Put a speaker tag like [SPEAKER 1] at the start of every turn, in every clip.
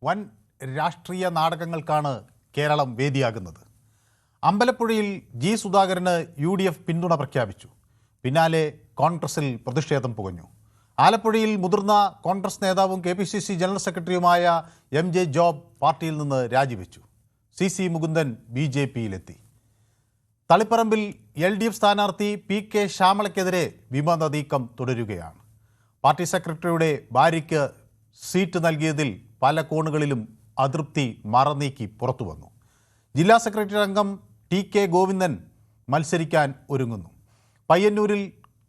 [SPEAKER 1] വൻ രാഷ്ട്രീയ നാടകങ്ങൾക്കാണ് കേരളം വേദിയാകുന്നത്. അമ്പലപ്പുഴയിൽ ജി സുധാകരന് UDF പിന്തുണ പ്രഖ്യാപിച്ചു. പിന്നാലെ കോൺഗ്രസിൽ പ്രതിഷേധം പുകഞ്ഞു. ആലപ്പുഴയിൽ മുതിർന്ന കോൺഗ്രസ് നേതാവും KPCC ജനറൽ സെക്രട്ടറിയുമായ MJ ജോബ് പാർട്ടിയിൽ നിന്ന് രാജിവെച്ചു. CC മുകുന്ദൻ BJPയിലെത്തി. തളിപ്പറമ്പിൽ LDF സ്ഥാനാർത്ഥി PK ശ്യാമളയ്ക്കെതിരെ വിമത നീക്കം തുടരുകയാണ്. പാർട്ടി സെക്രട്ടറിയുടെ ഭാര്യയ്ക്ക് സീറ്റ് നൽകിയതിൽ പല കോണുകളിലും അതൃപ്തി മറനീക്കി പുറത്തു വന്നു. ജില്ലാ സെക്രട്ടറി അംഗം TK ഗോവിന്ദൻ മത്സരിക്കാൻ ഒരുങ്ങുന്നു. പയ്യന്നൂരിൽ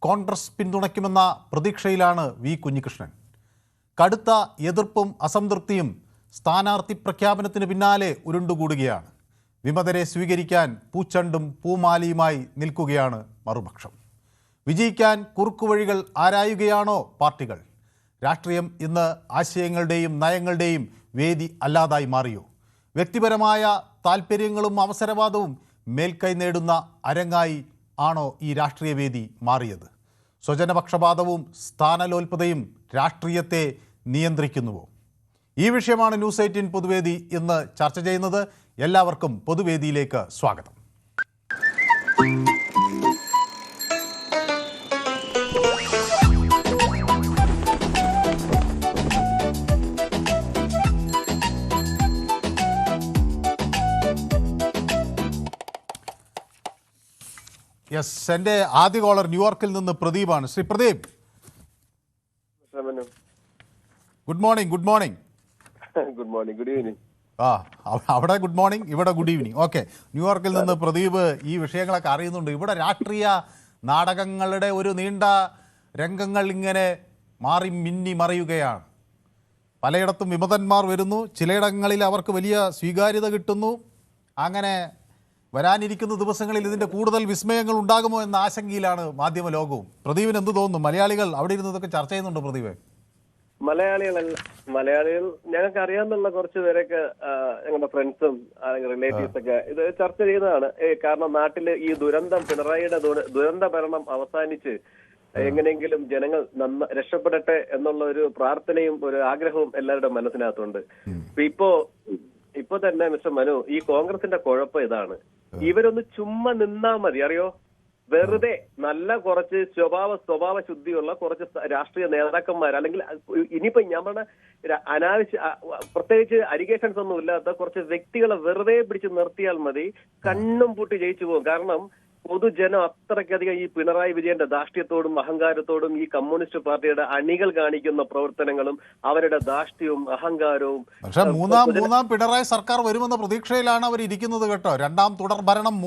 [SPEAKER 1] കോൺഗ്രസ് പിന്തുണയ്ക്കുമെന്ന പ്രതീക്ഷയിലാണ് V കുഞ്ഞികൃഷ്ണൻ. കടുത്ത എതിർപ്പും അസംതൃപ്തിയും സ്ഥാനാർത്ഥി പ്രഖ്യാപനത്തിന് പിന്നാലെ ഉരുണ്ടുകൂടുകയാണ്. വിമതരെ സ്വീകരിക്കാൻ പൂച്ചണ്ടും പൂമാലിയുമായി നിൽക്കുകയാണ് മറുപക്ഷം. വിജയിക്കാൻ കുറുക്കുവഴികൾ ആരായുകയാണോ പാർട്ടികൾ? രാഷ്ട്രീയം ഇന്ന് ആശയങ്ങളുടെയും നയങ്ങളുടെയും വേദി അല്ലാതായി മാറിയോ? വ്യക്തിപരമായ താൽപ്പര്യങ്ങളും അവസരവാദവും മേൽക്കൈ നേടുന്ന അരങ്ങായി ആണോ ഈ രാഷ്ട്രീയ വേദി മാറിയത്? സ്വജനപക്ഷപാതവും സ്ഥാനലോൽപതയും രാഷ്ട്രീയത്തെ നിയന്ത്രിക്കുന്നുവോ? ഈ വിഷയമാണ് ന്യൂസ് 18 പൊതുവേദി ഇന്ന് ചർച്ച ചെയ്യുന്നത്. എല്ലാവർക്കും പൊതുവേദിയിലേക്ക് സ്വാഗതം. യെസ്, എൻ്റെ ആദ്യ കോളർ ന്യൂയോർക്കിൽ നിന്ന് പ്രദീപാണ്. Shri Pradeep, good morning. Good morning.
[SPEAKER 2] Good morning. Good evening.
[SPEAKER 1] അവിടെ ഗുഡ് മോർണിംഗ്, ഇവിടെ ഗുഡ് ഈവനിങ്. ഓക്കെ, ന്യൂയോർക്കിൽ നിന്ന് പ്രദീപ് ഈ വിഷയങ്ങളൊക്കെ അറിയുന്നുണ്ട്. ഇവിടെ രാഷ്ട്രീയ നാടകങ്ങളുടെ ഒരു നീണ്ട രംഗങ്ങൾ ഇങ്ങനെ മാറി മിന്നി മറിയുകയാണ്. പലയിടത്തും വിമതന്മാർ വരുന്നു, ചിലയിടങ്ങളിൽ അവർക്ക് വലിയ സ്വീകാര്യത കിട്ടുന്നു. അങ്ങനെ വരാനിരിക്കുന്ന ദിവസങ്ങളിൽ ഇതിൻ്റെ കൂടുതൽ വിസ്മയങ്ങൾ ഉണ്ടാകുമോ എന്ന ആശങ്കയിലാണ് മാധ്യമ ലോകവും. പ്രദീപിന് എന്ത് തോന്നുന്നു? മലയാളികൾ അവിടെ ഇരുന്നതൊക്കെ ചർച്ച ചെയ്യുന്നുണ്ടോ പ്രദീപ്?
[SPEAKER 2] മലയാളികൾ ഞങ്ങൾക്ക് അറിയാവുന്ന കുറച്ച് പേരൊക്കെ ഞങ്ങളുടെ ഫ്രണ്ട്സും റിലേറ്റീവ്സ് ഒക്കെ ഇത് ചർച്ച ചെയ്യുന്നതാണ്. കാരണം നാട്ടില് ഈ പിണറായിയുടെ ദുരന്ത ഭരണം അവസാനിച്ച് എങ്ങനെയെങ്കിലും ജനങ്ങൾ രക്ഷപ്പെടട്ടെ എന്നുള്ള ഒരു പ്രാർത്ഥനയും ഒരു ആഗ്രഹവും എല്ലാവരുടെ മനസ്സിനകത്തുണ്ട്. ഇപ്പൊ തന്നെ മിസ്റ്റർ മനു, ഈ കോൺഗ്രസിന്റെ കുഴപ്പം ഇതാണ്. ഇവരൊന്ന് ചുമ്മാ നിന്നാ മതി, അറിയോ? വെറുതെ നല്ല കുറച്ച് സ്വഭാവ ശുദ്ധിയുള്ള കുറച്ച് രാഷ്ട്രീയ നേതാക്കന്മാർ, അല്ലെങ്കിൽ ഇനിയിപ്പോ ഞമ്മടെ പ്രത്യേകിച്ച് അലിഗേഷൻസ് ഒന്നും ഇല്ലാത്ത കുറച്ച് വ്യക്തികളെ വെറുതെ പിടിച്ച് നിർത്തിയാൽ മതി, കണ്ണും പൂട്ടി ജയിച്ചു പോകും. കാരണം പൊതുജനം അത്രയ്ക്കധികം ഈ പിണറായി വിജയന്റെ ധാർഷ്ട്യത്തോടും അഹങ്കാരത്തോടും ഈ കമ്മ്യൂണിസ്റ്റ് പാർട്ടിയുടെ അണികൾ കാണിക്കുന്ന പ്രവർത്തനങ്ങളും അവരുടെ ധാർഷ്ട്യവും അഹങ്കാരവും.
[SPEAKER 1] പക്ഷെ മൂന്നാം പിണറായി സർക്കാർ വരുമെന്ന പ്രതീക്ഷയിലാണ് അവർ ഇരിക്കുന്നത് കേട്ടോ. രണ്ടാം തുടർ ഭരണം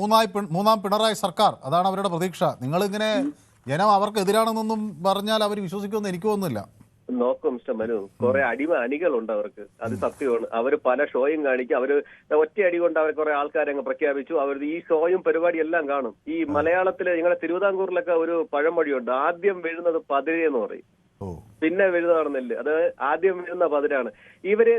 [SPEAKER 1] മൂന്നാം പിണറായി സർക്കാർ, അതാണ് അവരുടെ പ്രതീക്ഷ. നിങ്ങളിങ്ങനെ ജനം അവർക്ക് എതിരാണെന്നൊന്നും പറഞ്ഞാൽ അവർ വിശ്വസിക്കുമെന്ന് എനിക്ക് തോന്നുന്നില്ല.
[SPEAKER 2] നോക്കും മിസ്റ്റർ മനു, കുറെ അണികളുണ്ട് അവർക്ക്, അത് സത്യമാണ്. അവര് പല ഷോയും കാണിക്കും. അവര് ഒറ്റ അടി കൊണ്ട് അവർ കുറെ ആൾക്കാരെ അങ്ങ് പ്രഖ്യാപിച്ചു. അവർ ഈ ഷോയും പരിപാടി എല്ലാം കാണും. ഈ മലയാളത്തില് നിങ്ങളുടെ തിരുവിതാംകൂറിലൊക്കെ ഒരു പഴമൊഴിയുണ്ട്, ആദ്യം വീഴുന്നത് പതിരെന്ന് പറയും, പിന്നെ വീഴുന്നതാണ് നെല്ല്. അത് ആദ്യം വീഴുന്ന പതിരാണ്. ഇവര്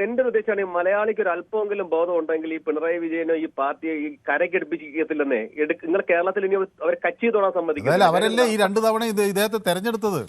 [SPEAKER 2] എന്റെ ഉദ്ദേശമാണ്, ഈ മലയാളിക്ക് ഒരു അല്പമെങ്കിലും ബോധം ഉണ്ടെങ്കിൽ ഈ പിണറായി വിജയനോ ഈ പാർട്ടിയെ ഈ കരക്കെടുപ്പിക്കത്തില്ലെന്നേ. നിങ്ങൾ കേരളത്തിൽ ഇനി അവർ കച്ചി തൊടാൻ സമ്മതിക്കില്ല.
[SPEAKER 1] അവരല്ലേ ഈ 2 തവണ ഇദ്ദേഹത്തെ തെരഞ്ഞെടുത്തത്?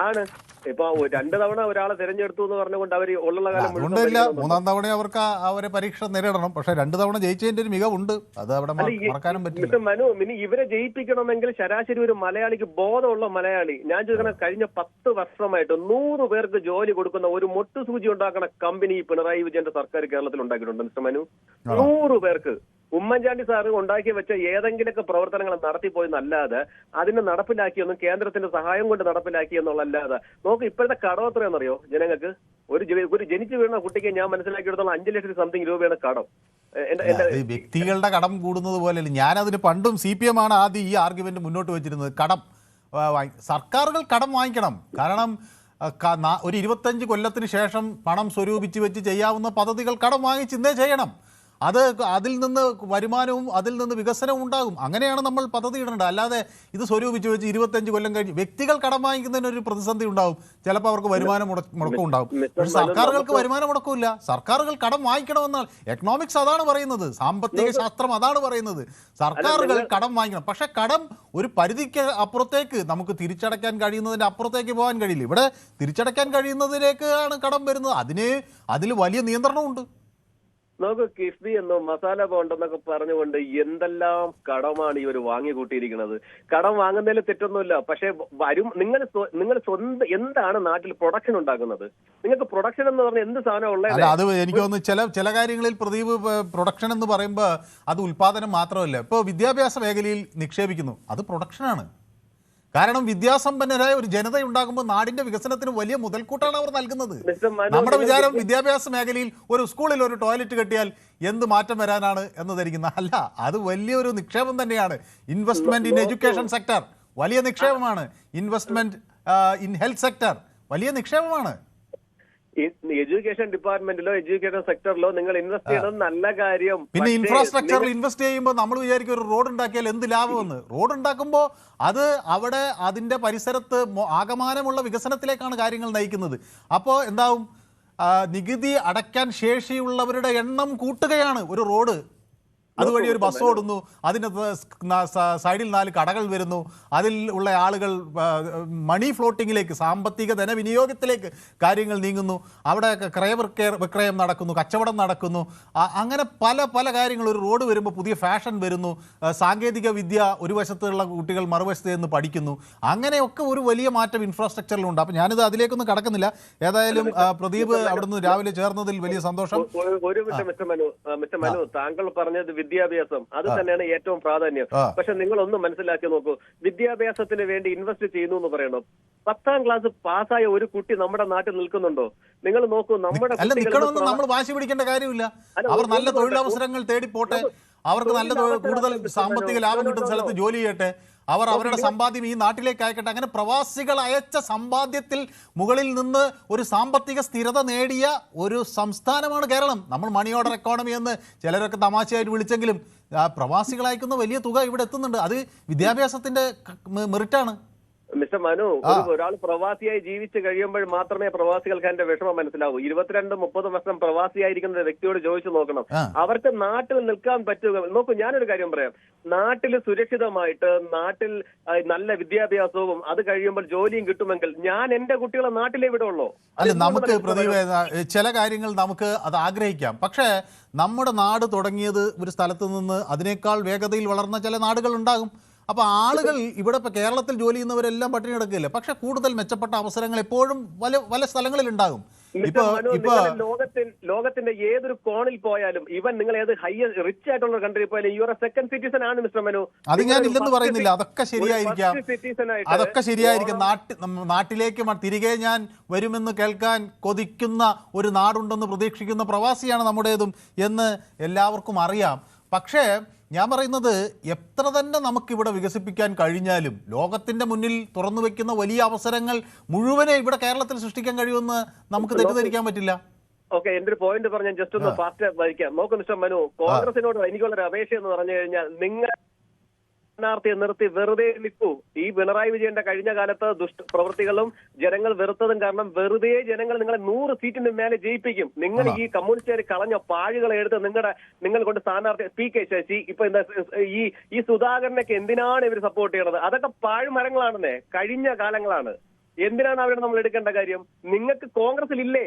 [SPEAKER 2] ആണ്. ഇപ്പൊ 2 തവണ ഒരാളെ തെരഞ്ഞെടുത്തു എന്ന് പറഞ്ഞുകൊണ്ട് അവര് ഉള്ള കാലം
[SPEAKER 1] കൊണ്ടില്ല. 3-ാം തവണ അവർക്ക് അവരെ പരീക്ഷ നേരിടണം. പക്ഷെ 2 തവണ ജയിച്ചതിന്റെ ഒരു മികവുണ്ട്, അത് അവിടെ മറക്കാനും പറ്റില്ല.
[SPEAKER 2] മനു, ഇവരെ ജയിപ്പിക്കണമെങ്കിൽ ശരാശരി ഒരു മലയാളിക്ക് ബോധമുള്ള മലയാളി, ഞാൻ ചോദിക്കണ കഴിഞ്ഞ 10 വർഷമായിട്ട് 100 പേർക്ക് ജോലി കൊടുക്കുന്ന ഒരു മൊട്ടുസൂചി ഉണ്ടാക്കുന്ന കമ്പനി പിണറായി വിജയന്റെ സർക്കാർ കേരളത്തിൽ ഉണ്ടാക്കിയിട്ടുണ്ട് മിസ്റ്റർ മനു. 100 പേർക്ക്. ഉമ്മൻചാണ്ടി സാറ് ഉണ്ടാക്കി വെച്ച ഏതെങ്കിലുമൊക്കെ പ്രവർത്തനങ്ങൾ നടത്തിപ്പോയെന്നല്ലാതെ അതിനെ നടപ്പിലാക്കിയൊന്നും കേന്ദ്രത്തിന്റെ സഹായം കൊണ്ട് നടപ്പിലാക്കി എന്നുള്ളല്ലാതെ നോക്ക്. ഇപ്പോഴത്തെ കടം എത്രയാണെന്നറിയോ ജനങ്ങൾക്ക്? ഒരു ജനിച്ചു വീണ കുട്ടിക്ക് ഞാൻ മനസ്സിലാക്കിയെടുത്തോളം 5 ലക്ഷം സംതിങ് രൂപയാണ് കടം.
[SPEAKER 1] വ്യക്തികളുടെ കടം കൂടുന്നത് പോലെ ഞാനതിന് പണ്ടും CPM ആണ് ആദ്യം ഈ ആർഗ്യുമെന്റ് മുന്നോട്ട് വെച്ചിരുന്നത്. കടം സർക്കാരുകൾ കടം വാങ്ങിക്കണം. കാരണം ഒരു 25 കൊല്ലത്തിന് ശേഷം പണം സ്വരൂപിച്ച് വെച്ച് ചെയ്യാവുന്ന പദ്ധതികൾ കടം വാങ്ങിച്ച് ഇന്നേ ചെയ്യണം. അത് അതിൽ നിന്ന് വരുമാനവും അതിൽ നിന്ന് വികസനവും ഉണ്ടാകും. അങ്ങനെയാണ് നമ്മൾ പദ്ധതി ഇടേണ്ടത്. അല്ലാതെ ഇത് സ്വരൂപിച്ച് വെച്ച് 25 കൊല്ലം കഴിഞ്ഞ് വ്യക്തികൾ കടം വാങ്ങിക്കുന്നതിന് ഒരു പ്രതിസന്ധി ഉണ്ടാവും. ചിലപ്പോൾ അവർക്ക് വരുമാനം മുടക്കം ഉണ്ടാവും. പക്ഷേ സർക്കാരുകൾക്ക് വരുമാനം മുടക്കമില്ല. സർക്കാരുകൾ കടം വാങ്ങിക്കണമെന്നാൽ എക്കണോമിക്സ് അതാണ് പറയുന്നത്, സാമ്പത്തിക ശാസ്ത്രം അതാണ് പറയുന്നത്. സർക്കാരുകൾ കടം വാങ്ങിക്കണം. പക്ഷെ കടം ഒരു പരിധിക്ക് അപ്പുറത്തേക്ക് നമുക്ക് തിരിച്ചടയ്ക്കാൻ കഴിയുന്നതിൻ്റെ അപ്പുറത്തേക്ക് പോകാൻ കഴിയില്ല. ഇവിടെ തിരിച്ചടയ്ക്കാൻ കഴിയുന്നതിലേക്കാണ് കടം വരുന്നത്. അതിൽ വലിയ നിയന്ത്രണമുണ്ട്.
[SPEAKER 2] നമുക്ക് കിഫ്ബി എന്നോ മസാല ബോണ്ട് എന്നൊക്കെ പറഞ്ഞുകൊണ്ട് എന്തെല്ലാം കടമാണ് ഇവർ വാങ്ങിക്കൂട്ടിയിരിക്കുന്നത്. കടം വാങ്ങുന്നതിൽ തെറ്റൊന്നുമില്ല. പക്ഷെ നിങ്ങൾ സ്വന്തം എന്താണ് നാട്ടിൽ പ്രൊഡക്ഷൻ ഉണ്ടാക്കുന്നത്? നിങ്ങൾക്ക് പ്രൊഡക്ഷൻ എന്ന് പറഞ്ഞാൽ എന്ത് സാധനം ഉള്ളത്?
[SPEAKER 1] അല്ല, അത് എനിക്ക് തോന്നുന്നു ചില കാര്യങ്ങളിൽ പ്രദീപ് പ്രൊഡക്ഷൻ എന്ന് പറയുമ്പോൾ അത് ഉൽപാദനം മാത്രമല്ല. ഇപ്പോൾ വിദ്യാഭ്യാസ മേഖലയിൽ നിക്ഷേപിക്കുന്നു, അത് പ്രൊഡക്ഷനാണ്. കാരണം വിദ്യാസമ്പന്നരായ ഒരു ജനത ഉണ്ടാകുമ്പോൾ നാടിന്റെ വികസനത്തിന് വലിയ മുതൽക്കൂട്ടാണ് അവർ നൽകുന്നത്. നമ്മുടെ വിചാരം വിദ്യാഭ്യാസ മേഖലയിൽ ഒരു സ്കൂളിൽ ഒരു ടോയ്ലറ്റ് കെട്ടിയാൽ എന്ത് മാറ്റം വരാനാണ് എന്ന് ധരിക്കുന്ന അല്ല. അത് വലിയൊരു നിക്ഷേപം തന്നെയാണ്. ഇൻവെസ്റ്റ്മെന്റ് ഇൻ എഡ്യൂക്കേഷൻ സെക്ടർ വലിയ നിക്ഷേപമാണ്. ഇൻവെസ്റ്റ്മെന്റ് ഇൻ ഹെൽത്ത് സെക്ടർ വലിയ നിക്ഷേപമാണ്.
[SPEAKER 2] എഡ്യൂക്കേഷൻ ഡിപ്പാർട്ട്മെന്റിലോ എഡ്യൂക്കേഷൻ സെക്ടറിലോ നിങ്ങൾ ഇൻവെസ്റ്റ് ചെയ്യുന്നത് നല്ല കാര്യം.
[SPEAKER 1] പിന്നെ ഇൻഫ്രാസ്ട്രക്ചറിൽ ഇൻവെസ്റ്റ് ചെയ്യുമ്പോൾ നമ്മൾ വിചാരിക്കും ഒരു റോഡ് ഉണ്ടാക്കിയാൽ എന്ത് ലാഭമെന്ന്. റോഡ് ഉണ്ടാക്കുമ്പോൾ അത് അവിടെ അതിൻ്റെ പരിസരത്ത് ആകമാനമുള്ള വികസനത്തിലേക്കാണ് കാര്യങ്ങൾ നയിക്കുന്നത്. അപ്പോൾ എന്താവും, നികുതി അടയ്ക്കാൻ ശേഷിയുള്ളവരുടെ എണ്ണം കൂട്ടുകയാണ് ഒരു റോഡ്. അതുവഴി ഒരു ബസ് ഓടുന്നു, അതിന് സൈഡിൽ 4 കടകൾ വരുന്നു, അതിൽ ഉള്ള ആളുകൾ മണി ഫ്ലോട്ടിങ്ങിലേക്ക്, സാമ്പത്തിക ധനവിനിയോഗത്തിലേക്ക് കാര്യങ്ങൾ നീങ്ങുന്നു. അവിടെ ക്രയവിക്രയം നടക്കുന്നു, കച്ചവടം നടക്കുന്നു. അങ്ങനെ പല പല കാര്യങ്ങൾ. ഒരു റോഡ് വരുമ്പോൾ പുതിയ ഫാഷൻ വരുന്നു, സാങ്കേതിക വിദ്യ ഒരു വശത്തുള്ള കുട്ടികൾ മറുവശത്ത് നിന്ന് പഠിക്കുന്നു. അങ്ങനെയൊക്കെ ഒരു വലിയ മാറ്റം ഇൻഫ്രാസ്ട്രക്ചറിലുണ്ട്. അപ്പം ഞാനിത് അതിലേക്കൊന്നും കടക്കുന്നില്ല. ഏതായാലും പ്രദീപ് അവിടുന്ന് രാവിലെ ചേർന്നതിൽ വലിയ സന്തോഷം.
[SPEAKER 2] ഒരു മിസ്റ്റർ മനു, താങ്കൾ പറഞ്ഞത് വിദ്യാഭ്യാസം അത് തന്നെയാണ് ഏറ്റവും പ്രാധാന്യം. പക്ഷെ നിങ്ങളൊന്ന് മനസ്സിലാക്കി നോക്കൂ, വിദ്യാഭ്യാസത്തിന് വേണ്ടി ഇൻവെസ്റ്റ് ചെയ്യുന്നു എന്ന് പറയണം. 10ാം ക്ലാസ് പാസ്സായ ഒരു കുട്ടി നമ്മുടെ നാട്ടിൽ നിൽക്കുന്നുണ്ടോ? നിങ്ങൾ നോക്കൂ, നമ്മുടെ
[SPEAKER 1] നമ്മൾ വാശി പിടിക്കേണ്ട കാര്യമില്ല. അവർ നല്ല തൊഴിലവസരങ്ങൾ തേടി പോട്ടെ, അവർക്ക് നല്ല കൂടുതൽ സാമ്പത്തിക ലാഭം കിട്ടുന്ന സ്ഥലത്ത് ജോലി ചെയ്യട്ടെ, അവർ അവരുടെ സമ്പാദ്യം ഈ നാട്ടിലേക്ക് അയക്കട്ടെ. അങ്ങനെ പ്രവാസികൾ അയച്ച സമ്പാദ്യത്തിൽ മുകളിൽ നിന്ന് ഒരു സാമ്പത്തിക സ്ഥിരത നേടിയ ഒരു സംസ്ഥാനമാണ് കേരളം. നമ്മൾ മണി ഓർഡർ എക്കോണമി എന്ന് ചിലരൊക്കെ തമാശയായിട്ട് വിളിച്ചെങ്കിലും പ്രവാസികൾ അയക്കുന്ന വലിയ തുക ഇവിടെ എത്തുന്നുണ്ട്. അത് വിദ്യാഭ്യാസത്തിന്റെ മെറിറ്റാണ്.
[SPEAKER 2] മിസ്റ്റർ മനു, ഒരാൾ പ്രവാസിയായി ജീവിച്ച് കഴിയുമ്പോൾ മാത്രമേ പ്രവാസികൾക്ക് അതിന്റെ വിഷമം മനസ്സിലാവൂ. 22-30 വർഷം പ്രവാസിയായിരിക്കുന്ന ഒരു വ്യക്തിയോട് ചോദിച്ചു നോക്കണം, അവർക്ക് നാട്ടിൽ നിൽക്കാൻ പറ്റുക. നോക്കൂ, ഞാനൊരു കാര്യം പറയാം. നാട്ടിൽ സുരക്ഷിതമായിട്ട്, നാട്ടിൽ നല്ല വിദ്യാഭ്യാസവും അത് കഴിയുമ്പോൾ ജോലിയും കിട്ടുമെങ്കിൽ ഞാൻ എന്റെ കുട്ടികളെ നാട്ടിലേ വിടുള്ളൂ.
[SPEAKER 1] അല്ല, നമുക്ക് പ്രദീപ് ചില കാര്യങ്ങൾ നമുക്ക് അത് ആഗ്രഹിക്കാം. പക്ഷേ നമ്മുടെ നാട് തുടങ്ങിയത് ഒരു സ്ഥലത്ത് നിന്ന് അതിനേക്കാൾ വേഗതയിൽ വളർന്ന ചില നാടുകൾ ഉണ്ടാകും. അപ്പോൾ ആളുകൾ ഇവിടെ ഇപ്പോൾ കേരളത്തിൽ ജോലി ചെയ്യുന്നവരെല്ലാം പട്ടിണി കിടക്കില്ല. പക്ഷെ കൂടുതൽ മെച്ചപ്പെട്ട അവസരങ്ങൾ എപ്പോഴും പല സ്ഥലങ്ങളിൽ ഉണ്ടാകും.
[SPEAKER 2] ലോകത്തിന്റെ ഏതൊരു കോണിൽ പോയാലും, ഈവൻ നിങ്ങൾ ഏത് റിച്ച് ആയിട്ടുള്ള കൺട്രി പോയാലും, you are A second citizen ആണ് മിസ്റ്റർ മനു.
[SPEAKER 1] അത് ഞാൻ ഇല്ലെന്ന് പറയുന്നില്ല, അതൊക്കെ ശരിയായിരിക്കാം, അതൊക്കെ ശരിയായിരിക്കും. നാട്ടിലേക്ക് തിരികെ ഞാൻ വരുമെന്ന് കേൾക്കാൻ കൊതിക്കുന്ന ഒരു നാടുണ്ടെന്ന് പ്രതീക്ഷിക്കുന്ന പ്രവാസിയാണ് നമ്മുടേതും എന്ന് എല്ലാവർക്കും അറിയാം. പക്ഷേ ഞാൻ പറയുന്നത്, എത്ര തന്നെ നമുക്കിവിടെ വികസിപ്പിക്കാൻ കഴിഞ്ഞാലും ലോകത്തിൻ്റെ മുന്നിൽ തുറന്നു വയ്ക്കുന്ന വലിയ അവസരങ്ങൾ മുഴുവനെ ഇവിടെ കേരളത്തിൽ സൃഷ്ടിക്കാൻ കഴിയുമെന്ന് നമുക്ക് തെറ്റിദ്ധരിക്കാൻ പറ്റില്ല.
[SPEAKER 2] ഓക്കെ, എന്റെ ഒരു പോയിന്റ് പറഞ്ഞാൽ ജസ്റ്റ് ഒന്ന് ഫാസ്റ്റ് വഹിക്കാം. നോക്കൂ മിസ്റ്റർ മനു, കോൺഗ്രസിനോട് എനിക്കുള്ളൊരു അപേക്ഷ എന്ന് പറഞ്ഞു കഴിഞ്ഞാൽ, നിങ്ങൾ സ്ഥാനാർത്ഥിയെ നിർത്തി വെറുതെ നിൽക്കൂ. ഈ പിണറായി വിജയന്റെ കഴിഞ്ഞ കാലത്ത് ദുഷ്ടപ്രവൃത്തികളും ജനങ്ങൾ വെറുത്തതും കാരണം വെറുതെ ജനങ്ങൾ നിങ്ങളെ 100 സീറ്റിന് മേലെ ജയിപ്പിക്കും. നിങ്ങൾ ഈ കമ്മ്യൂണിസ്റ്റുകാർ കളഞ്ഞ പാഴുകളെ എടുത്ത് നിങ്ങൾ കൊണ്ട് സ്ഥാനാർത്ഥി പി.കെ. ശശി, ഇപ്പൊ എന്താ ഈ സുധാകരനൊക്കെ എന്തിനാണ് ഇവർ സപ്പോർട്ട് ചെയ്യണത്? അതൊക്കെ പാഴ്മരങ്ങളാണെന്നേ, കഴിഞ്ഞ കാലങ്ങളാണ്. എന്തിനാണ് അവരെ നമ്മൾ എടുക്കേണ്ട കാര്യം? നിങ്ങൾക്ക് കോൺഗ്രസിലില്ലേ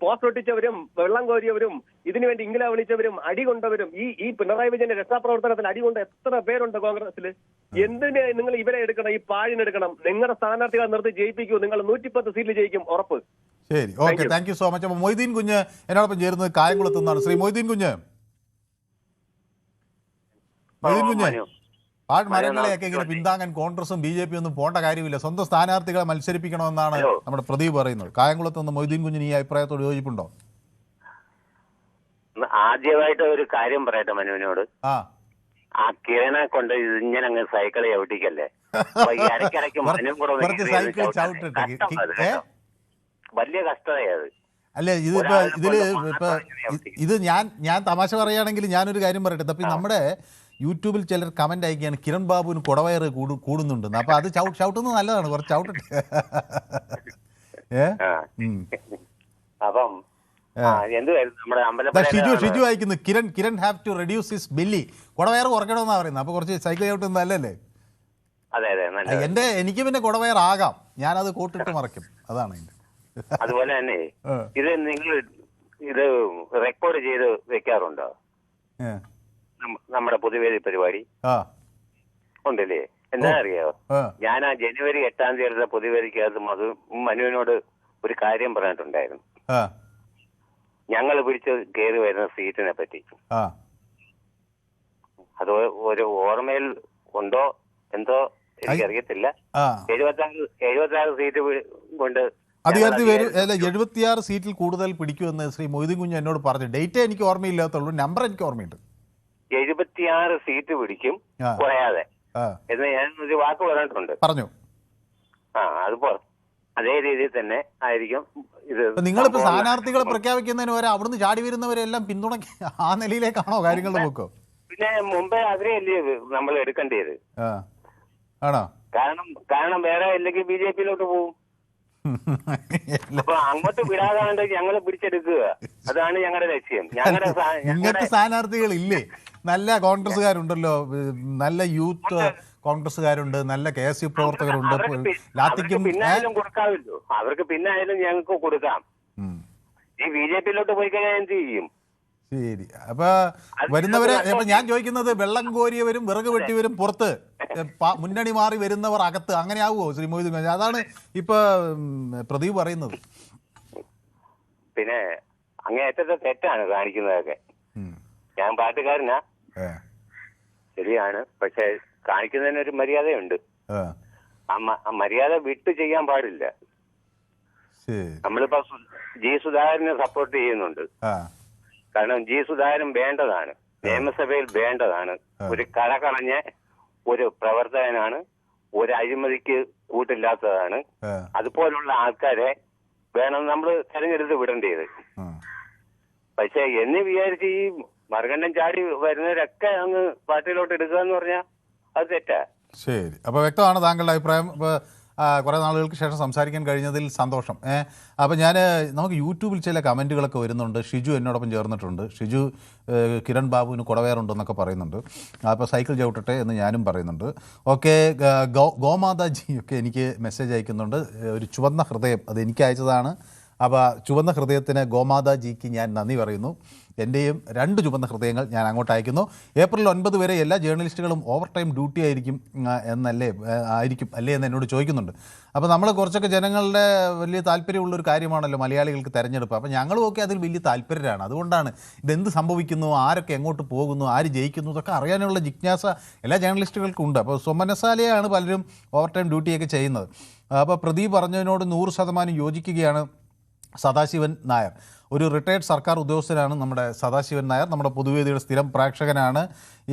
[SPEAKER 2] പോസ്റ്റ് ഒട്ടിച്ചവരും വെള്ളം കോരിയവരും ഇതിനുവേണ്ടി ഇംഗില വിളിച്ചവരും അടികൊണ്ടവരും? ഈ പിണറായി വിജയന്റെ രക്ഷാപ്രവർത്തനത്തിൽ അടികൊണ്ട് എത്ര പേരുണ്ട് കോൺഗ്രസിൽ? എന്തിന് നിങ്ങൾ ഇവരെ എടുക്കണം? ഈ പാഴിനെടുക്കണം. നിങ്ങളുടെ സ്ഥാനാർത്ഥികളെ നിർത്തി ജയിപ്പിക്കൂ. നിങ്ങൾ 110 സീറ്റിൽ ജയിക്കും, ഉറപ്പ്.
[SPEAKER 1] ശരി, okay, thank you so much. അപ്പോൾ മൊയ്തീൻ കുഞ്ഞ് എന്നോടൊപ്പം ചേരുന്നത് കായംകുളത്ത് നിന്നാണ്. ശ്രീ മൊയ്തീൻ കുഞ്ഞ്, മരങ്ങളെയൊക്കെ ഇങ്ങനെ പിന്താങ്ങാൻ കോൺഗ്രസും BJP ഒന്നും പോകേണ്ട കാര്യമില്ല. സ്വന്തം സ്ഥാനാർത്ഥികളെ മത്സരിപ്പിക്കണമെന്നാണ് നമ്മുടെ പ്രദീപ് പറയുന്നത്. കായംകുളത്ത് നിന്ന് മൊയ്തീൻ കുഞ്ഞിന് ഈ അഭിപ്രായത്തോട് യോജിപ്പുണ്ടോ?
[SPEAKER 3] ആദ്യമായിട്ട് ഒരു കാര്യം പറയട്ടെ മനുവിനോട്. ആ കിരണെ കൊണ്ട് ഇങ്ങനെ അങ്ങ് സൈക്കിൾ ചവിട്ടിക്കല്ലേ. ഇടയ്ക്കിടയ്ക്ക് മനും കൂടെ വലിയ കഷ്ടതയത്.
[SPEAKER 1] അല്ലേ ഇതിപ്പോ ഇത് ഞാൻ തമാശ പറയുകയാണെങ്കിൽ ഞാനൊരു കാര്യം പറയട്ടെ. അപ്പം നമ്മുടെ യൂട്യൂബിൽ ചിലർ കമന്റ് അയക്കുകയാണ് കിരൺ ബാബുവിന് കുടവയറ് കൂടുന്നുണ്ടെന്ന്. അപ്പൊ അത് ചവിട്ടുന്നത് നല്ലതാണ്, കുറച്ച് ചവിട്ടട്ടെ.
[SPEAKER 3] അപ്പം നമ്മുടെ
[SPEAKER 1] ഷിജു അയക്കുന്നു Kiran have to reduce his belly, കുടവയർ കുറയ്ക്കണമെന്നാ പറയുന്നത്. അപ്പൊ കുറച്ച് സൈക്കിൾ ചവിട്ടുന്നത് നല്ലല്ലേ? എനിക്ക് പിന്നെ കുടവയർ ആകാം, ഞാനത് കോട്ടിട്ട് മറയ്ക്കും, അതാണ് അതിന്റെ.
[SPEAKER 3] അതുപോലെ തന്നെ ഇത് നിങ്ങൾ ഇത് റെക്കോർഡ് ചെയ്ത് വെക്കാറുണ്ടോ? നമ്മുടെ പൊതുവേദി പരിപാടി ഉണ്ടല്ലേ? എന്താ അറിയാവോ, ഞാൻ ആ ജനുവരി 8-ാം തീയതി പൊതുവേദിക്കകത്ത് മനുവിനോട് ഒരു കാര്യം പറഞ്ഞിട്ടുണ്ടായിരുന്നു. ഞങ്ങൾ പിടിച്ച് കയറി വരുന്ന സീറ്റിനെ പറ്റി. അത് ഒരു ഓർമ്മയിൽ ഉണ്ടോ എന്തോ എനിക്കറിയത്തില്ല. 76 സീറ്റ് കൊണ്ട്
[SPEAKER 1] അധികാരത്തിൽ വരും. 76 സീറ്റിൽ കൂടുതൽ പിടിക്കുമെന്ന് ശ്രീ മൊയ്തീൻ കുഞ്ഞ് എന്നോട് പറഞ്ഞു. ഡേറ്റ് എനിക്ക് ഓർമ്മയില്ലാത്തുള്ളൂ, നമ്പർ എനിക്ക് ഓർമ്മയുണ്ട്.
[SPEAKER 3] 76 സീറ്റ് പിടിക്കും കുറയാതെ എന്ന് ഞാൻ ഒരു വാക്ക് പറഞ്ഞിട്ടുണ്ട്.
[SPEAKER 1] പറഞ്ഞു.
[SPEAKER 3] അതുപോലെ അതേ രീതിയിൽ തന്നെ ആയിരിക്കും ഇത്.
[SPEAKER 1] നിങ്ങളിപ്പോ സ്ഥാനാർത്ഥികളെ പ്രഖ്യാപിക്കുന്നതിന് വരെ അവിടുന്ന് ചാടി വരുന്നവരെല്ലാം പിന്തുണയ്ക്ക് ആ നിലയിലേക്കാണോ കാര്യങ്ങളുടെ പോക്കോ?
[SPEAKER 3] പിന്നെ മുമ്പേ അതിനെയല്ലേ നമ്മൾ എടുക്കേണ്ടത്.
[SPEAKER 1] ആണോ?
[SPEAKER 3] കാരണം വേറെ അല്ലെങ്കിൽ BJP-യിലോട്ട് പോകും. അപ്പൊ അങ്ങോട്ട് വിടാതാണ്ട് ഞങ്ങള് പിടിച്ചെടുക്കുക, അതാണ് ഞങ്ങളുടെ ലക്ഷ്യം.
[SPEAKER 1] ഞങ്ങൾക്ക് സ്ഥാനാർത്ഥികളില്ലേ? നല്ല കോൺഗ്രസ്സുകാരുണ്ടല്ലോ, നല്ല യൂത്ത് കോൺഗ്രസ്സുകാരുണ്ട്, നല്ല KSU പ്രവർത്തകരുണ്ട്.
[SPEAKER 3] പിന്നായാലും കൊടുക്കാമല്ലോ, അവർക്ക് പിന്നായാലും ഞങ്ങൾക്ക് കൊടുക്കാം. ഈ BJP-യിലോട്ട് പോയി കഴിഞ്ഞാൽ എന്ത് ചെയ്യും?
[SPEAKER 1] ശരി. അപ്പൊ വരുന്നവരെ ഞാൻ ചോദിക്കുന്നത്, വെള്ളം കോരിയവരും വിറക് വെട്ടിയവരും പുറത്ത്, മുന്നണി മാറി വരുന്നവർ അകത്ത്, അങ്ങനെ ആവുമോ ശ്രീ മൊയ്തീൻ? അതാണ് ഇപ്പൊ പ്രദീപ് പറയുന്നത്.
[SPEAKER 3] പിന്നെ അങ്ങേയറ്റത്തെ തെറ്റാണ് കാണിക്കുന്നതൊക്കെ. ഞാൻ പാട്ടുകാരനാ, ശരിയാണ്, പക്ഷെ കാണിക്കുന്നതിനൊരു മര്യാദയുണ്ട്. ആ മര്യാദ വിട്ടു ചെയ്യാൻ പാടില്ല. നമ്മളിപ്പോ ജി സുധാകരനെ സപ്പോർട്ട് ചെയ്യുന്നുണ്ട്. കാരണം ജി സുധാകരൻ വേണ്ടതാണ്, നിയമസഭയിൽ വേണ്ടതാണ്. ഒരു കടകളഞ്ഞ ഒരു പ്രവർത്തകനാണ്, ഒരു അഴിമതിക്ക് കൂട്ടില്ലാത്തതാണ്. അതുപോലുള്ള ആൾക്കാരെ വേണം നമ്മൾ തെരഞ്ഞെടുത്ത് വിടേണ്ടത്. പക്ഷെ എന്ന് വിചാരിച്ച് ഈ മറുകണ്ഠം ചാടി വരുന്നവരൊക്കെ അങ്ങ് പാർട്ടിയിലോട്ട് എടുക്കുക എന്ന് പറഞ്ഞാൽ അത് തെറ്റാ.
[SPEAKER 1] ശരി. അപ്പോൾ വ്യക്തമാണ് താങ്കളുടെ അഭിപ്രായം. കുറേ നാളുകൾക്ക് ശേഷം സംസാരിക്കാൻ കഴിഞ്ഞതിൽ സന്തോഷം. അപ്പോൾ നമുക്ക് യൂട്യൂബിൽ ചില കമൻറ്റുകളൊക്കെ വരുന്നുണ്ട്. ഷിജു എന്നോടൊപ്പം ചേർന്നിട്ടുണ്ട്. ഷിജു കിരൺ ബാബുവിന് കുടവേറുണ്ടെന്നൊക്കെ പറയുന്നുണ്ട്. അപ്പോൾ സൈക്കിൾ ചവിട്ടട്ടെ എന്ന് ഞാനും പറയുന്നുണ്ട്. ഓക്കെ, ഗോമാതാജി ഒക്കെ എനിക്ക് മെസ്സേജ് അയക്കുന്നുണ്ട്. ഒരു ചുവന്ന ഹൃദയം, അത് എനിക്ക് അയച്ചതാണ്. അപ്പോൾ ചുവന്ന ഹൃദയത്തിന് ഗോമാതാജിക്ക് ഞാൻ നന്ദി പറയുന്നു. എൻ്റെയും 2 ചുവന്ന ഹൃദയങ്ങൾ ഞാൻ അങ്ങോട്ട് അയക്കുന്നു. ഏപ്രിൽ 9 വരെ എല്ലാ ജേർണലിസ്റ്റുകളും ഓവർ ടൈം ഡ്യൂട്ടി ആയിരിക്കും അല്ലേ എന്ന് എന്നോട് ചോദിക്കുന്നുണ്ട്. അപ്പോൾ നമ്മൾ കുറച്ചൊക്കെ ജനങ്ങളുടെ വലിയ താല്പര്യമുള്ളൊരു കാര്യമാണല്ലോ മലയാളികൾക്ക് തെരഞ്ഞെടുപ്പ്. അപ്പോൾ ഞങ്ങളും ഒക്കെ അതിൽ വലിയ താല്പര്യമാണ്. അതുകൊണ്ടാണ് ഇതെന്ത് സംഭവിക്കുന്നു, ആരൊക്കെ എങ്ങോട്ട് പോകുന്നു, ആര് ജയിക്കുന്നു, ഇതൊക്കെ അറിയാനുള്ള ജിജ്ഞാസ എല്ലാ ജേർണലിസ്റ്റുകൾക്കും ഉണ്ട്. അപ്പോൾ സ്വമനസാലയാണ് പലരും ഓവർ ടൈം ഡ്യൂട്ടിയൊക്കെ ചെയ്യുന്നത്. അപ്പോൾ പ്രദീപ് പറഞ്ഞതിനോട് 100% യോജിക്കുകയാണ്. സദാശിവൻ നായർ ഒരു റിട്ടയർഡ് സർക്കാർ ഉദ്യോഗസ്ഥനാണ്. നമ്മുടെ സദാശിവൻ നായർ നമ്മുടെ പൊതുവേദിയുടെ സ്ഥിരം പ്രേക്ഷകനാണ്.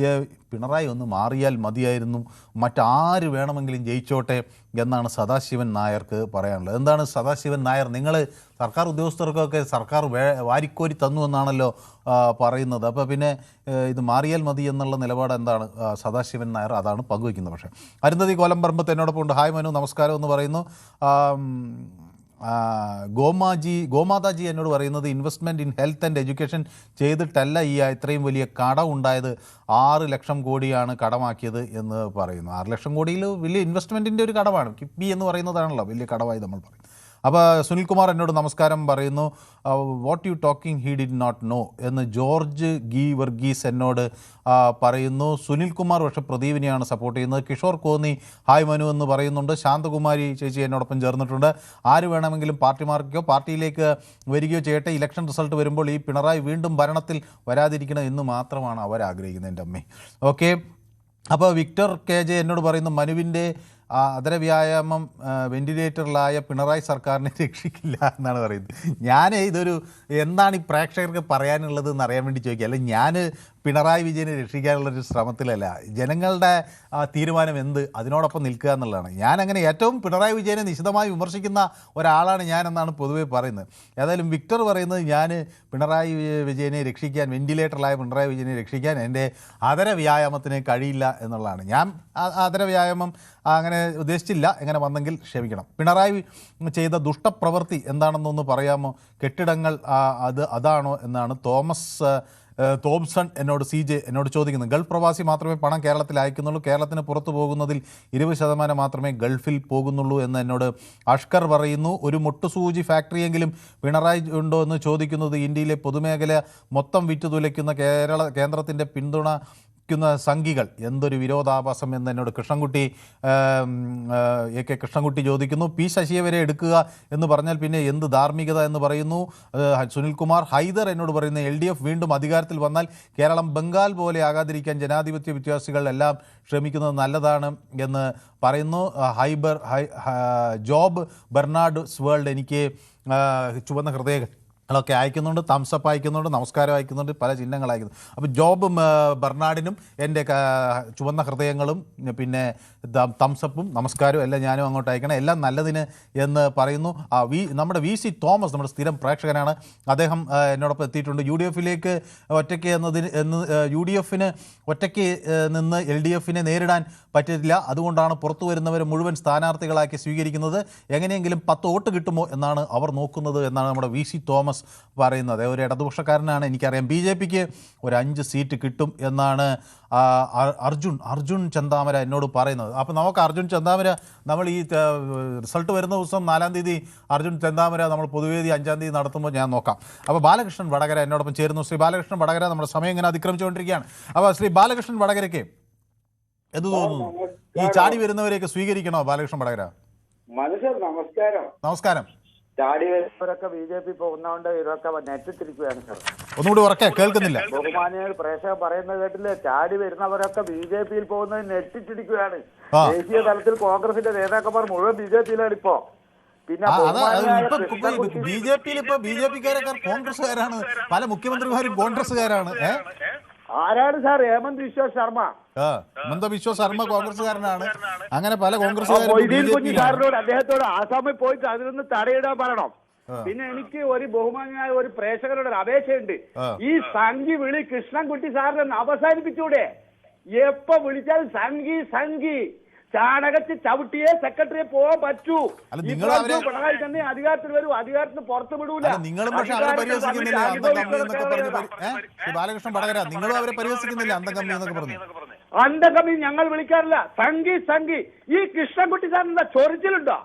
[SPEAKER 1] പിണറായി ഒന്ന് മാറിയാൽ മതിയായിരുന്നു, മറ്റാര് വേണമെങ്കിലും ജയിച്ചോട്ടെ എന്നാണ് സദാശിവൻ നായർക്ക് പറയാനുള്ളത്. എന്താണ് സദാശിവൻ നായർ, നിങ്ങൾ സർക്കാർ ഉദ്യോഗസ്ഥർക്കൊക്കെ സർക്കാർ വാരിക്കോരി തന്നു എന്നാണല്ലോ പറയുന്നത്. അപ്പോൾ പിന്നെ ഇത് മാറിയാൽ മതി എന്നുള്ള നിലപാട് എന്താണ് സദാശിവൻ നായർ അതാണ് പങ്കുവയ്ക്കുന്നത്. പക്ഷേ അരുന്ധതി കോലംപറമ്പത്ത് എന്നോടൊപ്പം ഉണ്ട്. ഹായ് മനു, നമസ്കാരം എന്ന് പറയുന്നു. ഗോമാതാജി എന്നോട് പറയുന്നത് investment in health and education ചെയ്തിട്ടല്ല ഇത്രയും വലിയ കടം ഉണ്ടായത്, 6 ലക്ഷം കോടിയാണ് കടമാക്കിയത് എന്ന് പറയുന്നു. 6 ലക്ഷം കോടിയിൽ വലിയ ഇൻവെസ്റ്റ്മെൻറ്റിൻ്റെ ഒരു കടമാണ്. കിഫ്ബി എന്ന് പറയുന്നതാണല്ലോ വലിയ കടമായി നമ്മൾ പറയും. അപ്പോൾ സുനിൽകുമാർ എന്നോട് നമസ്കാരം പറയുന്നു. What you talking he did not know എന്ന് ജോർജ് ഗി വർഗീസ് എന്നോട് പറയുന്നു. സുനിൽകുമാർ പക്ഷേ പ്രദീപിനെയാണ് സപ്പോർട്ട് ചെയ്യുന്നത്. കിഷോർ കോന്നി ഹായ് മനു എന്ന് പറയുന്നുണ്ട്. ശാന്തകുമാരി ചേച്ചി എന്നോടൊപ്പം ചേർന്നിട്ടുണ്ട്. ആര് വേണമെങ്കിലും പാർട്ടി മാർക്കോ പാർട്ടിയിലേക്ക് വരികയോ ചെയ്യട്ടെ, ഇലക്ഷൻ റിസൾട്ട് വരുമ്പോൾ ഈ പിണറായി വീണ്ടും ഭരണത്തിൽ വരാതിരിക്കണം എന്ന് മാത്രമാണ് അവർ ആഗ്രഹിക്കുന്നത്. എൻ്റെ അമ്മേ. ഓക്കെ, അപ്പോൾ വിക്ടർ KJ എന്നോട് പറയുന്നു മനുവിൻ്റെ അതര വ്യായാമം വെന്റിലേറ്ററിലായ പിണറായി സർക്കാരിനെ രക്ഷിക്കില്ല എന്നാണ് പറയുന്നത്. ഞാൻ ഇതൊരു എന്താണ് ഈ പ്രേക്ഷകർക്ക് പറയാനുള്ളത് എന്ന് അറിയാൻ വേണ്ടി ചോദിക്കുക. അല്ല, ഞാൻ പിണറായി വിജയനെ രക്ഷിക്കാനുള്ളൊരു ശ്രമത്തിലല്ല. ജനങ്ങളുടെ തീരുമാനം എന്ത്, അതിനോടൊപ്പം നിൽക്കുക എന്നുള്ളതാണ്. ഞാനങ്ങനെ ഏറ്റവും പിണറായി വിജയനെ നിശിതമായി വിമർശിക്കുന്ന ഒരാളാണ് ഞാൻ എന്നാണ് പൊതുവേ പറയുന്നത്. ഏതായാലും വിക്ടർ പറയുന്നത് ഞാൻ പിണറായി വിജയനെ രക്ഷിക്കാൻ, വെന്റിലേറ്ററിലായ പിണറായി വിജയനെ രക്ഷിക്കാൻ എൻ്റെ അതര വ്യായാമത്തിന് കഴിയില്ല എന്നുള്ളതാണ്. ഞാൻ അതര വ്യായാമം അങ്ങനെ ഉദ്ദേശിച്ചില്ല. എങ്ങനെ വന്നെങ്കിൽ ക്ഷമിക്കണം. പിണറായി ചെയ്ത ദുഷ്ടപ്രവൃത്തി എന്താണെന്നൊന്ന് പറയാമോ? കെട്ടിടങ്ങൾ അതാണോ എന്നാണ് തോംസൺ എന്നോട് ചോദിക്കുന്നത്. ഗൾഫ് പ്രവാസി മാത്രമേ പണം കേരളത്തിൽ അയക്കുന്നുള്ളൂ, കേരളത്തിന് പുറത്തു പോകുന്നതിൽ 20% മാത്രമേ ഗൾഫിൽ പോകുന്നുള്ളൂ എന്ന് എന്നോട് അഷ്കർ പറയുന്നു. ഒരു മുട്ടുസൂചി ഫാക്ടറിയെങ്കിലും പിണറായി ഉണ്ടോ എന്ന് ചോദിക്കുന്നത്. ഇന്ത്യയിലെ പൊതുമേഖല മൊത്തം വിറ്റുതുലയ്ക്കുന്ന കേന്ദ്രത്തിൻ്റെ സംഘികൾ എന്തൊരു വിരോധാഭാസം എന്ന് എന്നോട് കൃഷ്ണൻകുട്ടി ചോദിക്കുന്നു. പി ശശിയെ വരെ എടുക്കുക എന്ന് പറഞ്ഞാൽ പിന്നെ എന്ത് ധാർമ്മികത എന്ന് പറയുന്നു സുനിൽകുമാർ. ഹൈദർ എന്നോട് പറയുന്നു LDF വീണ്ടും അധികാരത്തിൽ വന്നാൽ കേരളം ബംഗാൾ പോലെ ആകാതിരിക്കാൻ ജനാധിപത്യ വിശ്വാസികൾ എല്ലാം ശ്രമിക്കുന്നത് നല്ലതാണ് എന്ന് പറയുന്നു. ജോബ് ബെർണാഡ് വേൾഡ് എനിക്ക് ചുവന്ന ഹൃദയങ്ങളൊക്കെ അയക്കുന്നുണ്ട്, തംസപ്പ് അയക്കുന്നുണ്ട്, നമസ്കാരം അയക്കുന്നുണ്ട്, പല ചിഹ്നങ്ങൾ അയക്കുന്നുണ്ട്. അപ്പോൾ ജോബ് ബെർണാഡിനും എൻ്റെ ചുവന്ന ഹൃദയങ്ങളും പിന്നെ തംസപ്പും നമസ്കാരവും എല്ലാം ഞാനും അങ്ങോട്ട് അയക്കണം, എല്ലാം നല്ലതിന് എന്ന് പറയുന്നു. നമ്മുടെ VC തോമസ് നമ്മുടെ സ്ഥിരം പ്രേക്ഷകനാണ്. അദ്ദേഹം എന്നോടൊപ്പം എത്തിയിട്ടുണ്ട്. UDFിലേക്ക് ഒറ്റയ്ക്ക് UDFന് ഒറ്റയ്ക്ക് നിന്ന് LDFനെ നേരിടാൻ പറ്റില്ല, അതുകൊണ്ടാണ് പുറത്തു വരുന്നവർ മുഴുവൻ സ്ഥാനാർത്ഥികളാക്കി സ്വീകരിക്കുന്നത്. എങ്ങനെയെങ്കിലും 10 വോട്ട് കിട്ടുമോ എന്നാണ് അവർ നോക്കുന്നത് എന്നാണ് നമ്മുടെ VC തോമസ് പറയുന്നത്. ഒരു ഇടതുപക്ഷക്കാരനാണ്, എനിക്കറിയാം. BJPക്ക് ഒരു 5 സീറ്റ് കിട്ടും എന്നാണ് അർജുൻ ചന്താമര എന്നോട് പറയുന്നത്. അപ്പോൾ നമുക്ക് അർജുൻ ചന്താമര, നമ്മൾ ഈ റിസൾട്ട് വരുന്ന ദിവസം 4-ാം തീയതി അർജുൻ ചന്താമര നമ്മൾ പൊതുവേദി 5-ാം തീയതി നടത്തുമ്പോൾ ഞാൻ നോക്കാം. അപ്പോൾ ബാലകൃഷ്ണൻ വടകര എന്നോടൊപ്പം ചേരുന്നു. ശ്രീ ബാലകൃഷ്ണൻ വടകര, നമ്മുടെ സമയം ഇങ്ങനെ അതിക്രമിച്ചുകൊണ്ടിരിക്കുകയാണ്. അപ്പോൾ ശ്രീ ബാലകൃഷ്ണൻ വടകരയ്ക്ക് എന്ത് തോന്നുന്നു? ഈ ചാടി വരുന്നവരെയൊക്കെ സ്വീകരിക്കണോ ബാലകൃഷ്ണൻ വടകര?
[SPEAKER 4] മനുഷ്യർ നമസ്കാരം.
[SPEAKER 1] നമസ്കാരം.
[SPEAKER 4] ചാടി വരുന്നവരൊക്കെ BJP പോകുന്നതുകൊണ്ട് ഇതൊക്കെ നെറ്റിത്തിരിക്കുകയാണ് സാർ.
[SPEAKER 1] ഒന്നുകൂടി ഉറക്കെ കേൾക്കുന്നില്ല.
[SPEAKER 4] ബഹുമാനികൾ പ്രേക്ഷകർ പറയുന്നത് കേട്ടില്ലേ? ചാടി വരുന്നവരൊക്കെ BJPയിൽ പോകുന്നത് നെറ്റിച്ചിരിക്കുകയാണ്. ദേശീയ തലത്തിൽ കോൺഗ്രസിന്റെ നേതാക്കന്മാർ മുഴുവൻ BJPയിലാണ് ഇപ്പോ. പിന്നെ
[SPEAKER 1] BJPയിൽ ഇപ്പൊ BJPക്കാരൊക്കെ കോൺഗ്രസ്സുകാരാണ്, പല മുഖ്യമന്ത്രിമാരും കോൺഗ്രസ്സുകാരാണ്.
[SPEAKER 4] ആരാണ് സാർ? ഹേമന്ത് വിശ്വ ശർമ്മ.
[SPEAKER 1] ഹേമന്ത് വിശ്വ ശർമ്മ കോൺഗ്രസ്സുകാരനാണ്. അങ്ങനെ പല കോൺഗ്രസ്സുകാരോട്
[SPEAKER 4] അദ്ദേഹത്തോട് ആസാമിൽ പോയിട്ട് അതിലൊന്ന് തടയിടാൻ പറയണം. പിന്നെ എനിക്ക് ഒരു ബഹുമാനായ ഒരു പ്രേക്ഷകരോട് ഒരു അപേക്ഷയുണ്ട്. ഈ സംഘി വിളി കൃഷ്ണൻകുട്ടി സാറിനെ അവസാനിപ്പിച്ചൂടെ? എപ്പോ വിളിച്ചാൽ സംഘി ചാണകത്തിൽ ചവിട്ടിയേ സെക്രട്ടറിയെ പോകാൻ പറ്റൂ. പിണറായി തന്നെ അധികാരത്തിൽ വരൂ, അധികാരത്തിന് പുറത്തു വിടൂല.
[SPEAKER 1] ബാലകൃഷ്ണൻ വടകര, നിങ്ങളും അവരെ പരിഹസിക്കുന്നില്ല അന്തകമ്മി എന്നൊക്കെ പറഞ്ഞു.
[SPEAKER 4] അന്തകമ്മി ഞങ്ങൾ വിളിക്കാറില്ല. സംഘി ഈ കൃഷ്ണൻകുട്ടി സാറിന് ചൊറിച്ചിലുണ്ടോ?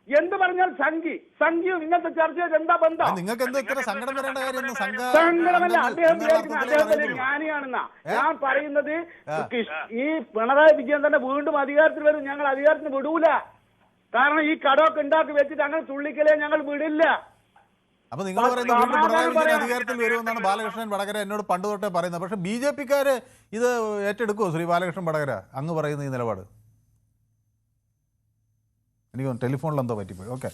[SPEAKER 4] എന്ത് പറഞ്ഞാൽ സംഘിയും ഇങ്ങനത്തെ ചർച്ചയിൽ എന്താ ബന്ധം?
[SPEAKER 1] നിങ്ങൾക്ക് എന്താ ഇത്ര സങ്കടം വരേണ്ട കാര്യം?
[SPEAKER 4] സങ്കടമല്ല, അദ്ദേഹം ജ്ഞാനിയാണെന്നാ ഞാൻ പറയുന്നത്. ഈ പിണറായി വിജയൻ തന്നെ വീണ്ടും അധികാരത്തിൽ വരും, ഞങ്ങൾ അധികാരത്തിന് വിടൂല. കാരണം ഈ കടമൊക്കെ ഉണ്ടാക്കി വെച്ചിട്ട് അങ്ങനെ തുള്ളിക്കലേ ഞങ്ങൾ വിടില്ല.
[SPEAKER 1] അപ്പൊ നിങ്ങൾ പറയുന്നത് അധികാരത്തിൽ വരുമെന്നാണ് ബാലകൃഷ്ണൻ വടകര എന്നോട് പണ്ട് തൊട്ടേ പറയുന്നത്. പക്ഷെ BJPക്കാര് ഇത് ഏറ്റെടുക്കുമോ ശ്രീ ബാലകൃഷ്ണൻ വടകര അങ്ങ് പറയുന്ന ഈ നിലപാട്? എനിക്ക് ടെലിഫോണിൽ എന്തോ പറ്റിപ്പോയി. ഓക്കെ.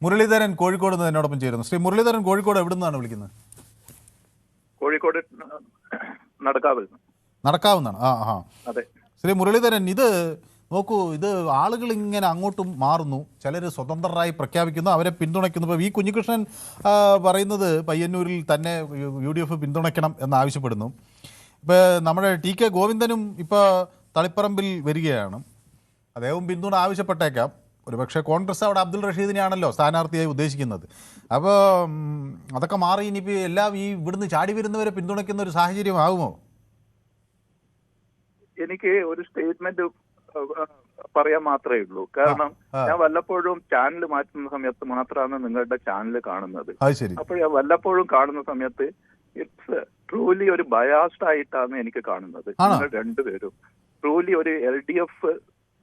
[SPEAKER 1] മുരളീധരൻ കോഴിക്കോട് നിന്ന് എന്നോടൊപ്പം ചേരുന്നു. ശ്രീ മുരളീധരൻ കോഴിക്കോട് എവിടെ നിന്നാണ് വിളിക്കുന്നത്?
[SPEAKER 5] കോഴിക്കോട്
[SPEAKER 1] നടക്കാവുന്നതാണ്. അതെ. ശ്രീ മുരളീധരൻ, ഇത് നോക്കൂ, ഇത് ആളുകൾ ഇങ്ങനെ അങ്ങോട്ടും മാറുന്നു. ചിലർ സ്വതന്ത്രരായി പ്രഖ്യാപിക്കുന്നു, അവരെ പിന്തുണയ്ക്കുന്നു. ഇപ്പോൾ കുഞ്ഞികൃഷ്ണൻ പറയുന്നത് പയ്യന്നൂരിൽ തന്നെ UDF പിന്തുണയ്ക്കണം എന്നാവശ്യപ്പെടുന്നു. ഇപ്പോൾ നമ്മുടെ TK ഗോവിന്ദനും ഇപ്പോൾ തളിപ്പറമ്പിൽ വരികയാണ്. അദ്ദേഹം പിന്തുണ ആവശ്യപ്പെട്ടേക്കാം. ഒരുപക്ഷെ കോൺഗ്രസ് അവിടെ അബ്ദുൾ റഷീദിനെയാണല്ലോ സ്ഥാനാർത്ഥിയായി ഉദ്ദേശിക്കുന്നത്. അപ്പോൾ അതൊക്കെ മാറി ഇനിയിപ്പോൾ എല്ലാം ഈ ഇവിടുന്ന് ചാടി വരുന്നവരെ പിന്തുണയ്ക്കുന്ന ഒരു സാഹചര്യം ആകുമോ?
[SPEAKER 5] എനിക്ക് ഒരു സ്റ്റേറ്റ്മെന്റ് പറയാൻ മാത്രമേ ഉള്ളൂ. കാരണം ഞാൻ വല്ലപ്പോഴും ചാനൽ മാറ്റുന്ന സമയത്ത് മാത്രമാണ് നിങ്ങളുടെ ചാനൽ കാണുന്നത്. അപ്പോൾ ഞാൻ വല്ലപ്പോഴും കാണുന്ന സമയത്ത് ഇറ്റ്സ് ട്രൂലി ഒരു ബയാസ്ഡ് ആയിട്ടാണ് എനിക്ക് കാണുന്നത്. നിങ്ങൾ രണ്ടുപേരും ട്രൂലി ഒരു LDF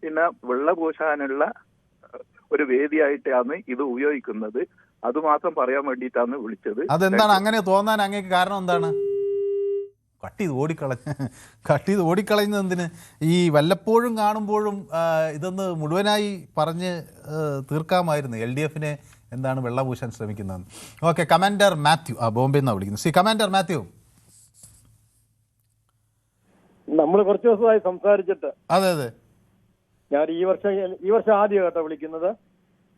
[SPEAKER 5] പിന്നെ വെള്ളപൂശാനുള്ള ഒരു വേദിയായിട്ടാണ് ഇത് ഉപയോഗിക്കുന്നത്. അതുമാത്രം പറയാൻ വേണ്ടിയിട്ടാണ് വിളിച്ചത്.
[SPEAKER 1] അതെന്താണ് അങ്ങനെ തോന്നാൻ അങ്ങേക്ക് കാരണം എന്താണ്? കട്ട് ചെയ്ത് ഓടിക്കളയുന്നത് എന്തിന്? ഈ വല്ലപ്പോഴും കാണുമ്പോഴും ഇതൊന്ന് മുഴുവനായി പറഞ്ഞ് തീർക്കാമായിരുന്നു LDFനെ എന്താണ് വെള്ളപൂശാൻ ശ്രമിക്കുന്നതെന്ന്. ഓക്കെ, കമാൻഡർ മാത്യു ബോംബെ നിന്നാണ് വിളിക്കുന്നത്. കമാൻഡർ മാത്യു,
[SPEAKER 6] നമ്മൾ കുറച്ച് ദിവസമായി സംസാരിച്ചിട്ട്.
[SPEAKER 1] അതെ അതെ,
[SPEAKER 6] ഞാൻ ഈ വർഷം ആദ്യം കേട്ടോ വിളിക്കുന്നത്.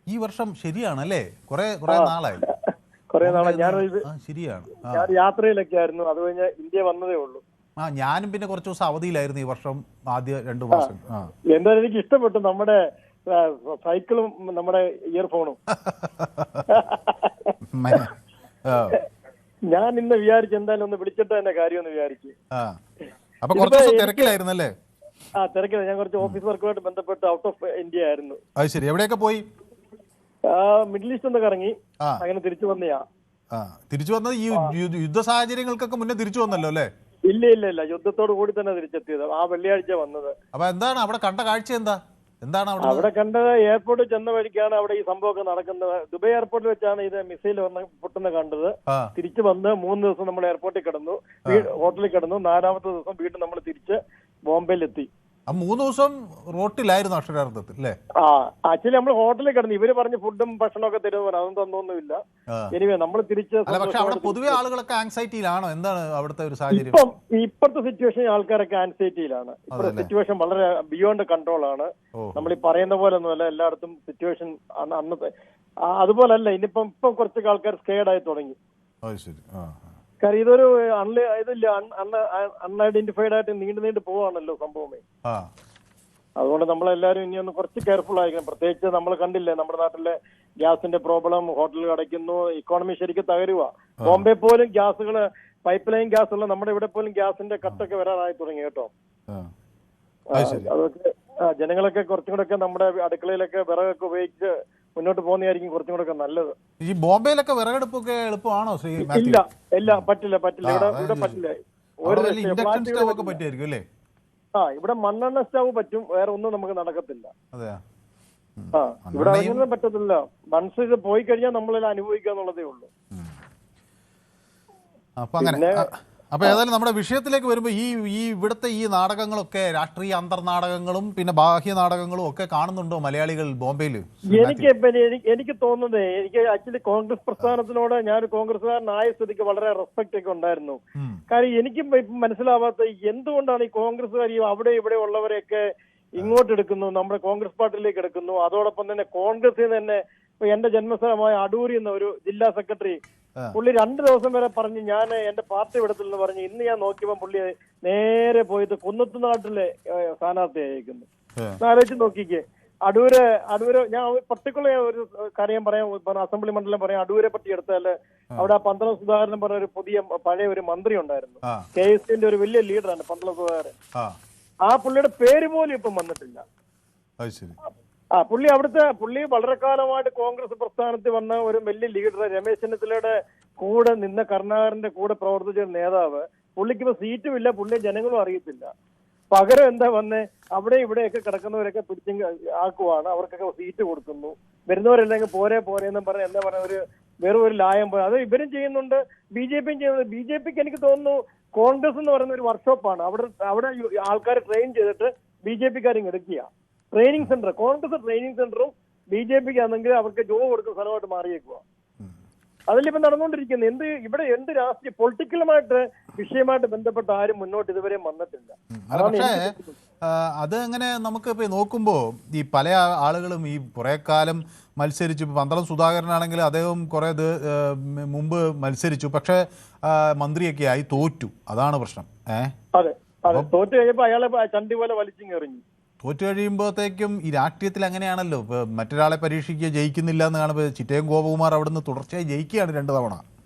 [SPEAKER 1] ഈ വർഷം ശരിയാണല്ലേ? കുറെ നാളായി.
[SPEAKER 6] കുറെ നാളായി.
[SPEAKER 1] ശരിയാണ്.
[SPEAKER 6] ഞാൻ യാത്രയിലൊക്കെ ആയിരുന്നു. അത് കഴിഞ്ഞ് ഇന്ത്യ വന്നതേ ഉള്ളൂ.
[SPEAKER 1] ഞാനും പിന്നെ കുറച്ച് ദിവസം അവധിയിലായിരുന്നു ഈ വർഷം, ആദ്യ 2 മാസം.
[SPEAKER 6] എന്തായാലും എനിക്ക് ഇഷ്ടപ്പെട്ടു നമ്മുടെ സൈക്കിളും നമ്മുടെ ഇയർഫോണും. ഞാൻ ഇന്ന് വിചാരിച്ചു എന്തായാലും ഒന്ന് വിളിച്ചിട്ട് തന്നെ കാര്യമെന്ന് വിചാരിച്ചു.
[SPEAKER 1] തിരക്കിലായിരുന്നല്ലേ?
[SPEAKER 6] തിരക്കില്ല. ഞാൻ കുറച്ച് ഓഫീസ് വർക്കുമായിട്ട് ബന്ധപ്പെട്ട് ഔട്ട് ഓഫ് ഇന്ത്യ ആയിരുന്നു.
[SPEAKER 1] അത് ശരി. എവിടെയൊക്കെ പോയി?
[SPEAKER 6] മിഡിൽ ഈസ്റ്റ് ഒന്ന് കറങ്ങി, അങ്ങനെ തിരിച്ചു വന്നയാ.
[SPEAKER 1] തിരിച്ചു വന്നത് ഈ യുദ്ധ സാഹചര്യങ്ങൾക്കൊക്കെ മുന്നേ തിരിച്ചു വന്നല്ലോ അല്ലേ?
[SPEAKER 6] ഇല്ല, യുദ്ധത്തോട് കൂടി തന്നെ തിരിച്ചെത്തിയത്. ആ വെള്ളിയാഴ്ച വന്നത്.
[SPEAKER 1] അപ്പൊ എന്താണ് അവിടെ കണ്ട കാഴ്ച? എന്താണ്
[SPEAKER 6] അവിടെ കണ്ടത്? എയർപോർട്ടിൽ ചെന്ന വഴിക്കാണ് അവിടെ ഈ സംഭവമൊക്കെ നടക്കുന്നത്. ദുബായ് എയർപോർട്ടിൽ വെച്ചാണ് ഇത് മിസൈൽ പൊട്ടുന്ന കണ്ടത്. തിരിച്ചു വന്ന് 3 ദിവസം നമ്മൾ എയർപോർട്ടിൽ കിടന്നു, ഹോട്ടലിൽ കിടന്നു. 4ാമത്തെ ദിവസം വീണ്ടും നമ്മൾ തിരിച്ച് ബോംബെയിലെത്തി.
[SPEAKER 1] 3 ദിവസം റോട്ടിലായിരുന്നു അക്ഷരാർത്ഥത്തിൽ അല്ലേ?
[SPEAKER 6] ആക്ച്വലി നമ്മൾ ഹോട്ടലിൽ കിടന്നു. ഇവര് പറഞ്ഞ് ഫുഡും ഭക്ഷണമൊക്കെ തരുമെന്ന്, അതൊന്നും തന്നൊന്നുമില്ല. എനിവേ നമ്മൾ തിരിച്ച്.
[SPEAKER 1] പക്ഷെ അവിടെ പൊതുവെ ആളുകളൊക്കെ ആങ്സൈറ്റിയിലാണോ? എന്താണ് അവിടുത്തെ ഒരു സാഹചര്യം?
[SPEAKER 6] ഇപ്പോഴത്തെ സിറ്റുവേഷൻ ആൾക്കാരൊക്കെ ആൻസൈറ്റിയിലാണ്. ഇപ്പോഴത്തെ സിറ്റുവേഷൻ വളരെ ബിയോണ്ട് കൺട്രോൾ ആണ്. നമ്മൾ ഈ പറയുന്ന പോലെ ഒന്നുമല്ല എല്ലായിടത്തും സിറ്റുവേഷൻ. അന്നത്തെ അതുപോലല്ല. ഇപ്പം കുറച്ചൊക്കെ ആൾക്കാർ സ്കേഡ് ആയി തുടങ്ങി. കാര്യം ഇതൊരു അൺഐഡന്റിഫൈഡ് ആയിട്ട് നീണ്ടു പോവാണല്ലോ സംഭവമേ. അതുകൊണ്ട് നമ്മളെല്ലാരും ഇനി ഒന്ന് കുറച്ച് കെയർഫുൾ ആയിരിക്കണം. പ്രത്യേകിച്ച് നമ്മൾ കണ്ടില്ലേ നമ്മുടെ നാട്ടിലെ ഗ്യാസിന്റെ പ്രോബ്ലം, ഹോട്ടലുകൾ അടയ്ക്കുന്നു, ഇക്കോണമി ശരിക്കും തകരുക. ബോംബെ പോലും ഗ്യാസുകള്, പൈപ്പ് ലൈൻ ഗ്യാസ് ഉള്ള നമ്മുടെ ഇവിടെ പോലും ഗ്യാസിന്റെ കട്ടൊക്കെ വരാനായി തുടങ്ങി കേട്ടോ. അതൊക്കെ ജനങ്ങളൊക്കെ കുറച്ചും കൂടെ ഒക്കെ നമ്മുടെ അടുക്കളയിലൊക്കെ വിറകൊക്കെ ഉപയോഗിച്ച് മുന്നോട്ട് പോകുന്നതായിരിക്കും കുറച്ചും കൂടെ ഒക്കെ നല്ലത്.
[SPEAKER 1] ഈ ബോംബെയിലൊക്കെ വിറകെടുപ്പൊക്കെ എളുപ്പമാണോ?
[SPEAKER 6] ഇല്ല, പറ്റില്ല. ഇവിടെ പറ്റില്ല. ഇവിടെ മണ്ണെണ്ണ സ്റ്റവ് പറ്റും, വേറെ ഒന്നും നമുക്ക് നടക്കത്തില്ല. ഇവിടെ അതൊന്നും പറ്റത്തില്ല. വൺസ് ഇത് പോയി കഴിഞ്ഞാൽ നമ്മളെല്ലാം അനുഭവിക്കുക എന്നുള്ളതേ ഉള്ളൂ.
[SPEAKER 1] അപ്പൊ ഏതായാലും നമ്മുടെ വിഷയത്തിലേക്ക് വരുമ്പോൾ ഈ ഇവിടുത്തെ ഈ നാടകങ്ങളൊക്കെ രാഷ്ട്രീയ അന്തർനാടകങ്ങളും പിന്നെ ബാഹ്യ നാടകങ്ങളും ഒക്കെ കാണുന്നുണ്ടോ മലയാളികൾ ബോംബെയിൽ?
[SPEAKER 6] എനിക്ക് തോന്നുന്നത്, എനിക്ക് ആക്ച്വലി കോൺഗ്രസ് പ്രസ്ഥാനത്തിനോട് ഞാൻ കോൺഗ്രസ്സുകാരനായ സ്ഥിതിക്ക് വളരെ റെസ്പെക്ട് ഒക്കെ ഉണ്ടായിരുന്നു. കാര്യം എനിക്കും മനസ്സിലാവാത്ത എന്തുകൊണ്ടാണ് ഈ കോൺഗ്രസ്സുകാർ അവിടെ ഇവിടെ ഉള്ളവരെയൊക്കെ ഇങ്ങോട്ട് എടുക്കുന്നു, നമ്മുടെ കോൺഗ്രസ് പാർട്ടിയിലേക്ക് എടുക്കുന്നു. അതോടൊപ്പം തന്നെ കോൺഗ്രസിൽ തന്നെ എന്റെ ജന്മസ്ഥലമായ അടൂരി എന്ന ഒരു ജില്ലാ സെക്രട്ടറി, പുള്ളി 2 ദിവസം വരെ പറഞ്ഞ് ഞാൻ എന്റെ പാർട്ടി വിടത്തില്ലെന്ന് പറഞ്ഞ്. ഇന്ന് ഞാൻ നോക്കിയപ്പോൾ പുള്ളി നേരെ പോയിട്ട് കുന്നത്തുനാട്ടിലെ സ്ഥാനാർത്ഥി അയക്കുന്നു. ആലോചിച്ച് നോക്കിക്കേ. അടൂര് ഞാൻ പർട്ടിക്കുലർ ഒരു കാര്യം പറയാം, അസംബ്ലി മണ്ഡലം പറയാം. അടൂരെ പറ്റി എടുത്താല് അവിടെ പന്തളം സുധാകരൻ പറഞ്ഞ ഒരു പഴയ ഒരു മന്ത്രി ഉണ്ടായിരുന്നു. KSന്റെ ഒരു വലിയ ലീഡറാണ് പന്തളം സുധാകരൻ. ആ പുള്ളിയുടെ പേര് പോലും ഇപ്പം വന്നിട്ടില്ല. പുള്ളി വളരെ കാലമായിട്ട് കോൺഗ്രസ് പ്രസ്ഥാനത്തിൽ വന്ന ഒരു വലിയ ലീഡർ. രമേശ് ചെന്നിത്തലയുടെ കൂടെ നിന്ന കരുണാകരന്റെ കൂടെ പ്രവർത്തിച്ച നേതാവ്. പുള്ളിക്ക് ഇപ്പൊ സീറ്റും ഇല്ല, പുള്ളിയെ ജനങ്ങളും അറിയത്തില്ല. പകരം എന്താ വന്നേ, അവിടെ ഇവിടെയൊക്കെ കിടക്കുന്നവരൊക്കെ പിടിച്ച് ആക്കുവാണ്, അവർക്കൊക്കെ സീറ്റ് കൊടുക്കുന്നു. വരുന്നവരെല്ലാം പോരെ എന്നും പറഞ്ഞ് എന്താ പറയുക, വെറും ഒരു ലായം പോലെ അത് ഇവരും ചെയ്യുന്നുണ്ട്, BJP ചെയ്യുന്നുണ്ട്. BJPക്ക് എനിക്ക് തോന്നുന്നു കോൺഗ്രസ് എന്ന് പറയുന്ന ഒരു വർക്ക്ഷോപ്പാണ്. അവിടെ ആൾക്കാരെ ട്രെയിൻ ചെയ്തിട്ട് BJPക്കാരും എടുക്കുക. ട്രെയിനിങ് സെന്റർ, കോൺഗ്രസ് ട്രെയിനിങ് സെന്ററും BJPക്ക് ആണെങ്കിൽ അവർക്ക് ജോബ് കൊടുക്കുന്ന സ്ഥലമായിട്ട് മാറിയേക്കുക. അതിലിപ്പോ നടന്നുകൊണ്ടിരിക്കുന്നത് ഇവിടെ എന്ത് രാഷ്ട്രീയ പൊളിറ്റിക്കലുമായിട്ട് വിഷയമായിട്ട് ബന്ധപ്പെട്ട് ആരും മുന്നോട്ട് ഇതുവരെ വന്നിട്ടില്ല.
[SPEAKER 1] പക്ഷേ അത് അങ്ങനെ നമുക്ക് ഇപ്പൊ നോക്കുമ്പോൾ ഈ പല ആളുകളും ഈ കുറെ കാലം മത്സരിച്ചു. പന്തളം സുധാകരനാണെങ്കിൽ അദ്ദേഹം കുറെ മുമ്പ് മത്സരിച്ചു, പക്ഷെ മന്ത്രിയൊക്കെ ആയി തോറ്റു. അതാണ് പ്രശ്നം.
[SPEAKER 6] അതെ, തോറ്റു കഴിഞ്ഞപ്പോ അയാളെ ചണ്ടി പോലെ വലിച്ചിങ്ങെറിഞ്ഞു.
[SPEAKER 1] തോറ്റു കഴിയുമ്പോഴത്തേക്കും ഈ രാഷ്ട്രീയത്തിൽ അങ്ങനെയാണല്ലോ, മറ്റൊരാളെ പരീക്ഷിക്കുക, ജയിക്കുന്നില്ല എന്ന് കാണുമ്പോൾ ചിറ്റയം ഗോപകുമാർ അവിടുന്ന് തുടർച്ചയായി ജയിക്കുകയാണ് 2 തവണ.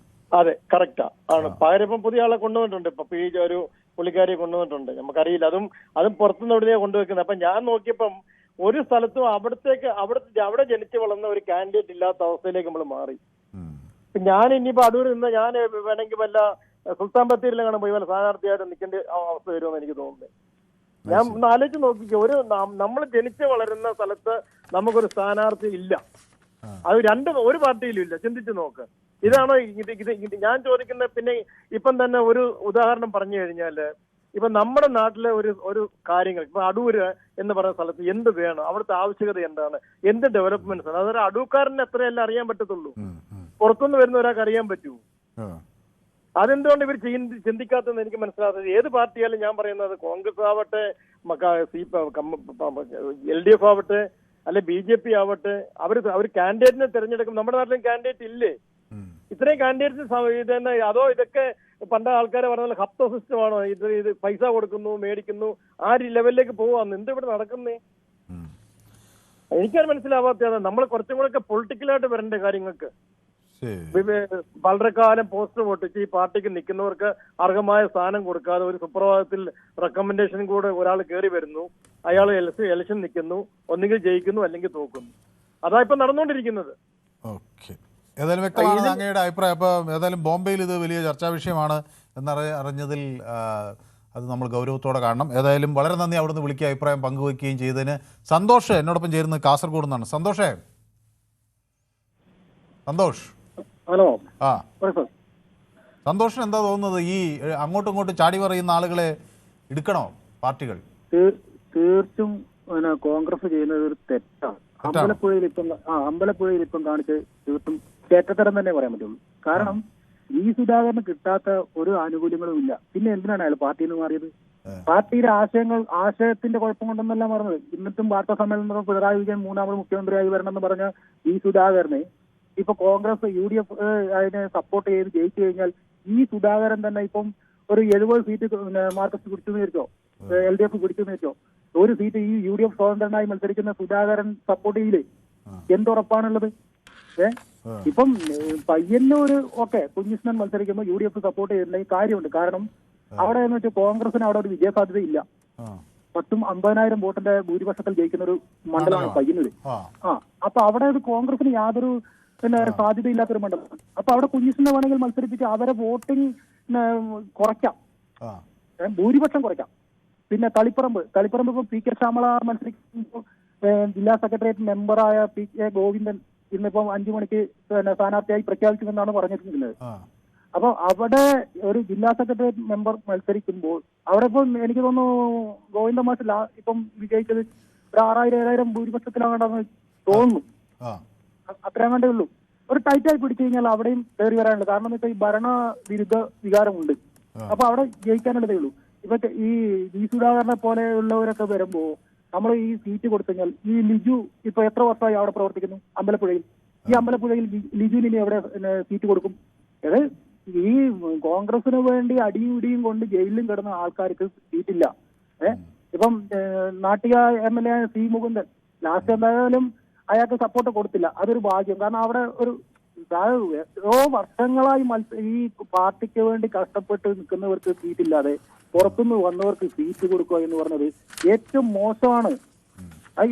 [SPEAKER 6] അതെ, കറക്റ്റാ ആണ്. പകരം ഇപ്പം പുതിയ ആളെ കൊണ്ടുവന്നിട്ടുണ്ട്. ഇപ്പൊ ഒരു പുള്ളിക്കാരിയെ കൊണ്ടുവന്നിട്ടുണ്ട്. നമുക്കറിയില്ല, അതും പുറത്തുനിന്ന് എവിടെയാണ് കൊണ്ടുവെക്കുന്നത്. അപ്പൊ ഞാൻ നോക്കിയപ്പം ഒരു സ്ഥലത്തും അവിടെ ജനിച്ചു വളർന്ന ഒരു കാൻഡിഡേറ്റ് ഇല്ലാത്ത അവസ്ഥയിലേക്ക് നമ്മൾ മാറി. ഞാൻ ഇനിയിപ്പോ അടൂർ നിന്ന് ഞാൻ വേണമെങ്കിൽ വല്ല സുൽത്താൻ ബത്തേരിയിലാണ് പോയി വല്ല സ്ഥാനാർത്ഥിയായിട്ട് നിൽക്കേണ്ട അവസ്ഥ വരുമെന്ന് എനിക്ക് തോന്നുന്നത്. ഞാൻ ആലോചിച്ച് നോക്കിക്കോ, നമ്മൾ ജനിച്ചു വളരുന്ന സ്ഥലത്ത് നമുക്കൊരു സ്ഥാനാർത്ഥി ഇല്ല. അത് ഒരു പാർട്ടിയിലും ഇല്ല. ചിന്തിച്ചു നോക്ക്. ഇതാണോ ഇത് ഞാൻ ചോദിക്കുന്നത്? പിന്നെ ഇപ്പം തന്നെ ഒരു ഉദാഹരണം പറഞ്ഞു കഴിഞ്ഞാല്, ഇപ്പൊ നമ്മുടെ നാട്ടിലെ ഒരു കാര്യങ്ങൾ, ഇപ്പൊ അടൂര് എന്ന് പറയുന്ന സ്ഥലത്ത് എന്ത് വേണം, അവിടുത്തെ ആവശ്യകത എന്താണ്, എന്ത് ഡെവലപ്മെന്റ്സ് ആണ്, അതൊരു അടൂക്കാരന് എത്രയല്ല അറിയാൻ പറ്റത്തുള്ളൂ. പുറത്തുനിന്ന് വരുന്ന ഒരാൾക്ക് അറിയാൻ പറ്റൂ. അതെന്തുകൊണ്ട് ഇവർ ചിന്തിക്കാത്തെന്ന് എനിക്ക് മനസ്സിലാകുന്നത്. ഏത് പാർട്ടിയാലും ഞാൻ പറയുന്നത്, കോൺഗ്രസ് ആവട്ടെ, LDF ആവട്ടെ, അല്ലെ BJP ആവട്ടെ, അവർ കാൻഡിഡേറ്റിനെ തിരഞ്ഞെടുക്കും. നമ്മുടെ നാട്ടിലും കാൻഡിഡേറ്റ് ഇല്ലേ? ഇത്രയും കാൻഡിഡേറ്റ്സ് തന്നെ, അതോ ഇതൊക്കെ പണ്ട ആൾക്കാരെ പറഞ്ഞ ഹപ്ത സിസ്റ്റമാണോ? ഇത് പൈസ കൊടുക്കുന്നു, മേടിക്കുന്നു, ആ ലെവലിലേക്ക് പോവാന്ന്. എന്തിവിടെ നടക്കുന്നേ? എനിക്കത് മനസ്സിലാവാത്തതാണ്. നമ്മൾ കുറച്ചും കൂടെ ഒക്കെ പൊളിറ്റിക്കലായിട്ട് വരേണ്ട കാര്യങ്ങൾക്ക്. വളരെ കാലം പോസ്റ്റർ പൊട്ടിച്ച് ഈ പാർട്ടിക്ക് നിൽക്കുന്നവർക്ക് അർഹമായ സ്ഥാനം കൊടുക്കാതെ ഒരു സുപ്രഭാതത്തിൽ റെക്കമെൻഡേഷൻ കൂടെ ഒരാൾ കയറി വരുന്നു, അയാൾ ഇലക്ഷൻ നിൽക്കുന്നു, ഒന്നുകിൽ ജയിക്കുന്നു അല്ലെങ്കിൽ തോക്കുന്നു. അതാ ഇപ്പൊ നടന്നുകൊണ്ടിരിക്കുന്നത്.
[SPEAKER 1] ഏതായാലും വ്യക്തമാണ് അങ്ങയുടെ അഭിപ്രായം. അപ്പോൾ ഏതായാലും ബോംബെയിൽ ഇത് വലിയ ചർച്ചാ വിഷയമാണ് എന്നറിഞ്ഞതിൽ അത് നമ്മൾ ഗൗരവത്തോടെ കാണണം. ഏതായാലും വളരെ നന്ദി അവിടുന്ന് വിളിക്കുക, അഭിപ്രായം പങ്കുവയ്ക്കുകയും ചെയ്തതിന്. സന്തോഷ് എന്നോടൊപ്പം ചേരുന്നത് കാസർഗോഡ് നിന്നാണ്. സന്തോഷ്
[SPEAKER 6] ഹലോ.
[SPEAKER 1] സന്തോഷിന് എന്താ തോന്നുന്നത്? ഈ അങ്ങോട്ടും ഇങ്ങോട്ടും ചാടി പറയുന്ന ആളുകളെ എടുക്കണോ പാർട്ടികൾ?
[SPEAKER 7] തീർച്ചും കോൺഗ്രസ് ചെയ്യുന്നത് ഒരു തെറ്റാണ്. അമ്പലപ്പുഴയിൽ ഇപ്പം കാണിച്ച് തീർത്തും ചേറ്റത്തരം തന്നെ പറയാൻ പറ്റുള്ളൂ. കാരണം ഈ സുധാകരന് കിട്ടാത്ത ഒരു ആനുകൂല്യങ്ങളും ഇല്ല. പിന്നെ എന്തിനാണ് അയാൾ പാർട്ടിയിൽ നിന്ന് മാറിയത്? പാർട്ടിയുടെ ആശയത്തിന്റെ കുഴപ്പം കൊണ്ടെന്നല്ല പറഞ്ഞത്. എന്നിട്ടും വാർത്താ സമ്മേളനം പിണറായി വിജയൻ മൂന്നാമത് മുഖ്യമന്ത്രിയായി വരണമെന്ന് പറഞ്ഞ ഈ സുധാകരനെ ഇപ്പൊ കോൺഗ്രസ് UDF അതിനെ സപ്പോർട്ട് ചെയ്ത് ജയിച്ചു കഴിഞ്ഞാൽ ഈ സുധാകരൻ തന്നെ ഇപ്പം ഒരു 70 സീറ്റ് മാർക്സിസ്റ്റ് പിടിച്ചു വെച്ചോ, LDF പിടിച്ചു വെച്ചോ, ഒരു സീറ്റ് ഈ UDF സ്വതന്ത്രനായി മത്സരിക്കുന്ന സുധാകരൻ സപ്പോർട്ട് ചെയ്യില്ലേ? എന്തുറപ്പാണുള്ളത്? ഇപ്പം പയ്യന്നൂർ കുഞ്ഞിഷ്ണൻ മത്സരിക്കുമ്പോൾ UDF സപ്പോർട്ട് ചെയ്യുന്നുണ്ടെങ്കിൽ കാര്യമുണ്ട്. കാരണം അവിടെ എന്ന് വെച്ചാൽ കോൺഗ്രസിന് അവിടെ ഒരു വിജയസാധ്യത ഇല്ല. 50,000 വോട്ടിന്റെ ഭൂരിപക്ഷത്തിൽ ജയിക്കുന്ന ഒരു മണ്ഡലമാണ് പയ്യന്നൂര്. അപ്പൊ അവിടെ ഒരു കോൺഗ്രസിന് യാതൊരു സാധ്യതയില്ലാത്തൊരു മണ്ഡലമാണ്. അപ്പൊ അവിടെ കുഞ്ഞിഷ്ണനെ വേണമെങ്കിൽ മത്സരിപ്പിച്ച് അവരെ വോട്ടിംഗ് കുറയ്ക്കാം, ഭൂരിപക്ഷം കുറയ്ക്കാം. പിന്നെ തളിപ്പറമ്പ് ഇപ്പൊ PK ശ്യാമള മത്സരിക്കുമ്പോൾ ജില്ലാ സെക്രട്ടേറിയറ്റ് മെമ്പറായ PK ഗോവിന്ദൻ ഇന്നിപ്പം 5 മണിക്ക് സ്ഥാനാർത്ഥിയായി പ്രഖ്യാപിക്കുമെന്നാണ് പറഞ്ഞിരിക്കുന്നത്. അപ്പൊ അവിടെ ഒരു ജില്ലാ സെക്രട്ടേറിയറ്റ് മെമ്പർ മത്സരിക്കുമ്പോൾ അവിടെ ഇപ്പം എനിക്ക് തോന്നുന്നു ഗോവിന്ദ മാഷില്ല ഇപ്പം വിജയിച്ചത് ഒരു 6,000-7,000 ഭൂരിപക്ഷത്തിലാകണ്ടെന്ന് തോന്നുന്നു. അത്രയും കണ്ടേ ഉള്ളൂ. ഒരു ടൈറ്റായി പിടിച്ചു കഴിഞ്ഞാൽ അവിടെയും കയറി വരാനുണ്ട്. കാരണം എന്ന് വെച്ചാൽ ഈ ഭരണവിരുദ്ധ വികാരമുണ്ട്. അപ്പൊ അവിടെ ജയിക്കാനുള്ളതേ ഉള്ളൂ. ഇപ്പൊ ഈ സുധാകരനെ പോലെയുള്ളവരൊക്കെ വരുമ്പോ നമ്മൾ ഈ സീറ്റ് കൊടുത്തു കഴിഞ്ഞാൽ ഈ ലിജു ഇപ്പൊ എത്ര വർഷമായി അവിടെ പ്രവർത്തിക്കുന്നു അമ്പലപ്പുഴയിൽ? ഈ അമ്പലപ്പുഴയിൽ ലിജുവിന് ഇനി എവിടെ സീറ്റ് കൊടുക്കും? അതായത് ഈ കോൺഗ്രസിന് വേണ്ടി അടിയും ഇടിയും കൊണ്ട് ജയിലിലും കിടന്ന ആൾക്കാർക്ക് സീറ്റില്ല. ഇപ്പം Nattika MLA C Mukundan last എന്തായാലും അയാൾക്ക് സപ്പോർട്ട് കൊടുത്തില്ല. അതൊരു ഭാഗ്യം. കാരണം അവിടെ ഒരു എത്രയോ വർഷങ്ങളായി ഈ പാർട്ടിക്ക് വേണ്ടി കഷ്ടപ്പെട്ട് നിൽക്കുന്നവർക്ക് സീറ്റില്ലാതെ പുറത്തുനിന്ന് വന്നവർക്ക് സീറ്റ് കൊടുക്കുക എന്ന് പറഞ്ഞത് ഏറ്റവും മോശമാണ്.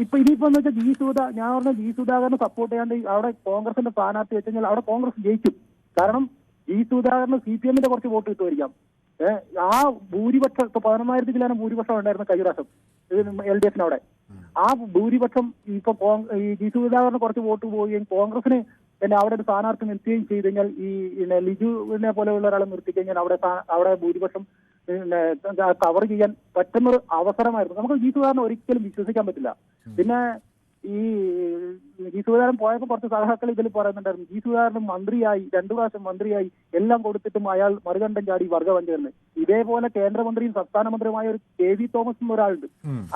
[SPEAKER 7] ഇപ്പൊ ഇനിയിപ്പോ എന്ന് വെച്ചാൽ ഞാൻ പറഞ്ഞ G സുധാകരനെ സപ്പോർട്ട് ചെയ്യാണ്ട് അവിടെ കോൺഗ്രസിന്റെ സ്ഥാനാർത്ഥി വെച്ച് കഴിഞ്ഞാൽ അവിടെ കോൺഗ്രസ് ജയിക്കും. കാരണം G സുധാകരന് CPM-ന്റെ കുറച്ച് വോട്ട് കിട്ടുമായിരിക്കാം. ആ ഭൂരിപക്ഷം ഇപ്പൊ 11,000 ചില്ലാനും ഭൂരിപക്ഷം ഉണ്ടായിരുന്ന കഴിഞ്ഞ പ്രാവശ്യം LDF-ന് അവിടെ. ആ ഭൂരിപക്ഷം ഇപ്പൊ ഈ G സുധാകരന് കുറച്ച് വോട്ട് പോവുകയും കോൺഗ്രസിന് പിന്നെ അവിടെ ഒരു സ്ഥാനാർത്ഥി നിർത്തുകയും ചെയ്ത് കഴിഞ്ഞാൽ ഈ ലിജുവിനെ പോലെയുള്ള ഒരാളെ നിർത്തി കഴിഞ്ഞാൽ അവിടെ ഭൂരിപക്ഷം കവർ ചെയ്യാൻ പറ്റുന്നൊരു അവസരമായിരുന്നു. നമുക്ക് G സുധാകരനെ ഒരിക്കലും വിശ്വസിക്കാൻ പറ്റില്ല. പിന്നെ ഈ G സുധാകരൻ പോയപ്പോൾ കുറച്ച് സഹാക്കൾ ഇതിൽ പറയുന്നുണ്ടായിരുന്നു. G സുധാകരൻ മന്ത്രിയായി 2 പ്രാവശ്യം മന്ത്രിയായി എല്ലാം കൊടുത്തിട്ടും അയാൾ മറുകണ്ഠം ചാടി വർഗവഞ്ചകന്. ഇതേപോലെ കേന്ദ്രമന്ത്രിയും സംസ്ഥാന മന്ത്രിയുമായ ഒരു KV തോമസ് എന്നൊരാളുണ്ട്.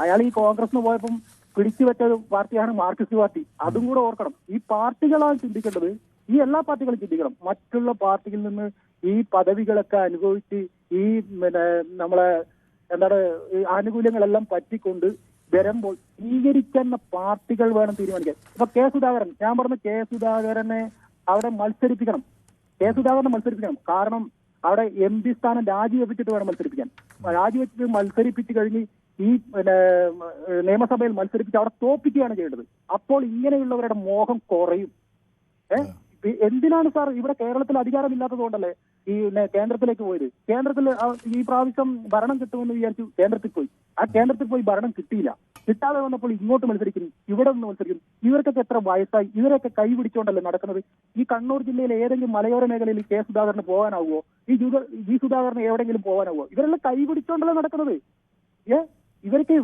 [SPEAKER 7] അയാൾ ഈ കോൺഗ്രസിന് പോയപ്പം പിടിച്ചു വെച്ച ഒരു പാർട്ടിയാണ് മാർക്സിസ്റ്റ് പാർട്ടി. അതും കൂടെ ഓർക്കണം. ഈ പാർട്ടികളാണ് ചിന്തിക്കേണ്ടത്. ഈ എല്ലാ പാർട്ടികളും ചിന്തിക്കണം. മറ്റുള്ള പാർട്ടിയിൽ നിന്ന് ഈ പദവികളൊക്കെ അനുഭവിച്ച് ഈ നമ്മളെ ആനുകൂല്യങ്ങളെല്ലാം പറ്റിക്കൊണ്ട് വരുമ്പോൾ സ്വീകരിക്കുന്ന പാർട്ടികൾ വേണം തീരുമാനിക്കാൻ. ഇപ്പൊ K സുധാകരൻ, ഞാൻ പറഞ്ഞ K സുധാകരനെ അവിടെ മത്സരിപ്പിക്കണം. കാരണം അവിടെ MP സ്ഥാനം രാജിവെപ്പിച്ചിട്ട് വേണം മത്സരിപ്പിക്കാൻ. രാജിവെച്ചിട്ട് മത്സരിപ്പിച്ച് കഴിഞ്ഞ് ഈ നിയമസഭയിൽ മത്സരിപ്പിച്ച് അവിടെ തോപ്പിക്കുകയാണ് ചെയ്യേണ്ടത്. അപ്പോൾ ഇങ്ങനെയുള്ളവരുടെ മോഹം കുറയും. എന്തിനാണ് സാർ ഇവിടെ കേരളത്തിൽ അധികാരമില്ലാത്തത് കൊണ്ടല്ലേ ഈ കേന്ദ്രത്തിലേക്ക് പോയത്? കേന്ദ്രത്തിൽ ഈ പ്രാവശ്യം ഭരണം കിട്ടുമെന്ന് വിചാരിച്ചു കേന്ദ്രത്തിൽ പോയി. ആ കേന്ദ്രത്തിൽ പോയി ഭരണം കിട്ടിയില്ല. കിട്ടാതെ വന്നപ്പോൾ ഇങ്ങോട്ട് മത്സരിക്കുന്നു, ഇവിടെ നിന്ന് മത്സരിക്കുന്നു. ഇവർക്കൊക്കെ എത്ര വയസ്സായി? ഇവരൊക്കെ കൈ പിടിച്ചുകൊണ്ടല്ലേ നടക്കുന്നത്? ഈ കണ്ണൂർ ജില്ലയിലെ ഏതെങ്കിലും മലയോര മേഖലയിൽ കെ സുധാകരന് പോകാനാവുമോ? ഈ ജി സുധാകരന് എവിടെയെങ്കിലും പോകാനാവുമോ? ഇവരെല്ലാം കൈ പിടിച്ചുകൊണ്ടല്ലേ നടക്കുന്നത്. ഇവർക്ക്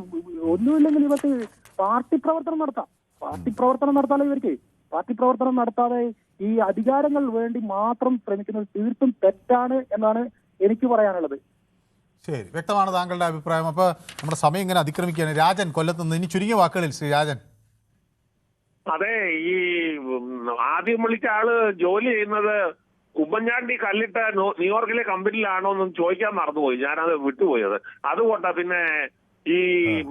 [SPEAKER 7] ഒന്നുമില്ലെങ്കിൽ ഇവർക്ക് പാർട്ടി പ്രവർത്തനം നടത്താം. പാർട്ടി പ്രവർത്തനം നടത്താലോ ഇവർക്ക്. പാർട്ടി പ്രവർത്തനം നടത്താതെ ഈ അധികാരങ്ങൾ വേണ്ടി മാത്രം ശ്രമിക്കുന്നത് തീർത്തും തെറ്റാണ് എന്നാണ് എനിക്ക് പറയാനുള്ളത്.
[SPEAKER 1] ശരി, വ്യക്തമാണ് താങ്കളുടെ അഭിപ്രായം. അപ്പോൾ നമ്മുടെ സമയം ഇങ്ങനെ അതിക്രമിക്കുകയാണ്. രാജൻ കൊല്ലത്ത് നിന്ന്, ഇനി ചുരുങ്ങിയ വാക്കുകളിൽ ശ്രീ രാജൻ.
[SPEAKER 8] അതെ, ഈ ആദ്യം വിളിച്ച ആള് ജോലി ചെയ്യുന്നത് ഉമ്മൻചാണ്ടി കല്ലിട്ട ന്യൂയോർക്കിലെ കമ്പനിയിലാണോ എന്ന് ചോദിക്കാൻ മറന്നുപോയി, ഞാനത് വിട്ടുപോയത്. അതുകൊണ്ടാ പിന്നെ ഈ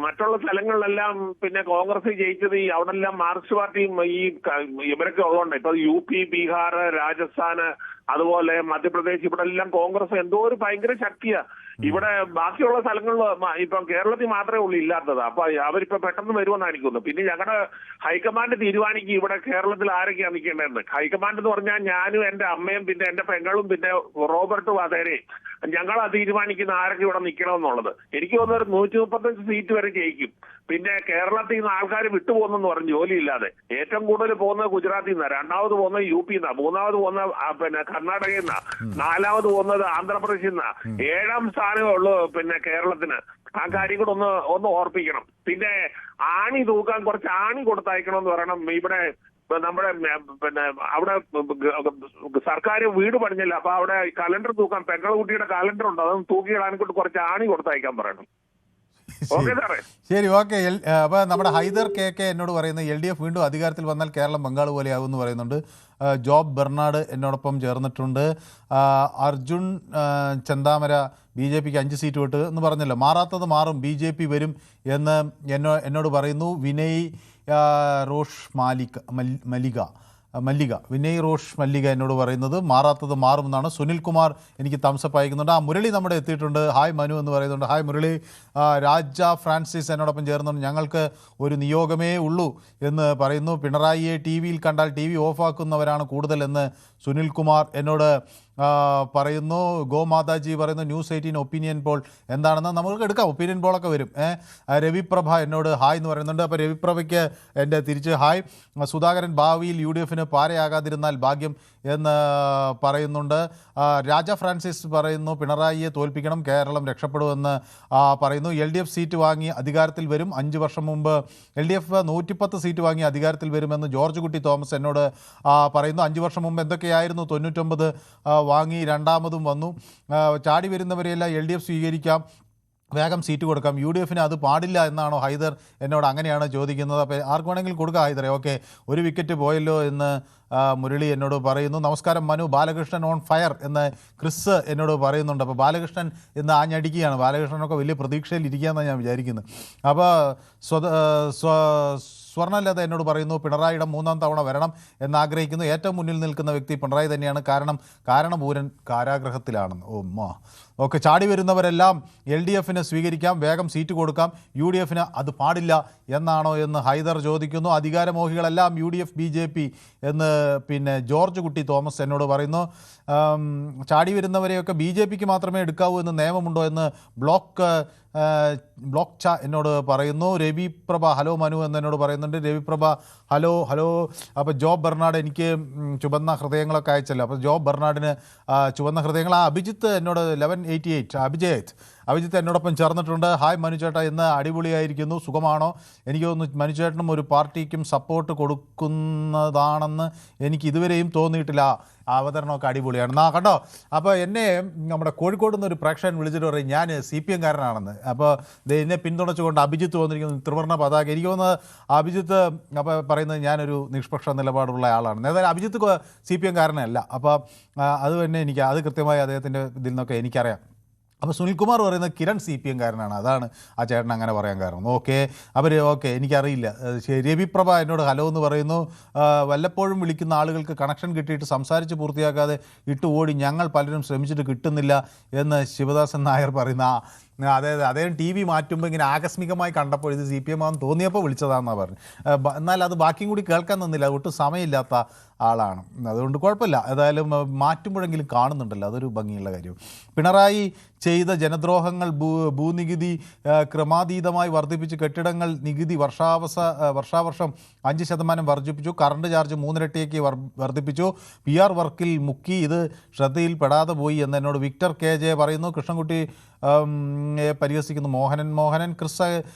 [SPEAKER 8] മറ്റുള്ള സ്ഥലങ്ങളിലെല്ലാം പിന്നെ കോൺഗ്രസ് ജയിച്ചത് ഈ അവിടെ എല്ലാം മാർക്സിസ്റ്റ് പാർട്ടിയും ഈ ഇവരൊക്കെ ഉള്ളതുകൊണ്ട്. ഇപ്പൊ UP, ബീഹാർ, രാജസ്ഥാന്, അതുപോലെ മധ്യപ്രദേശ്, ഇവിടെ എല്ലാം കോൺഗ്രസ് എന്തോ ഒരു ഭയങ്കര ശക്തിയാ. ഇവിടെ ബാക്കിയുള്ള സ്ഥലങ്ങളിൽ ഇപ്പം കേരളത്തിൽ മാത്രമേ ഉള്ളൂ ഇല്ലാത്തത്. അപ്പൊ അവരിപ്പോ പെട്ടെന്ന് വരുമെന്നാണ് എനിക്ക് തോന്നുന്നത്. പിന്നെ ഞങ്ങളുടെ ഹൈക്കമാൻഡ് തീരുമാനിക്കും ഇവിടെ കേരളത്തിൽ ആരൊക്കെയാണ് നിൽക്കേണ്ടതെന്ന്. ഹൈക്കമാൻഡ് എന്ന് പറഞ്ഞാൽ ഞാനും എന്റെ അമ്മയും പിന്നെ എന്റെ പെങ്ങളും പിന്നെ റോബർട്ട് വാധേരയും ഞങ്ങളാ തീരുമാനിക്കുന്ന ആരൊക്കെ ഇവിടെ നിൽക്കണമെന്നുള്ളത്. എനിക്ക് തോന്നുന്നത് 135 സീറ്റ് വരെ ജയിക്കും. പിന്നെ കേരളത്തിൽ നിന്ന് ആൾക്കാർ വിട്ടുപോകുന്നെന്ന് പറഞ്ഞു ജോലിയില്ലാതെ. ഏറ്റവും കൂടുതൽ പോകുന്നത് ഗുജറാത്തിൽ നിന്നാണ്, രണ്ടാമത് പോകുന്നത് UP നിന്നാണ്, മൂന്നാമത് പോകുന്നത് പിന്നെ കർണാടകയിൽ നിന്നാണ്, നാലാമത് പോകുന്നത് ആന്ധ്രാപ്രദേശിൽ നിന്നാണ്, 7ാം സ്ഥാനമേ ഉള്ളൂ പിന്നെ കേരളത്തിന്. ആ കാര്യം കൂടെ ഒന്ന് ഓർപ്പിക്കണം. പിന്നെ ആണി തൂക്കാൻ കുറച്ച് ആണി കൊടുത്തയക്കണമെന്ന് പറയണം. ഇവിടെ നമ്മുടെ പിന്നെ അവിടെ സർക്കാർ വീട് പണിഞ്ഞില്ല, അപ്പൊ അവിടെ കലണ്ടർ തൂക്കാൻ പെങ്ങളകുട്ടിയുടെ കലണ്ടർ ഉണ്ട്, അതൊന്ന് തൂക്കിയിടാൻ കൊണ്ട് കുറച്ച് ആണി കൊടുത്തയക്കാൻ പറയണം.
[SPEAKER 1] ശരി, ഓക്കെ. അപ്പോൾ നമ്മുടെ ഹൈദർ KK എന്നോട് പറയുന്നത് LDF വീണ്ടും അധികാരത്തിൽ വന്നാൽ കേരളം ബംഗാൾ പോലെയാകും എന്ന് പറയുന്നുണ്ട്. ജോബ് ബെർണാഡ് എന്നോടൊപ്പം ചേർന്നിട്ടുണ്ട്. അർജുൻ ചന്താമര BJPക്ക് 5 സീറ്റ് വിട്ട് എന്ന് പറഞ്ഞല്ലോ, മാറാത്തത് മാറും, BJP വരും എന്ന് എന്നോട് പറയുന്നു. വിനയ് റോഷ് മല്ലിക വിനയ് റോഷ് മല്ലിക എന്നോട് പറയുന്നത് മാറാത്തത് മാറുമെന്നാണ്. സുനിൽ കുമാർ എനിക്ക് തംസപ്പ് അയക്കുന്നുണ്ട്. മുരളി നമ്മുടെ എത്തിയിട്ടുണ്ട്. ഹായ് മനു എന്ന് പറയുന്നുണ്ട്. ഹായ് മുരളി. രാജ ഫ്രാൻസിസ് എന്നോടൊപ്പം ചേർന്നുണ്ട്. ഞങ്ങൾക്ക് ഒരു നിയോഗമേ ഉള്ളൂ എന്ന് പറയുന്നു. പിണറായിയെ TV-യിൽ കണ്ടാൽ TV ഓഫാക്കുന്നവരാണ് കൂടുതൽ എന്ന് സുനിൽ കുമാർ എന്നോട് പറയുന്നു. ഗോമാതാജി പറയുന്നു ന്യൂസ് 18 ഒപ്പീനിയൻ പോൾ എന്താണെന്ന് നമുക്ക് എടുക്കാം. ഒപ്പീനിയൻ പോളൊക്കെ വരും. രവിപ്രഭ എന്നോട് ഹായ് എന്ന് പറയുന്നുണ്ട്. അപ്പോൾ രവിപ്രഭയ്ക്ക് എൻ്റെ തിരിച്ച് ഹായ്. സുധാകരൻ ഭാവിയിൽ UDFന് പാരയാകാതിരുന്നാൽ ഭാഗ്യം എന്ന് പറയുന്നുണ്ട്. രാജ ഫ്രാൻസിസ് പറയുന്നു പിണറായിയെ തോൽപ്പിക്കണം, കേരളം രക്ഷപ്പെടുമെന്ന് പറയുന്നു. LDF സീറ്റ് വാങ്ങി അധികാരത്തിൽ വരും. 5 വർഷം മുമ്പ് LDF 110 സീറ്റ് വാങ്ങി അധികാരത്തിൽ വരുമെന്ന് ജോർജ് കുട്ടി തോമസ് എന്നോട് പറയുന്നു. 5 വർഷം മുമ്പ് എന്തൊക്കെയായിരുന്നു? 99 വാങ്ങി, രണ്ടാമതും വന്നു. ചാടി വരുന്നവരെയെല്ലാം LDF സ്വീകരിക്കാം, വേഗം സീറ്റ് കൊടുക്കാം, UDFന് അത് പാടില്ല എന്നാണോ ഹൈദർ എന്നോട് അങ്ങനെയാണ് ചോദിക്കുന്നത്. അപ്പോൾ ആർക്ക് വേണമെങ്കിലും കൊടുക്കാം ഹൈദറെ. ഓക്കെ, ഒരു വിക്കറ്റ് പോയല്ലോ എന്ന് മുരളി എന്നോട് പറയുന്നു. നമസ്കാരം മനു, ബാലകൃഷ്ണൻ ഓൺ ഫയർ എന്ന് ക്രിസ് എന്നോട് പറയുന്നുണ്ട്. അപ്പോൾ ബാലകൃഷ്ണൻ ഇന്ന് ആഞ്ഞടിക്കുകയാണ്. ബാലകൃഷ്ണനൊക്കെ വലിയ പ്രതീക്ഷയിൽ ഇരിക്കുകയെന്നാണ് ഞാൻ വിചാരിക്കുന്നത്. അപ്പോൾ സ്വർണ്ണലത എന്നോട് പറയുന്നു പിണറായിയുടെ 3ാം തവണ വരണം എന്നാഗ്രഹിക്കുന്നു. ഏറ്റവും മുന്നിൽ നിൽക്കുന്ന വ്യക്തി പിണറായി തന്നെയാണ്, കാരണപൂരൻ കാരാഗൃഹത്തിലാണെന്ന്. ഓക്കെ, ചാടി വരുന്നവരെല്ലാം LDFന് സ്വീകരിക്കാം, വേഗം സീറ്റ് കൊടുക്കാം, UDFന് അത് പാടില്ല എന്നാണോ എന്ന് ഹൈദർ ചോദിക്കുന്നു. അധികാരമോഹികളെല്ലാം UDF BJP എന്ന് പിന്നെ ജോർജ് കുട്ടി തോമസ് എന്നോട് പറയുന്നു. ചാടി വരുന്നവരെയൊക്കെ BJPക്ക് മാത്രമേ എടുക്കാവൂ എന്ന് നിയമമുണ്ടോ എന്ന് ബ്ലോക്ക് ച എന്നോട് പറയുന്നു. രവിപ്രഭ ഹലോ മനു എന്ന് എന്നോട് പറയുന്നുണ്ട്. രവിപ്രഭ ഹലോ. അപ്പോൾ ജോബ് ബെർണാഡ് എനിക്ക് ചുവന്ന ഹൃദയങ്ങളൊക്കെ അയച്ചല്ലോ. അപ്പോൾ ജോബ് ബെർണാഡിന് ചുവന്ന ഹൃദയങ്ങൾ. അഭിജിത്ത് എന്നോട് 1188 അഭിജിത്ത് എന്നോടൊപ്പം ചേർന്നിട്ടുണ്ട്. ഹായ് മനുചേട്ടാ, ഇന്ന് അടിപൊളിയായിരിക്കുന്നു, സുഖമാണോ? എനിക്ക് തോന്നുന്നു മനുചേട്ടനും ഒരു പാർട്ടിക്കും സപ്പോർട്ട് കൊടുക്കുന്നതാണെന്ന് എനിക്ക് ഇതുവരെയും തോന്നിയിട്ടില്ല. അവതരണമൊക്കെ അടിപൊളിയാണ് കണ്ടോ. അപ്പോൾ എന്നെ നമ്മുടെ കോഴിക്കോട് നിന്ന് ഒരു പ്രേക്ഷകൻ വിളിച്ചിട്ട് പറയും ഞാൻ CPM കാരനാണെന്ന്. അപ്പോൾ എന്നെ പിന്തുണച്ചുകൊണ്ട് അഭിജിത്ത് വന്നിരിക്കുന്നു ത്രിവർണ്ണ പതാക. എനിക്ക് തോന്നുന്നത് അഭിജിത്ത് അപ്പോൾ പറയുന്നത് ഞാനൊരു നിഷ്പക്ഷ നിലപാടുള്ള ആളാണ്. ഏതായാലും അഭിജിത്ത് CPM കാരനല്ല. അപ്പോൾ അത് തന്നെ അത് കൃത്യമായി അദ്ദേഹത്തിൻ്റെ ഇതിൽ നിന്നൊക്കെ എനിക്കറിയാം. അപ്പോൾ സുനിൽകുമാർ പറയുന്നത് കിരൺ CPM കാരനാണ്, അതാണ് ആ ചേട്ടൻ അങ്ങനെ പറയാൻ കാരണം. ഓക്കെ, ഓക്കെ, എനിക്കറിയില്ല. രവിപ്രഭ എന്നോട് ഹലോ എന്ന് പറയുന്നു. വല്ലപ്പോഴും വിളിക്കുന്ന ആളുകൾക്ക് കണക്ഷൻ കിട്ടിയിട്ട് സംസാരിച്ച് പൂർത്തിയാക്കാതെ ഇട്ട് ഓടി ഞങ്ങൾ പലരും ശ്രമിച്ചിട്ട് കിട്ടുന്നില്ല എന്ന് ശിവദാസൻ നായർ പറയുന്ന അതെ അദ്ദേഹം ടി വി മാറ്റുമ്പോൾ ഇങ്ങനെ ആകസ്മികമായി കണ്ടപ്പോൾ ഇത് CPM ആണെന്ന് തോന്നിയപ്പോൾ വിളിച്ചതാണെന്നാണ് പറഞ്ഞു. എന്നാൽ അത് ബാക്കിയും കൂടി കേൾക്കാൻ നിന്നില്ല, ഒട്ടും സമയമില്ലാത്ത ആളാണ്, അതുകൊണ്ട് കുഴപ്പമില്ല. ഏതായാലും മാറ്റുമ്പോഴെങ്കിലും കാണുന്നുണ്ടല്ലോ, അതൊരു ഭംഗിയുള്ള കാര്യം. പിണറായി ചെയ്ത ജനദ്രോഹങ്ങൾ, ഭൂനികുതി ക്രമാതീതമായി വർദ്ധിപ്പിച്ചു, കെട്ടിടങ്ങൾ നികുതി വർഷാവർഷം 5% വർദ്ധിപ്പിച്ചു, കറണ്ട് ചാർജ് 3 ഇരട്ടിയാക്കി വർദ്ധിപ്പിച്ചു, PR വർക്കിൽ മുക്കി, ഇത് ശ്രദ്ധയിൽപ്പെടാതെ പോയി എന്ന് എന്നോട് വിക്ടർ KJ പറയുന്നു. കൃഷ്ണൻകുട്ടി പരിഹസിക്കുന്നു. മോഹനൻ ക്രിസ്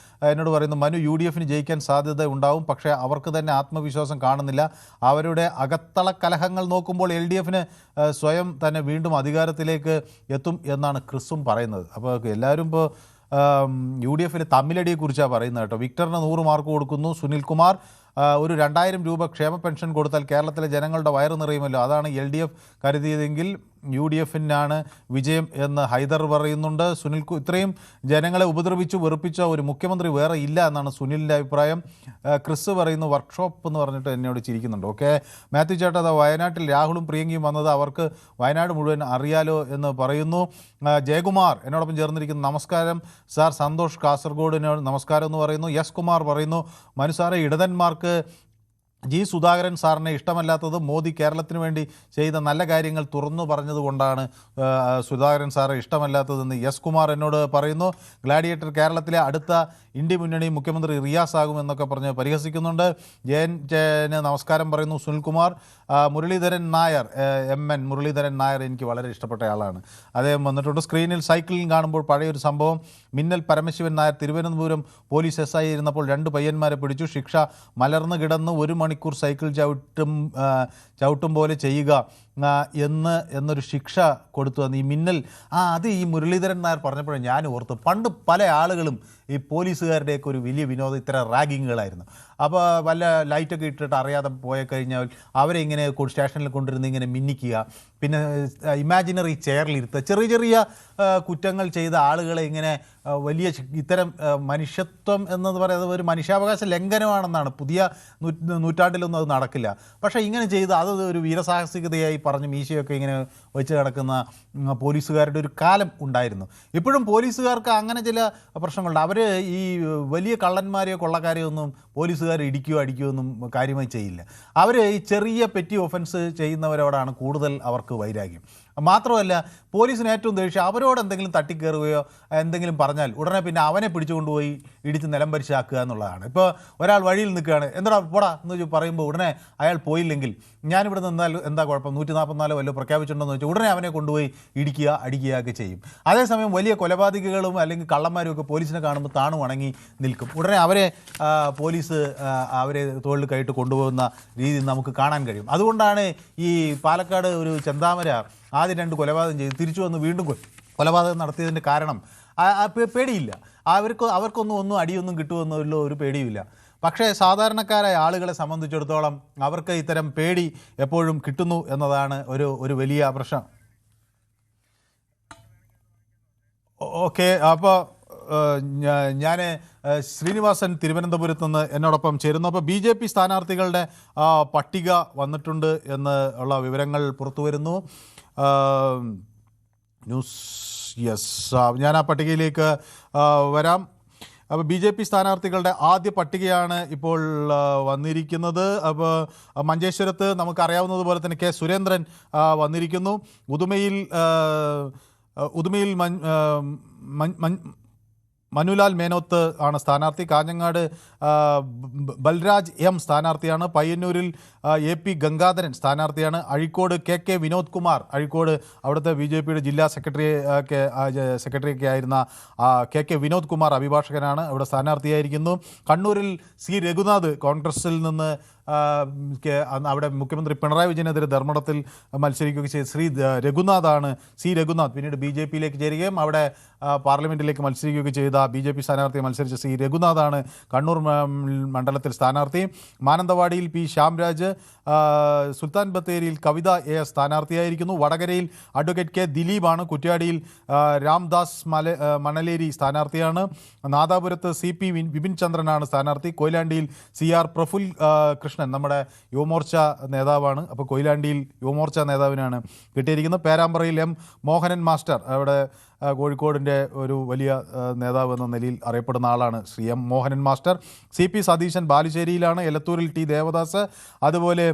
[SPEAKER 1] എന്നോട് പറയുന്നു, മനു UDF ജയിക്കാൻ സാധ്യത ഉണ്ടാവും, പക്ഷേ അവർക്ക് തന്നെ ആത്മവിശ്വാസം കാണുന്നില്ല. അവരുടെ അകത്തള കലഹങ്ങൾ നോക്കുമ്പോൾ LDF സ്വയം തന്നെ വീണ്ടും അധികാരത്തിലേക്ക് എത്തും എന്നാണ് ക്രിസും പറയുന്നത്. അപ്പോൾ എല്ലാവരും ഇപ്പോൾ UDF തമ്മിലടിയെക്കുറിച്ചാണ് പറയുന്നത് കേട്ടോ. വിക്ടറിന് 100 മാർക്ക് കൊടുക്കുന്നു. സുനിൽകുമാർ, ഒരു 2000 രൂപ ക്ഷേമ പെൻഷൻ കൊടുത്താൽ കേരളത്തിലെ ജനങ്ങളുടെ വയറ് നിറയുമല്ലോ, അതാണ് LDF കരുതിയതെങ്കിൽ UDF വിജയം എന്ന് ഹൈദർ പറയുന്നുണ്ട്. ഇത്രയും ജനങ്ങളെ ഉപദ്രവിച്ചു വെറുപ്പിച്ച ഒരു മുഖ്യമന്ത്രി വേറെ ഇല്ല എന്നാണ് സുനിലിൻ്റെ അഭിപ്രായം. ക്രിസ് പറയുന്നു വർക്ക്ഷോപ്പ് എന്ന് പറഞ്ഞിട്ട് എന്നോട് ചിരിക്കുന്നുണ്ട്. ഓക്കെ, മാത്യു ചേട്ടാ, അത് വയനാട്ടിൽ രാഹുലും പ്രിയങ്കയും വന്നത് അവർക്ക് വയനാട് മുഴുവൻ അറിയാലോ എന്ന് പറയുന്നു. ജയകുമാർ എന്നോടൊപ്പം ചേർന്നിരിക്കുന്നു. നമസ്കാരം സാർ. സന്തോഷ് കാസർഗോഡിനോട് നമസ്കാരം എന്ന് പറയുന്നു. എസ് കുമാർ പറയുന്നു, മനുസാറെ ഇടതന്മാർക്ക് G. സുധാകരൻ സാറിനെ ഇഷ്ടമല്ലാത്തത് മോദി കേരളത്തിന് വേണ്ടി ചെയ്ത നല്ല കാര്യങ്ങൾ തുറന്നു പറഞ്ഞതുകൊണ്ടാണ് സുധാകരൻ സാറെ ഇഷ്ടമല്ലാത്തതെന്ന് എസ് കുമാർ എന്നോട് പറയുന്നു. ഗ്ലാഡിയേറ്റർ കേരളത്തിലെ അടുത്ത ഇന്ത്യ മുന്നണി മുഖ്യമന്ത്രി റിയാസ് ആകുമെന്നൊക്കെ പറഞ്ഞ് പരിഹസിക്കുന്നുണ്ട്. ജയന് നമസ്കാരം പറയുന്നു സുനിൽകുമാർ. മുരളീധരൻ നായർ, MN മുരളീധരൻ നായർ എനിക്ക് വളരെ ഇഷ്ടപ്പെട്ട ആളാണ്, അദ്ദേഹം വന്നിട്ടുണ്ട്. സ്ക്രീനിൽ സൈക്കിളിൽ കാണുമ്പോൾ പഴയൊരു സംഭവം. മിന്നൽ പരമശിവൻ നായർ തിരുവനന്തപുരം പോലീസ് SI ഇരുന്നപ്പോൾ 2 പയ്യന്മാരെ പിടിച്ചു. ശിക്ഷ മലർന്നു കിടന്ന് 1 മണിക്കൂർ സൈക്കിൾ ചവിട്ടും പോലെ ചെയ്യുക എന്നൊരു ശിക്ഷ കൊടുത്തു. ഈ മിന്നൽ അത് ഈ മുരളീധരൻ നായർ പറഞ്ഞപ്പോഴേ ഞാൻ ഓർത്തു, പണ്ട് പല ആളുകളും ഈ പോലീസുകാരുടെയൊക്കെ ഒരു വലിയ വിനോദം ഇത്തരം റാഗിങ്ങുകളായിരുന്നു. അപ്പോൾ വല്ല ലൈറ്റൊക്കെ ഇട്ടിട്ട് അറിയാതെ പോയി കഴിഞ്ഞാൽ അവരെ ഇങ്ങനെ സ്റ്റേഷനിൽ കൊണ്ടിരുന്ന് ഇങ്ങനെ മിന്നിക്കുക, പിന്നെ ഇമാജിനറി ചെയറിലിരുത്തുക, ചെറിയ ചെറിയ കുറ്റങ്ങൾ ചെയ്ത ആളുകളെ ഇങ്ങനെ വലിയ ഇത്തരം മനുഷ്യത്വം എന്നത് പറയുന്നത് ഒരു മനുഷ്യാവകാശ ലംഘനമാണെന്നാണ്. പുതിയ നൂറ്റാണ്ടിലൊന്നും അത് നടക്കില്ല. പക്ഷേ ഇങ്ങനെ ചെയ്ത് അത് ഒരു വീരസാഹസികതയായി പറഞ്ഞ് മീശയൊക്കെ ഇങ്ങനെ വെച്ച് കിടക്കുന്ന പോലീസുകാരുടെ ഒരു കാലം ഉണ്ടായിരുന്നു. ഇപ്പോഴും പോലീസുകാർക്ക് അങ്ങനെ ചില പ്രശ്നങ്ങളുണ്ട്. അവർ ഈ വലിയ കള്ളന്മാരെയോ കൊള്ളക്കാരെയോ ഒന്നും പോലീസുകാർ ഇടിക്കുകയോ അടിക്കുകയോ ഒന്നും കാര്യമായി ചെയ്യില്ല. അവർ ഈ ചെറിയ പെറ്റി ഒഫൻസ് ചെയ്യുന്നവരോടാണ് കൂടുതൽ അവർക്ക് വൈരാഗ്യം. മാത്രമല്ല, പോലീസിന് ഏറ്റവും ദേഷ്യം അവരോട് എന്തെങ്കിലും തട്ടിക്കയറുകയോ എന്തെങ്കിലും പറഞ്ഞാൽ ഉടനെ പിന്നെ അവനെ പിടിച്ചുകൊണ്ടുപോയി ഇടിച്ച് നിലം പരിശാക്കുക എന്നുള്ളതാണ്. ഇപ്പോൾ ഒരാൾ വഴിയിൽ നിൽക്കുകയാണ്, എന്താ പോടാ എന്ന് പറയുമ്പോൾ ഉടനെ അയാൾ പോയില്ലെങ്കിൽ ഞാനിവിടെ നിന്നാൽ എന്താ കുഴപ്പം, 144 വല്ലതും പ്രഖ്യാപിച്ചിട്ടുണ്ടെന്ന് വെച്ചാൽ ഉടനെ അവനെ കൊണ്ടുപോയി ഇടിക്കുക അടിക്കുക ഒക്കെ ചെയ്യും. അതേസമയം വലിയ കൊലപാതകികളും അല്ലെങ്കിൽ കള്ളന്മാരും ഒക്കെ പോലീസിനെ കാണുമ്പോൾ താണു വണങ്ങി നിൽക്കും. ഉടനെ അവരെ പോലീസ് അവരെ തോളിൽ കൈയിട്ട് കൊണ്ടുപോകുന്ന രീതി നമുക്ക് കാണാൻ കഴിയും. അതുകൊണ്ടാണ് ഈ പാലക്കാട് ഒരു ചെന്താമര ആദ്യം 2 കൊലപാതകം ചെയ്ത് തിരിച്ചു വന്ന് വീണ്ടും കൊലപാതകം നടത്തിയതിൻ്റെ കാരണം പേടിയില്ല. അവർക്കൊന്നും അടിയൊന്നും കിട്ടുമെന്നുള്ള ഒരു പേടിയുമില്ല. പക്ഷേ സാധാരണക്കാരായ ആളുകളെ സംബന്ധിച്ചിടത്തോളം അവർക്ക് ഇത്തരം പേടി എപ്പോഴും കിട്ടുന്നു എന്നതാണ് ഒരു വലിയ പ്രശ്നം. ഓക്കെ, അപ്പോൾ ഞാൻ ശ്രീനിവാസൻ തിരുവനന്തപുരത്ത് നിന്ന് എന്നോടൊപ്പം ചേരുന്നു. അപ്പോൾ BJP സ്ഥാനാർത്ഥികളുടെ പട്ടിക വന്നിട്ടുണ്ട് എന്ന് ഉള്ള വിവരങ്ങൾ പുറത്തു വരുന്നു. ഞാൻ ആ പട്ടികയിലേക്ക് വരാം. അപ്പോൾ BJP സ്ഥാനാർത്ഥികളുടെ ആദ്യ പട്ടികയാണ് ഇപ്പോൾ വന്നിരിക്കുന്നത്. അപ്പോൾ മഞ്ചേശ്വരത്ത് നമുക്കറിയാവുന്നതുപോലെ തന്നെ K. സുരേന്ദ്രൻ വന്നിരിക്കുന്നു. ഉദുമയിൽ മനുലാൽ മേനോത്ത് ആണ് സ്ഥാനാർത്ഥി. കാഞ്ഞങ്ങാട് ബൽരാജ് M സ്ഥാനാർത്ഥിയാണ്. പയ്യന്നൂരിൽ AP ഗംഗാധരൻ സ്ഥാനാർത്ഥിയാണ്. അഴീക്കോട് KK വിനോദ് കുമാർ, അഴീക്കോട് അവിടുത്തെ BJPയുടെ ജില്ലാ സെക്രട്ടറിയൊക്കെ ആയിരുന്ന KK വിനോദ് കുമാർ അഭിഭാഷകനാണ്, അവിടെ സ്ഥാനാർത്ഥിയായിരിക്കുന്നു. കണ്ണൂരിൽ C. രഘുനാഥ് കോൺഗ്രസിൽ നിന്ന് അവിടെ മുഖ്യമന്ത്രി പിണറായി വിജയനെതിരെ ധർമ്മടത്തിൽ മത്സരിക്കുകയും ചെയ്ത രഘുനാഥാണ്. C. രഘുനാഥ് പിന്നീട് BJPയിലേക്ക് ചേരുകയും അവിടെ പാർലമെൻറ്റിലേക്ക് മത്സരിക്കുകയൊക്കെ ചെയ്ത BJP സ്ഥാനാർത്ഥി മത്സരിച്ച C. രഘുനാഥാണ് കണ്ണൂർ മണ്ഡലത്തിൽ സ്ഥാനാർത്ഥി. മാനന്തവാടിയിൽ P. ശ്യാംരാജ്, സുൽത്താൻ ബത്തേരിയിൽ കവിത AS സ്ഥാനാർത്ഥിയായിരിക്കുന്നു. വടകരയിൽ അഡ്വക്കേറ്റ് K. ദിലീപാണ്. കുറ്റ്യാടിയിൽ രാംദാസ് മണലേരി സ്ഥാനാർത്ഥിയാണ്. നാദാപുരത്ത് CP വിപിൻ ചന്ദ്രനാണ് സ്ഥാനാർത്ഥി. കൊയിലാണ്ടിയിൽ CR പ്രഫുൽ കൃഷ്ണൻ നമ്മുടെ യുവമോർച്ച നേതാവാണ്. അപ്പോൾ കൊയിലാണ്ടിയിൽ യുവമോർച്ച നേതാവിനാണ് കിട്ടിയിരിക്കുന്നത്. പേരാമ്പ്രയിൽ M. മോഹനൻ മാസ്റ്റർ, അവിടെ കോഴിക്കോടിൻ്റെ ഒരു വലിയ നേതാവ് എന്ന നിലയിൽ അറിയപ്പെടുന്ന ആളാണ് Shri M Mohanan master. CP Satheesan ബാലുശ്ശേരിയിലാണ്, എലത്തൂരിൽ T ദേവദാസ്, അതുപോലെ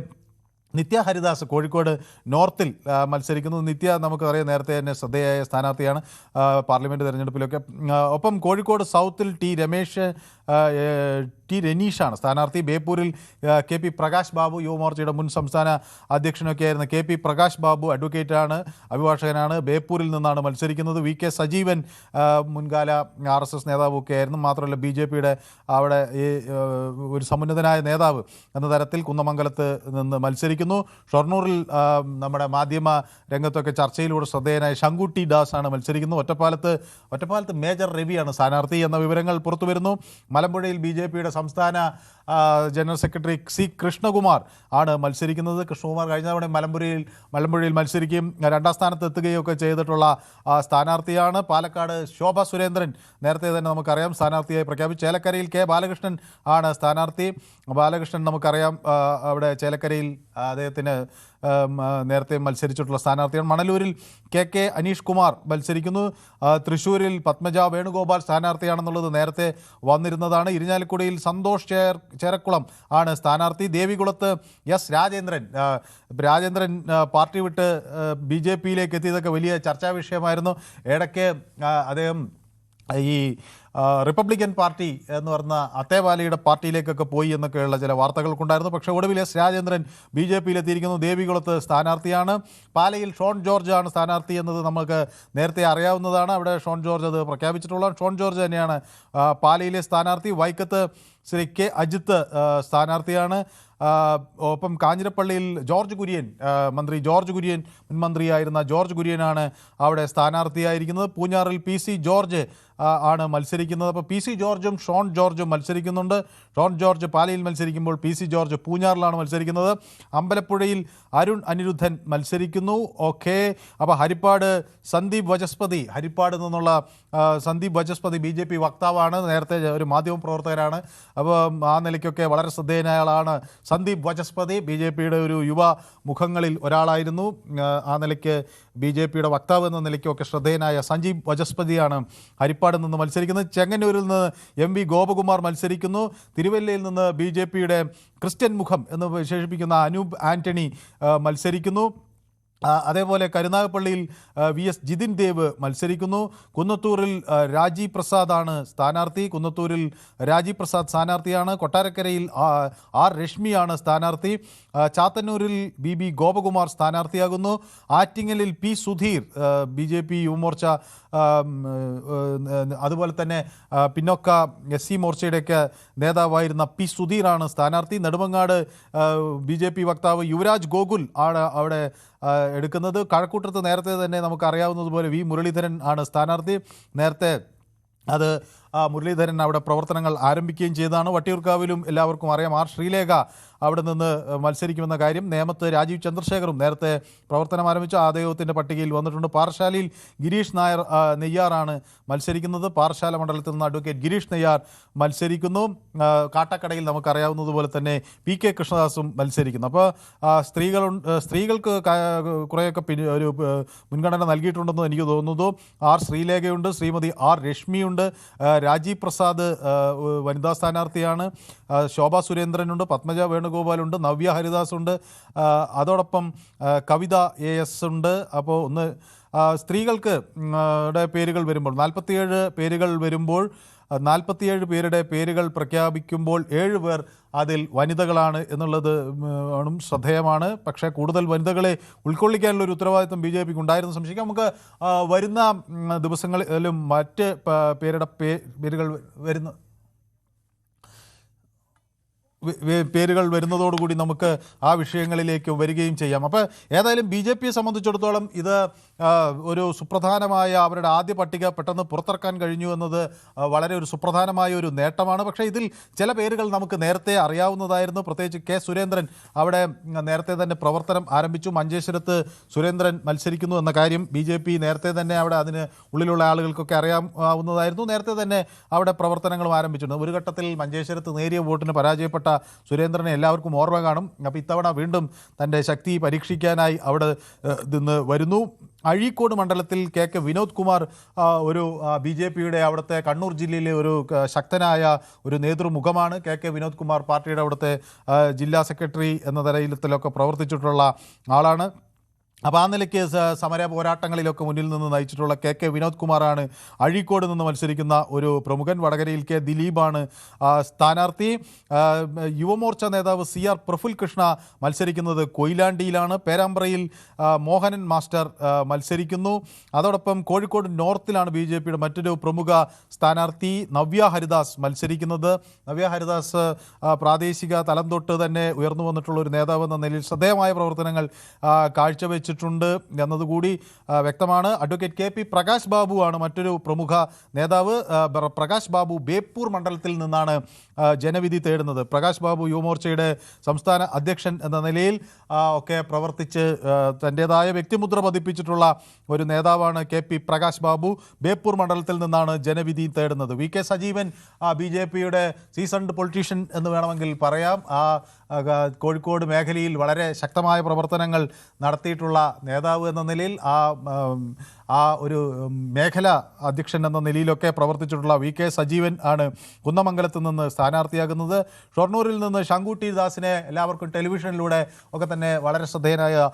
[SPEAKER 1] നിത്യ ഹരിദാസ് കോഴിക്കോട് നോർത്തിൽ മത്സരിക്കുന്നു. നിത്യ നമുക്കറിയാം നേരത്തെ തന്നെ ശ്രദ്ധേയായ സ്ഥാനാർത്ഥിയാണ് പാർലമെൻറ്റ് തെരഞ്ഞെടുപ്പിലൊക്കെ. ഒപ്പം കോഴിക്കോട് സൗത്തിൽ T രനീഷാണ് സ്ഥാനാർത്ഥി. ബേപ്പൂരിൽ KP പ്രകാശ് ബാബു, യുവമോർച്ചയുടെ മുൻ സംസ്ഥാന അധ്യക്ഷനൊക്കെ ആയിരുന്ന KP പ്രകാശ് ബാബു അഡ്വക്കേറ്റാണ്, അഭിഭാഷകനാണ്, ബേപ്പൂരിൽ നിന്നാണ് മത്സരിക്കുന്നത്. VK സജീവൻ മുൻകാല RSS നേതാവൊക്കെ ആയിരുന്നു. മാത്രമല്ല BJPയുടെ അവിടെ ഒരു സമുന്നതനായ നേതാവ് എന്ന തരത്തിൽ കുന്നമംഗലത്ത് നിന്ന് മത്സരിക്കുന്നു. ഷൊർണൂറിൽ നമ്മുടെ മാധ്യമ രംഗത്തൊക്കെ ചർച്ചയിലൂടെ ശ്രദ്ധേയനായ ശങ്കുട്ടി ദാസ് ആണ് മത്സരിക്കുന്നത്. ഒറ്റപ്പാലത്ത് മേജർ രവിയാണ് സ്ഥാനാർത്ഥി എന്ന വിവരങ്ങൾ പുറത്തു വരുന്നു. മലമ്പുഴയിൽ BJPയുടെ സംസ്ഥാന ജനറൽ സെക്രട്ടറി C കൃഷ്ണകുമാർ ആണ് മത്സരിക്കുന്നത്. കൃഷ്ണകുമാർ കഴിഞ്ഞ തവണ മലമ്പുഴയിൽ മത്സരിക്കുകയും 2ാം സ്ഥാനത്ത് എത്തുകയും ഒക്കെ ചെയ്തിട്ടുള്ള സ്ഥാനാർത്ഥിയാണ്. പാലക്കാട് ശോഭ സുരേന്ദ്രൻ നേരത്തെ തന്നെ നമുക്കറിയാം സ്ഥാനാർത്ഥിയായി പ്രഖ്യാപിച്ചു. ചേലക്കരയിൽ K ബാലകൃഷ്ണൻ ആണ് സ്ഥാനാർത്ഥി. ബാലകൃഷ്ണൻ നമുക്കറിയാം അവിടെ ചേലക്കരയിൽ അദ്ദേഹത്തിന് നേരത്തെ മത്സരിച്ചിട്ടുള്ള സ്ഥാനാർത്ഥിയാണ്. മണലൂരിൽ KK അനീഷ് കുമാർ മത്സരിക്കുന്നു. തൃശ്ശൂരിൽ പത്മജ വേണുഗോപാൽ സ്ഥാനാർത്ഥിയാണെന്നുള്ളത് നേരത്തെ വന്നിരുന്നതാണ്. ഇരിഞ്ഞാലക്കുടയിൽ സന്തോഷ് ചേരക്കുളം ആണ് സ്ഥാനാർത്ഥി. ദേവികുളത്ത് S രാജേന്ദ്രൻ പാർട്ടി വിട്ട് BJPയിലേക്ക് എത്തിയതൊക്കെ വലിയ ചർച്ചാ വിഷയമായിരുന്നു. ഇടയ്ക്ക് അദ്ദേഹം ഈ റിപ്പബ്ലിക്കൻ പാർട്ടി എന്ന് പറഞ്ഞ അത്തേവാലിയുടെ പാർട്ടിയിലേക്കൊക്കെ പോയി എന്നൊക്കെയുള്ള ചില വാർത്തകൾക്കുണ്ടായിരുന്നു. പക്ഷേ ഒടുവിൽ രാജേന്ദ്രൻ BJPയിലെത്തിയിരിക്കുന്നു. ദേവികുളത്ത് സ്ഥാനാർത്ഥിയാണ്. പാലയിൽ ഷോൺ ജോർജ് ആണ് സ്ഥാനാർത്ഥി എന്നത് നമുക്ക് നേരത്തെ അറിയാവുന്നതാണ്. അവിടെ ഷോൺ ജോർജ് അത് പ്രഖ്യാപിച്ചിട്ടുള്ള ഷോൺ ജോർജ് തന്നെയാണ് പാലയിലെ സ്ഥാനാർത്ഥി. വൈക്കത്ത് ശ്രീ K അജിത്ത് സ്ഥാനാർത്ഥിയാണ്. ഒപ്പം കാഞ്ഞിരപ്പള്ളിയിൽ മന്ത്രി ജോർജ് കുര്യൻ മുൻമന്ത്രിയായിരുന്ന ജോർജ് കുര്യനാണ് അവിടെ സ്ഥാനാർത്ഥിയായിരിക്കുന്നത്. പൂഞ്ഞാറിൽ PC ജോർജ് ആണ് മത്സരിക്കുന്നത്. അപ്പോൾ PC ജോർജും ഷോൺ ജോർജും മത്സരിക്കുന്നുണ്ട്. ഷോൺ ജോർജ് പാലയിൽ മത്സരിക്കുമ്പോൾ PC ജോർജ് പൂഞ്ഞാറിലാണ് മത്സരിക്കുന്നത്. അമ്പലപ്പുഴയിൽ അരുൺ അനിരുദ്ധൻ മത്സരിക്കുന്നു. അപ്പോൾ ഹരിപ്പാട് സന്ദീപ് വചസ്പതി, ഹരിപ്പാട് നിന്നുള്ള സന്ദീപ് വചസ്പതി BJP വക്താവാണ്, നേരത്തെ ഒരു മാധ്യമപ്രവർത്തകരാണ്. അപ്പോൾ ആ നിലയ്ക്കൊക്കെ വളരെ ശ്രദ്ധേയനായ ആളാണ് സന്ദീപ് വചസ്പതി. BJPയുടെ ഒരു യുവ മുഖങ്ങളിൽ ഒരാളായിരുന്നു. ആ നിലയ്ക്ക് BJPയുടെ വക്താവ് എന്ന നിലയ്ക്കൊക്കെ ശ്രദ്ധേയനായ സന്ദീപ് വചസ്പതിയാണ് ഹരിപ്പാടിൽ നിന്ന് മത്സരിക്കുന്നത്. ചെങ്ങന്നൂരിൽ നിന്ന് MV ഗോപകുമാർ മത്സരിക്കുന്നു. തിരുവല്ലയിൽ നിന്ന് BJPയുടെ ക്രിസ്ത്യൻ മുഖം എന്ന് വിശേഷിപ്പിക്കുന്ന അനൂപ് ആന്റണി മത്സരിക്കുന്നു. അതേപോലെ കരുനാഗപ്പള്ളിയിൽ VS ജിതിൻ ദേവ് മത്സരിക്കുന്നു. കുന്നത്തൂരിൽ രാജീവ് പ്രസാദാണ് സ്ഥാനാർത്ഥി. സ്ഥാനാർത്ഥിയാണ്. കൊട്ടാരക്കരയിൽ R രശ്മിയാണ് സ്ഥാനാർത്ഥി. ചാത്തന്നൂരിൽ BB ഗോപകുമാർ സ്ഥാനാർത്ഥിയാകുന്നു. ആറ്റിങ്ങലിൽ P സുധീർ BJP യുവമോർച്ച അതുപോലെ തന്നെ പിന്നോക്ക SC മോർച്ചയുടെയൊക്കെ നേതാവായിരുന്ന P സുധീറാണ് സ്ഥാനാർത്ഥി. നെടുമങ്ങാട് BJP വക്താവ് യുവരാജ് ഗോകുൽ ആണ് അവിടെ എടുക്കുന്നത്. കഴക്കൂട്ടത്ത് നേരത്തെ തന്നെ നമുക്കറിയാവുന്നതുപോലെ V മുരളീധരൻ ആണ് സ്ഥാനാർത്ഥി. നേരത്തെ അത് മുരളീധരൻ അവിടെ പ്രവർത്തനങ്ങൾ ആരംഭിക്കുകയും ചെയ്തതാണ്. വട്ടിയൂർക്കാവിലും എല്ലാവർക്കും അറിയാം R ശ്രീലേഖ അവിടെ നിന്ന് മത്സരിക്കുമെന്ന കാര്യം. നേമത്ത് രാജീവ് ചന്ദ്രശേഖറും നേരത്തെ പ്രവർത്തനം ആരംഭിച്ച അദ്ദേഹത്തിൻ്റെ പട്ടികയിൽ വന്നിട്ടുണ്ട്. പാറശാലയിൽ ഗിരീഷ് നെയ്യാറാണ് മത്സരിക്കുന്നത്. പാറശാല മണ്ഡലത്തിൽ നിന്ന് അഡ്വക്കേറ്റ് ഗിരീഷ് നെയ്യാർ മത്സരിക്കുന്നു. കാട്ടക്കടയിൽ നമുക്കറിയാവുന്നതുപോലെ തന്നെ PK കൃഷ്ണദാസും മത്സരിക്കുന്നു. അപ്പോൾ സ്ത്രീകൾക്ക് കുറേയൊക്കെ ഒരു മുൻഗണന നൽകിയിട്ടുണ്ടെന്ന് എനിക്ക് തോന്നുന്നു. R ശ്രീലേഖയുണ്ട്, ശ്രീമതി R രശ്മിയുണ്ട്, രാജീവ് പ്രസാദ് വനിതാ സ്ഥാനാർത്ഥിയാണ്, ശോഭ സുരേന്ദ്രനുണ്ട്, പത്മജ വേണുഗോപാലുണ്ട്, നവ്യ ഹരിദാസ് ഉണ്ട്, അതോടൊപ്പം കവിത AS ഉണ്ട്. അപ്പോൾ സ്ത്രീകൾക്ക് പേരുകൾ വരുമ്പോൾ 47 പേരുകൾ വരുമ്പോൾ 47 പേരുടെ പേരുകൾ പ്രഖ്യാപിക്കുമ്പോൾ 7 പേർ അതിൽ വനിതകളാണ് എന്നുള്ളത് ശ്രദ്ധേയമാണ്. പക്ഷേ കൂടുതൽ വനിതകളെ ഉൾക്കൊള്ളിക്കാനുള്ള ഒരു ഉത്തരവാദിത്വം BJPക്ക് ഉണ്ടായിരുന്നു സംശയിക്കാം. നമുക്ക് വരുന്ന ദിവസങ്ങളിലും മറ്റ് പേരുകൾ വരുന്നതോടുകൂടി നമുക്ക് ആ വിഷയങ്ങളിലേക്ക് വരികയും ചെയ്യാം. അപ്പോൾ ഏതായാലും BJPയെ സംബന്ധിച്ചിടത്തോളം ഇത് ഒരു സുപ്രധാനമായ അവരുടെ ആദ്യ പട്ടിക പെട്ടെന്ന് പുറത്തിറക്കാൻ കഴിഞ്ഞു എന്നത് വളരെ ഒരു സുപ്രധാനമായ ഒരു നേട്ടമാണ്. പക്ഷേ ഇതിൽ ചില പേരുകൾ നമുക്ക് നേരത്തെ അറിയാവുന്നതായിരുന്നു. പ്രത്യേകിച്ച് K സുരേന്ദ്രൻ അവിടെ നേരത്തെ തന്നെ പ്രവർത്തനം ആരംഭിച്ചു. മഞ്ചേശ്വരത്ത് സുരേന്ദ്രൻ മത്സരിക്കുന്നു എന്ന കാര്യം BJP നേരത്തെ തന്നെ അവിടെ അതിന് ഉള്ളിലുള്ള ആളുകൾക്കൊക്കെ അറിയാവുന്നതായിരുന്നു. നേരത്തെ തന്നെ അവിടെ പ്രവർത്തനങ്ങളും ആരംഭിച്ചിട്ടുണ്ട്. ഒരു ഘട്ടത്തിൽ മഞ്ചേശ്വരത്ത് നേരിയ വോട്ടിന് പരാജയപ്പെട്ട സുരേന്ദ്രനെ എല്ലാവർക്കും ഓർമ്മ കാണും. അപ്പോൾ ഇത്തവണ വീണ്ടും തൻ്റെ ശക്തി പരീക്ഷിക്കാനായി അവിടെ നിന്ന് വരുന്നു. അഴീക്കോട് മണ്ഡലത്തിൽ കെ വിനോദ് കുമാർ ഒരു BJPയുടെ അവിടുത്തെ കണ്ണൂർ ജില്ലയിലെ ഒരു ശക്തനായ ഒരു നേതൃമുഖമാണ്. കെ വിനോദ് കുമാർ പാർട്ടിയുടെ അവിടുത്തെ ജില്ലാ സെക്രട്ടറി എന്ന നിലയിലൊക്കെ പ്രവർത്തിച്ചിട്ടുള്ള ആളാണ്. അപ്പോൾ ആ നിലയ്ക്ക് സമര പോരാട്ടങ്ങളിലൊക്കെ മുന്നിൽ നിന്ന് നയിച്ചിട്ടുള്ള കെ വിനോദ് കുമാറാണ് അഴീക്കോട് നിന്ന് മത്സരിക്കുന്ന ഒരു പ്രമുഖൻ. വടകരയിൽ കെ ദിലീപാണ് സ്ഥാനാർത്ഥി. യുവമോർച്ച നേതാവ് CR പ്രഫുൽ കൃഷ്ണ മത്സരിക്കുന്നത് കൊയിലാണ്ടിയിലാണ്. പേരാമ്പ്രയിൽ മോഹനൻ മാസ്റ്റർ മത്സരിക്കുന്നു. അതോടൊപ്പം കോഴിക്കോട് നോർത്തിലാണ് BJPയുടെ മറ്റൊരു പ്രമുഖ സ്ഥാനാർത്ഥി നവ്യ ഹരിദാസ് മത്സരിക്കുന്നത്. നവ്യ ഹരിദാസ് പ്രാദേശിക തലം തൊട്ട് തന്നെ ഉയർന്നു വന്നിട്ടുള്ള ഒരു നേതാവ് എന്ന നിലയിൽ ശ്രദ്ധേയമായ പ്രവർത്തനങ്ങൾ കാഴ്ചവെച്ച് എന്നതുകൂടി വ്യക്തമാണ്. അഡ്വക്കേറ്റ് KP പ്രകാശ് ബാബുവാണ് മറ്റൊരു പ്രമുഖ നേതാവ്. പ്രകാശ് ബാബു ബേപ്പൂർ മണ്ഡലത്തിൽ നിന്നാണ് ജനവിധി തേടുന്നത്. പ്രകാശ് ബാബു യുവമോർച്ചയുടെ സംസ്ഥാന അധ്യക്ഷൻ എന്ന നിലയിൽ ഒക്കെ പ്രവർത്തിച്ച് തൻ്റേതായ വ്യക്തിമുദ്ര പതിപ്പിച്ചിട്ടുള്ള ഒരു നേതാവാണ് KP പ്രകാശ് ബാബു. ബേപ്പൂർ മണ്ഡലത്തിൽ നിന്നാണ് ജനവിധി തേടുന്നത്. VK സജീവൻ BJPയുടെ സീസൺഡ് പൊളിറ്റീഷ്യൻ എന്ന് വേണമെങ്കിൽ പറയാം. കോഴിക്കോട് മേഖലയിൽ വളരെ ശക്തമായ പ്രവർത്തനങ്ങൾ നടത്തിയിട്ടുള്ള നേതാവ് എന്ന നിലയിൽ ആ ഒരു മേഖല അധ്യക്ഷൻ എന്ന നിലയിലൊക്കെ പ്രവർത്തിച്ചിട്ടുള്ള VK സജീവൻ ആണ് കുന്നമംഗലത്ത് നിന്ന് സ്ഥാനാർത്ഥിയാകുന്നത്. ഷൊർണൂരിൽ നിന്ന് ശങ്കുട്ടി ദാസിനെ എല്ലാവർക്കും ടെലിവിഷനിലൂടെ ഒക്കെ തന്നെ വളരെ ശ്രദ്ധേയനായ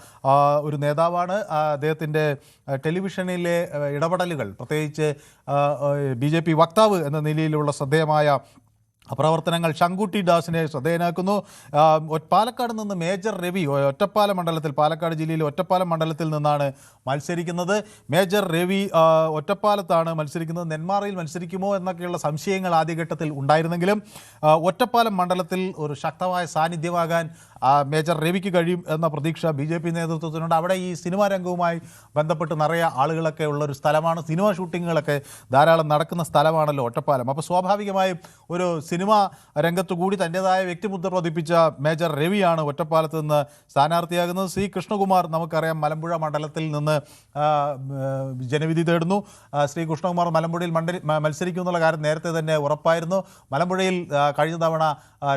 [SPEAKER 1] ഒരു നേതാവാണ്. അദ്ദേഹത്തിൻ്റെ ടെലിവിഷനിലെ ഇടപെടലുകൾ, പ്രത്യേകിച്ച് BJP വക്താവ് എന്ന നിലയിലുള്ള ശ്രദ്ധേയമായ പ്രവർത്തനങ്ങൾ ശങ്കുട്ടി ദാസിനെ ശ്രദ്ധേയനാക്കുന്നു. പാലക്കാട് നിന്ന് മേജർ രവി ഒറ്റപ്പാലം മണ്ഡലത്തിൽ, പാലക്കാട് ജില്ലയിലെ ഒറ്റപ്പാലം മണ്ഡലത്തിൽ നിന്നാണ് മത്സരിക്കുന്നത്. മേജർ രവി ഒറ്റപ്പാലത്താണ് മത്സരിക്കുന്നത്. നെന്മാറയിൽ മത്സരിക്കുമോ എന്നൊക്കെയുള്ള സംശയങ്ങൾ ആദ്യഘട്ടത്തിൽ ഉണ്ടായിരുന്നെങ്കിലും ഒറ്റപ്പാലം മണ്ഡലത്തിൽ ഒരു ശക്തമായ സാന്നിധ്യമാകാൻ മേജർ രവിക്ക് കഴിയും എന്ന പ്രതീക്ഷ BJP നേതൃത്വത്തിനുണ്ട്. അവിടെ ഈ സിനിമാ രംഗവുമായി ബന്ധപ്പെട്ട് നിറയെ ആളുകളൊക്കെ ഉള്ളൊരു സ്ഥലമാണ്. സിനിമ ഷൂട്ടിങ്ങുകളൊക്കെ ധാരാളം നടക്കുന്ന സ്ഥലമാണല്ലോ ഒറ്റപ്പാലം. അപ്പോൾ സ്വാഭാവികമായും ഒരു സിനിമാ രംഗത്തു കൂടി തൻ്റേതായ വ്യക്തിമുദ്ര പതിപ്പിച്ച മേജർ രവിയാണ് ഒറ്റപ്പാലത്ത് നിന്ന് സ്ഥാനാർത്ഥിയാകുന്നത്. C കൃഷ്ണകുമാർ നമുക്കറിയാം മലമ്പുഴ മണ്ഡലത്തിൽ നിന്ന് ജനവിധി തേടുന്നു. ശ്രീ കൃഷ്ണകുമാർ മലമ്പുഴയിൽ മത്സരിക്കുമെന്നുള്ള കാര്യം നേരത്തെ തന്നെ ഉറപ്പായിരുന്നു. മലമ്പുഴയിൽ കഴിഞ്ഞ തവണ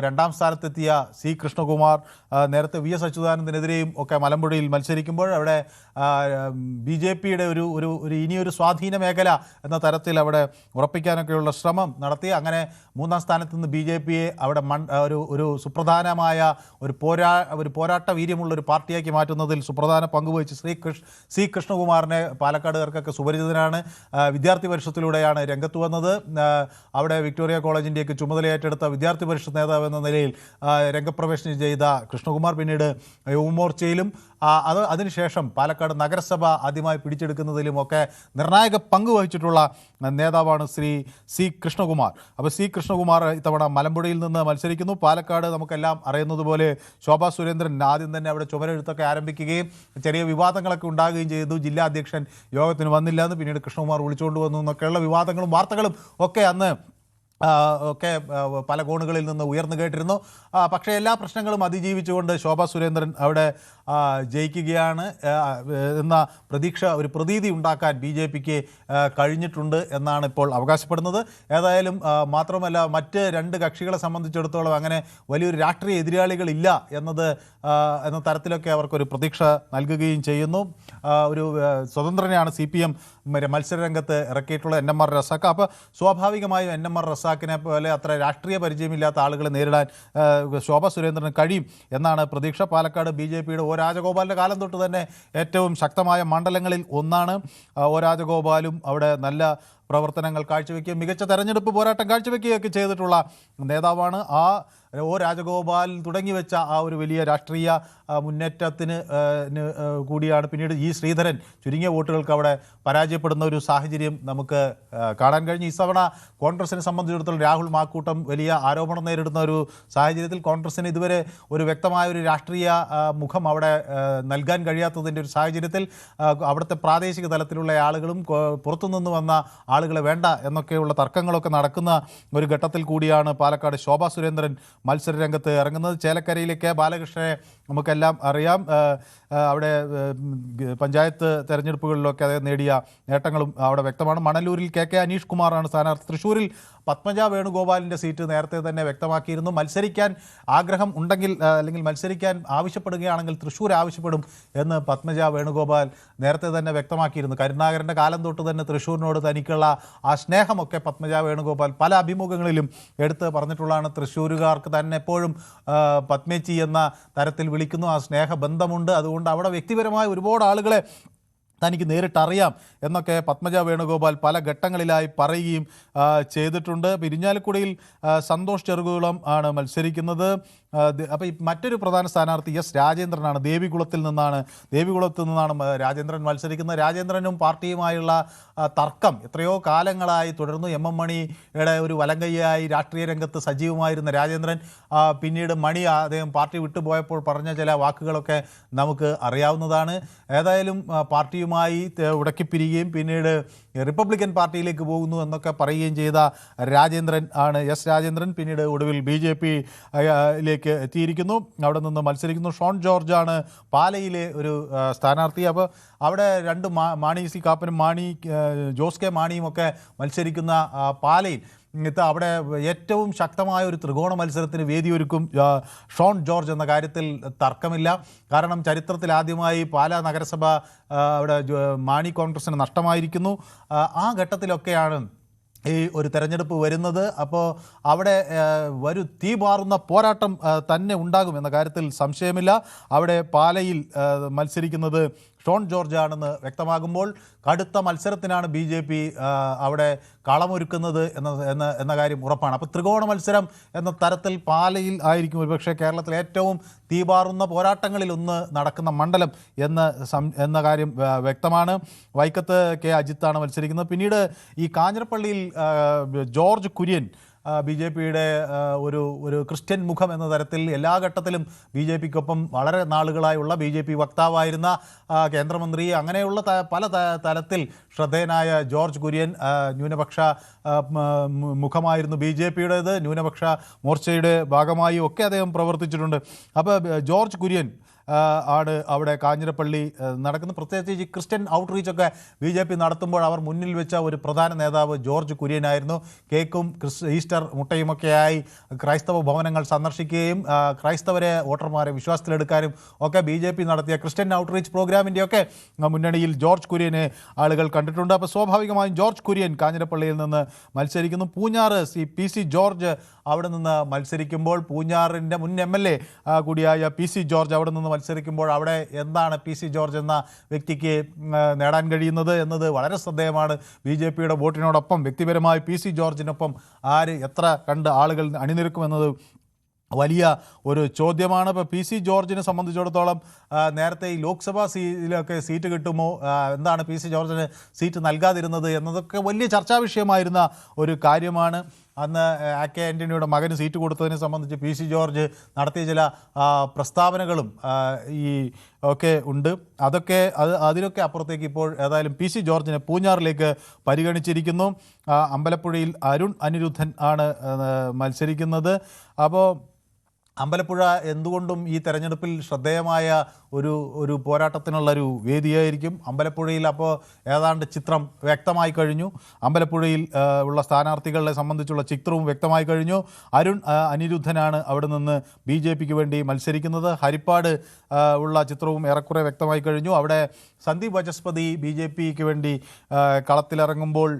[SPEAKER 1] 2ാം സ്ഥാനത്തെത്തിയ C കൃഷ്ണകുമാർ നേരത്തെ VS അച്യുതാനന്ദനെതിരെയും ഒക്കെ മലമ്പുഴയിൽ മത്സരിക്കുമ്പോൾ അവിടെ BJPയുടെ ഒരു ഇനിയൊരു സ്വാധീന മേഖല എന്ന തരത്തിൽ അവിടെ ഉറപ്പിക്കാനൊക്കെയുള്ള ശ്രമം നടത്തി. അങ്ങനെ 3ാം സ്ഥാനത്ത് നിന്ന് BJPയെ അവിടെ ഒരു സുപ്രധാനമായ ഒരു പോരാട്ട വീര്യമുള്ള ഒരു പാർട്ടിയാക്കി മാറ്റുന്നതിൽ സുപ്രധാന പങ്കുവഹിച്ച് C കൃഷ്ണകുമാറിനെ പാലക്കാടുകാർക്കൊക്കെ സുപരിചിതനാണ്. വിദ്യാർത്ഥി പരിഷത്തിലൂടെയാണ് രംഗത്ത് വന്നത്. അവിടെ വിക്ടോറിയ കോളേജിൻ്റെയൊക്കെ ചുമതല ഏറ്റെടുത്ത വിദ്യാർത്ഥി പരിഷത്ത് നേതാവ് എന്ന നിലയിൽ രംഗപ്രവേശനം ചെയ്ത കൃഷ്ണകുമാർ പിന്നീട് യുവമോർച്ചയിലും അതിനുശേഷം പാലക്കാട് നഗരസഭ ആദ്യമായി പിടിച്ചെടുക്കുന്നതിലുമൊക്കെ നിർണായക പങ്ക് വഹിച്ചിട്ടുള്ള നേതാവാണ് ശ്രീ C കൃഷ്ണകുമാർ. അപ്പോൾ C കൃഷ്ണകുമാർ ഇത്തവണ മലമ്പുഴയിൽ നിന്ന് മത്സരിക്കുന്നു. പാലക്കാട് നമുക്കെല്ലാം അറിയുന്നത് പോലെ ശോഭാ സുരേന്ദ്രൻ ആദ്യം തന്നെ അവിടെ ചുമരെഴുത്തൊക്കെ ആരംഭിക്കുകയും ചെറിയ വിവാദങ്ങളൊക്കെ ഉണ്ടാകുകയും ചെയ്തു. ജില്ലാ അധ്യക്ഷൻ യോഗത്തിന് വന്നില്ല എന്ന് പിന്നീട് കൃഷ്ണകുമാർ വിളിച്ചുകൊണ്ട് വന്നു എന്നൊക്കെയുള്ള വിവാദങ്ങളും വാർത്തകളും ഒക്കെ അന്ന് പല കോണുകളിൽ നിന്ന് ഉയർന്നു കേട്ടിരുന്നു. പക്ഷേ എല്ലാ പ്രശ്നങ്ങളും അതിജീവിച്ചുകൊണ്ട് ശോഭാ സുരേന്ദ്രൻ അവിടെ ജയിക്കുകയാണ് എന്ന ഒരു പ്രതീതി ഉണ്ടാക്കാൻ BJPക്ക് കഴിഞ്ഞിട്ടുണ്ട് എന്നാണ് ഇപ്പോൾ അവകാശപ്പെടുന്നത്. ഏതായാലും മാത്രമല്ല, മറ്റ് 2 കക്ഷികളെ സംബന്ധിച്ചിടത്തോളം അങ്ങനെ വലിയൊരു രാഷ്ട്രീയ എതിരാളികളില്ല എന്ന തരത്തിലൊക്കെ അവർക്കൊരു പ്രതീക്ഷ നൽകുകയും ചെയ്യുന്നു. ഒരു സ്വതന്ത്രനെയാണ് CPM മത്സരരംഗത്ത് ഇറക്കിയിട്ടുള്ള NMR റസാഖ്. അപ്പോൾ സ്വാഭാവികമായും NMR റസാഖിനെ പോലെ അത്ര രാഷ്ട്രീയ പരിചയമില്ലാത്ത ആളുകളെ നേരിടാൻ ശോഭാ സുരേന്ദ്രന് കഴിയും എന്നാണ് പ്രതീക്ഷ. പാലക്കാട് BJPയുടെ O രാജഗോപാലിൻ്റെ കാലം തൊട്ട് തന്നെ ഏറ്റവും ശക്തമായ മണ്ഡലങ്ങളിൽ ഒന്നാണ്. O രാജഗോപാലും അവിടെ നല്ല പ്രവർത്തനങ്ങൾ കാഴ്ചവെക്കുകയും മികച്ച തെരഞ്ഞെടുപ്പ് പോരാട്ടം കാഴ്ചവെക്കുകയൊക്കെ ചെയ്തിട്ടുള്ള നേതാവാണ്. O രാജഗോപാൽ തുടങ്ങി വെച്ച ആ ഒരു വലിയ രാഷ്ട്രീയ മുന്നേറ്റത്തിന് കൂടിയാണ് പിന്നീട് E ശ്രീധരൻ ചുരുങ്ങിയ വോട്ടുകൾക്ക് അവിടെ പരാജയപ്പെടുന്ന ഒരു സാഹചര്യം നമുക്ക് കാണാൻ കഴിഞ്ഞു. ഇത്തവണ കോൺഗ്രസിനെ സംബന്ധിച്ചിടത്തോളം രാഹുൽ മാക്കൂട്ടം വലിയ ആരോപണം നേരിടുന്ന ഒരു സാഹചര്യത്തിൽ കോൺഗ്രസിന് ഇതുവരെ ഒരു വ്യക്തമായ ഒരു രാഷ്ട്രീയ മുഖം അവിടെ നൽകാൻ കഴിയാത്തതിൻ്റെ ഒരു സാഹചര്യത്തിൽ അവിടുത്തെ പ്രാദേശിക തലത്തിലുള്ള ആളുകളും പുറത്തുനിന്ന് വന്ന ആളുകളെ വേണ്ട എന്നൊക്കെയുള്ള തർക്കങ്ങളൊക്കെ നടക്കുന്ന ഒരു ഘട്ടത്തിൽ കൂടിയാണ് പാലക്കാട് ശോഭാ സുരേന്ദ്രൻ മത്സരരംഗത്ത് ഇറങ്ങുന്നത്. ചേലക്കരയിലേക്ക് ബാലകൃഷ്ണനെ നമുക്കെല്ലാം അറിയാം. അവിടെ പഞ്ചായത്ത് തെരഞ്ഞെടുപ്പുകളിലൊക്കെ അദ്ദേഹം നേടിയ നേട്ടങ്ങളും അവിടെ വ്യക്തമാണ്. മണലൂരിൽ കെ അനീഷ് കുമാറാണ് സ്ഥാനാർത്ഥി. തൃശ്ശൂരിൽ പത്മജ വേണുഗോപാലിൻ്റെ സീറ്റ് നേരത്തെ തന്നെ വ്യക്തമാക്കിയിരുന്നു. മത്സരിക്കാൻ ആഗ്രഹം ഉണ്ടെങ്കിൽ അല്ലെങ്കിൽ മത്സരിക്കാൻ ആവശ്യപ്പെടുകയാണെങ്കിൽ തൃശ്ശൂർ ആവശ്യപ്പെടും എന്ന് പത്മജ വേണുഗോപാൽ നേരത്തെ തന്നെ വ്യക്തമാക്കിയിരുന്നു. കരുണാകരൻ്റെ കാലം തൊട്ട് തന്നെ തൃശ്ശൂരിനോട് തനിക്കുള്ള ആ സ്നേഹമൊക്കെ പത്മജ വേണുഗോപാൽ പല അഭിമുഖങ്ങളിലും എടുത്ത് പറഞ്ഞിട്ടുള്ളതാണ്. തൃശ്ശൂരുകാർക്ക് തന്നെ എപ്പോഴും പത്മേച്ചി എന്ന തരത്തിൽ വിളിക്കുന്നു. ആ സ്നേഹബന്ധമുണ്ട്. അതുകൊണ്ട് അവിടെ വ്യക്തിപരമായ ഒരുപാട് ആളുകളെ തനിക്ക് നേരിട്ടറിയാം എന്നൊക്കെ പത്മജ വേണുഗോപാൽ പല ഘട്ടങ്ങളിലായി പറയുകയും ചെയ്തിട്ടുണ്ട്. ഇരിഞ്ഞാലക്കുടയിൽ സന്തോഷ് ചെറുകുളം ആണ് മത്സരിക്കുന്നത്. അപ്പോൾ ഈ മറ്റൊരു പ്രധാന സ്ഥാനാർത്ഥി എസ് രാജേന്ദ്രനാണ്. ദേവികുളത്തിൽ നിന്നാണ് രാജേന്ദ്രൻ മത്സരിക്കുന്നത്. രാജേന്ദ്രനും പാർട്ടിയുമായുള്ള തർക്കം എത്രയോ കാലങ്ങളായി തുടർന്നു. എം മണിയുടെ ഒരു വലങ്കയ്യായി രാഷ്ട്രീയ രംഗത്ത് സജീവമായിരുന്ന രാജേന്ദ്രൻ പിന്നീട് അദ്ദേഹം പാർട്ടി വിട്ടുപോയപ്പോൾ പറഞ്ഞ ചില വാക്കുകളൊക്കെ നമുക്ക് അറിയാവുന്നതാണ്. ഏതായാലും പാർട്ടിയുമായി ഉടക്കിപ്പിരിയുകയും പിന്നീട് റിപ്പബ്ലിക്കൻ പാർട്ടിയിലേക്ക് പോകുന്നു എന്നൊക്കെ പറയുകയും ചെയ്ത എസ് രാജേന്ദ്രൻ പിന്നീട് ഒടുവിൽ BJP-യിലേക്ക് എത്തിയിരിക്കുന്നു. അവിടെ നിന്ന് മത്സരിക്കുന്നു. ഷോൺ ജോർജാണ് പാലയിലെ ഒരു സ്ഥാനാർത്ഥി. അപ്പോൾ അവിടെ രണ്ട് മാണി സി കാപ്പനും ജോസ് കെ മാണിയും ഒക്കെ മത്സരിക്കുന്ന പാലയിൽ അവിടെ ഏറ്റവും ശക്തമായ ഒരു ത്രികോണ മത്സരത്തിന് വേദിയൊരുക്കും ഷോൺ ജോർജ് എന്ന കാര്യത്തിൽ തർക്കമില്ല. കാരണം ചരിത്രത്തിൽ ആദ്യമായി പാലാ നഗരസഭ അവിടെ മാണി കോൺഗ്രസിന് നഷ്ടമായിരിക്കുന്നു. ആ ഘട്ടത്തിലൊക്കെയാണ് ഈ ഒരു തെരഞ്ഞെടുപ്പ് വരുന്നത്. അപ്പോൾ അവിടെ തീപാറുന്ന പോരാട്ടം തന്നെ ഉണ്ടാകും എന്ന കാര്യത്തിൽ സംശയമില്ല. അവിടെ പാലയിൽ മത്സരിക്കുന്നത് ഷോൺ ജോർജ് ആണെന്ന് വ്യക്തമാകുമ്പോൾ കടുത്ത മത്സരത്തിനാണ് BJP അവിടെ കളമൊരുക്കുന്നത് എന്ന കാര്യം ഉറപ്പാണ്. അപ്പോൾ ത്രികോണ മത്സരം എന്ന തരത്തിൽ പാലയിൽ ഒരുപക്ഷെ കേരളത്തിലെ ഏറ്റവും തീപാറുന്ന പോരാട്ടങ്ങളിൽ ഒന്ന് നടക്കുന്ന മണ്ഡലം എന്ന കാര്യം വ്യക്തമാണ്. വൈക്കത്ത് കെ അജിത്താണ് മത്സരിക്കുന്നത്. പിന്നീട് ഈ കാഞ്ഞിരപ്പള്ളിയിൽ ജോർജ് കുര്യൻ BJP-യുടെ ഒരു ക്രിസ്ത്യൻ മുഖം എന്ന തരത്തിൽ എല്ലാ ഘട്ടത്തിലും BJP-ക്കൊപ്പം വളരെ നാളുകളായുള്ള BJP വക്താവായിരുന്ന കേന്ദ്രമന്ത്രി അങ്ങനെയുള്ള പല തലത്തിൽ ശ്രദ്ധേയനായ ജോർജ് കുര്യൻ ന്യൂനപക്ഷ മുഖമായിരുന്നു BJP-യുടേത്. ന്യൂനപക്ഷ മോർച്ചയുടെ ഭാഗമായി ഒക്കെ അദ്ദേഹം പ്രവർത്തിച്ചിട്ടുണ്ട്. അപ്പോൾ ജോർജ് കുര്യൻ ആണ് അവിടെ കാഞ്ഞിരപ്പള്ളി നടക്കുന്നത്. പ്രത്യേകിച്ച് ഈ ക്രിസ്ത്യൻ ഔട്ട്റീച്ചൊക്കെ BJP നടത്തുമ്പോൾ അവർ മുന്നിൽ വെച്ച ഒരു പ്രധാന നേതാവ് ജോർജ് കുര്യനായിരുന്നു. കേക്കും ഈസ്റ്റർ മുട്ടയുമൊക്കെയായി ക്രൈസ്തവ ഭവനങ്ങൾ സന്ദർശിക്കുകയും ക്രൈസ്തവരെ വോട്ടർമാരെ വിശ്വാസത്തിലെടുക്കാനും ഒക്കെ BJP നടത്തിയ ക്രിസ്ത്യൻ ഔട്ട്റീച്ച് പ്രോഗ്രാമിൻ്റെയൊക്കെ മുന്നണിയിൽ ജോർജ് കുര്യനെ ആളുകൾ കണ്ടിട്ടുണ്ട്. അപ്പോൾ സ്വാഭാവികമായും ജോർജ് കുര്യൻ കാഞ്ഞിരപ്പള്ളിയിൽ നിന്ന് മത്സരിക്കുന്നു. പൂഞ്ഞാറ് PC ജോർജ് അവിടെ നിന്ന് മത്സരിക്കുമ്പോൾ പൂഞ്ഞാറിൻ്റെ മുൻ MLA കൂടിയായ PC ജോർജ് അവിടെ നിന്ന് മത്സരിക്കുമ്പോൾ അവിടെ എന്താണ് PC ജോർജ് എന്ന വ്യക്തിക്ക് നേടാൻ കഴിയുന്നത് എന്നത് വളരെ ശ്രദ്ധേയമാണ്. BJP-യുടെ വോട്ടിനോടൊപ്പം വ്യക്തിപരമായി PC ജോർജിനൊപ്പം എത്ര കണ്ട് ആളുകൾ അണിനിരക്കുമെന്നത് വലിയ ഒരു ചോദ്യമാണ്. ഇപ്പോൾ PC ജോർജിനെ സംബന്ധിച്ചിടത്തോളം നേരത്തെ ഈ ലോക്സഭാ സീറ്റ് കിട്ടുമോ, എന്താണ് PC ജോർജിന് സീറ്റ് നൽകാതിരുന്നത് എന്നതൊക്കെ വലിയ ചർച്ചാ വിഷയമായിരുന്ന ഒരു കാര്യമാണ്. അന്ന് AK ആൻ്റണിയുടെ മകന് സീറ്റ് കൊടുത്തതിനെ സംബന്ധിച്ച് PC ജോർജ് നടത്തിയ ചില പ്രസ്താവനകളും ഒക്കെ ഉണ്ട്. അതിനൊക്കെ അപ്പുറത്തേക്ക് ഇപ്പോൾ ഏതായാലും PC ജോർജിനെ പൂഞ്ഞാറിലേക്ക് പരിഗണിച്ചിരിക്കുന്നു. അമ്പലപ്പുഴയിൽ അരുൺ അനിരുദ്ധൻ ആണ് മത്സരിക്കുന്നത്. അപ്പോൾ അമ്പലപ്പുഴ എന്തുകൊണ്ടും ഈ തെരഞ്ഞെടുപ്പിൽ ശ്രദ്ധേയമായ ഒരു പോരാട്ടത്തിനുള്ളൊരു വേദിയായിരിക്കും. അമ്പലപ്പുഴയിൽ അപ്പോൾ ഏതാണ്ട് ചിത്രം വ്യക്തമായി കഴിഞ്ഞു. അമ്പലപ്പുഴയിൽ ഉള്ള സ്ഥാനാർത്ഥികളെ സംബന്ധിച്ചുള്ള ചിത്രവും വ്യക്തമായി കഴിഞ്ഞു. അരുൺ അനിരുദ്ധനാണ് അവിടെ നിന്ന് BJP-ക്ക് വേണ്ടി മത്സരിക്കുന്നത്. ഹരിപ്പാട് ഉള്ള ചിത്രവും ഏറെക്കുറെ വ്യക്തമായി കഴിഞ്ഞു. അവിടെ സന്ദീപ് വചസ്പതി BJP-ക്ക് വേണ്ടി കളത്തിലിറങ്ങുമ്പോൾ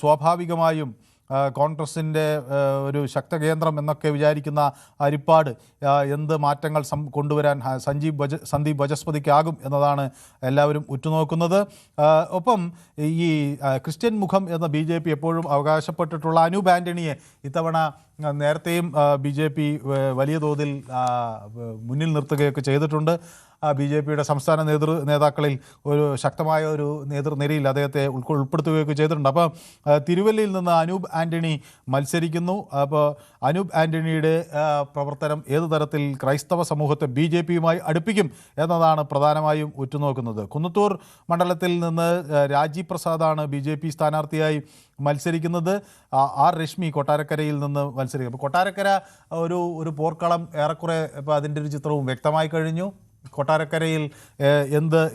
[SPEAKER 1] സ്വാഭാവികമായും കോൺഗ്രസിൻ്റെ ഒരു ശക്തകേന്ദ്രം എന്നൊക്കെ വിചാരിക്കുന്ന ഹരിപ്പാട് എന്ത് മാറ്റങ്ങൾ കൊണ്ടുവരാൻ സന്ദീപ് വചസ്പതിക്കാകും എന്നതാണ് എല്ലാവരും ഉറ്റുനോക്കുന്നത്. ഒപ്പം ഈ ക്രിസ്ത്യൻ മുഖം എന്ന BJP എപ്പോഴും അവകാശപ്പെട്ടിട്ടുള്ള അനൂപ് ആൻ്റണിയെ ഇത്തവണ നേരത്തെയും BJP വലിയ തോതിൽ മുന്നിൽ നിർത്തുകയൊക്കെ ചെയ്തിട്ടുണ്ട്. BJP-യുടെ സംസ്ഥാന നേതാക്കളിൽ ഒരു ശക്തമായ ഒരു നേതൃനിരയിൽ അദ്ദേഹത്തെ ഉൾപ്പെടുത്തുകയൊക്കെ ചെയ്തിട്ടുണ്ട്. അപ്പോൾ തിരുവല്ലയിൽ നിന്ന് അനൂപ് ആൻ്റണി മത്സരിക്കുന്നു. അപ്പോൾ അനൂപ് ആൻ്റണിയുടെ പ്രവർത്തനം ഏത് തരത്തിൽ ക്രൈസ്തവ സമൂഹത്തെ BJP-യുമായി അടുപ്പിക്കും എന്നതാണ് പ്രധാനമായും ഉറ്റുനോക്കുന്നത്. കുന്നത്തൂർ മണ്ഡലത്തിൽ നിന്ന് രാജീവ് പ്രസാദാണ് BJP സ്ഥാനാർത്ഥിയായി മത്സരിക്കുന്നത്. R രശ്മി കൊട്ടാരക്കരയിൽ നിന്ന് മത്സരിക്കും. അപ്പോൾ കൊട്ടാരക്കര ഒരു പോർക്കളം ഏറെക്കുറെ ഇപ്പോൾ അതിൻ്റെ ഒരു ചിത്രവും വ്യക്തമായി കഴിഞ്ഞു. കൊട്ടാരക്കരയിൽ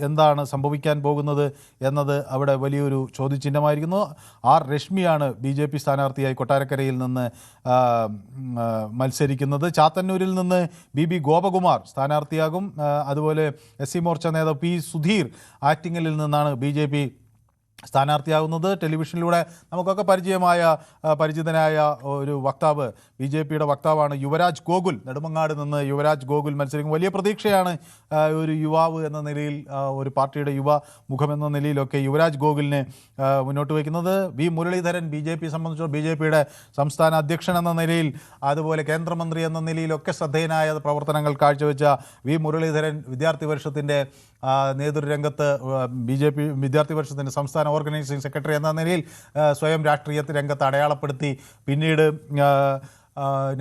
[SPEAKER 1] എന്താണ് സംഭവിക്കാൻ പോകുന്നത് എന്നത് അവിടെ വലിയൊരു ചോദ്യചിഹ്നമായിരിക്കുന്നു. രശ്മിയാണ് BJP സ്ഥാനാർത്ഥിയായി കൊട്ടാരക്കരയിൽ നിന്ന് മത്സരിക്കുന്നത്. ചാത്തന്നൂരിൽ നിന്ന് BB ഗോപകുമാർ സ്ഥാനാർത്ഥിയാകും. അതുപോലെ SC മോർച്ച നേതാവ് P സുധീർ ആറ്റിങ്ങലിൽ നിന്നാണ് BJP സ്ഥാനാർത്ഥിയാകുന്നത്. ടെലിവിഷനിലൂടെ നമുക്കൊക്കെ പരിചിതനായ ഒരു വക്താവ്, BJPയുടെ വക്താവാണ് യുവരാജ് ഗോകുൽ. നെടുമങ്ങാട് നിന്ന് യുവരാജ് ഗോകുൽ മത്സരിക്കും. വലിയ പ്രതീക്ഷയാണ് ഒരു യുവാവ് എന്ന നിലയിൽ, ഒരു പാർട്ടിയുടെ യുവ മുഖമെന്ന നിലയിലൊക്കെ യുവരാജ് ഗോകുലിനെ മുന്നോട്ട് വയ്ക്കുന്നത്. V മുരളീധരൻ BJP സംബന്ധിച്ചിടത്തോളം BJPയുടെ സംസ്ഥാന അധ്യക്ഷൻ എന്ന നിലയിൽ, അതുപോലെ കേന്ദ്രമന്ത്രി എന്ന നിലയിലൊക്കെ ശ്രദ്ധേയനായ പ്രവർത്തനങ്ങൾ കാഴ്ചവെച്ച V മുരളീധരൻ വിദ്യാർത്ഥി പരിഷത്തിൻ്റെ നേതൃരംഗത്ത് BJP വിദ്യാർത്ഥി പരിഷത്തിൻ്റെ സംസ്ഥാന ഓർഗനൈസിംഗ് സെക്രട്ടറി എന്ന നിലയിൽ സ്വയം രാഷ്ട്രീയ രംഗത്ത് അടയാളപ്പെടുത്തി. പിന്നീട്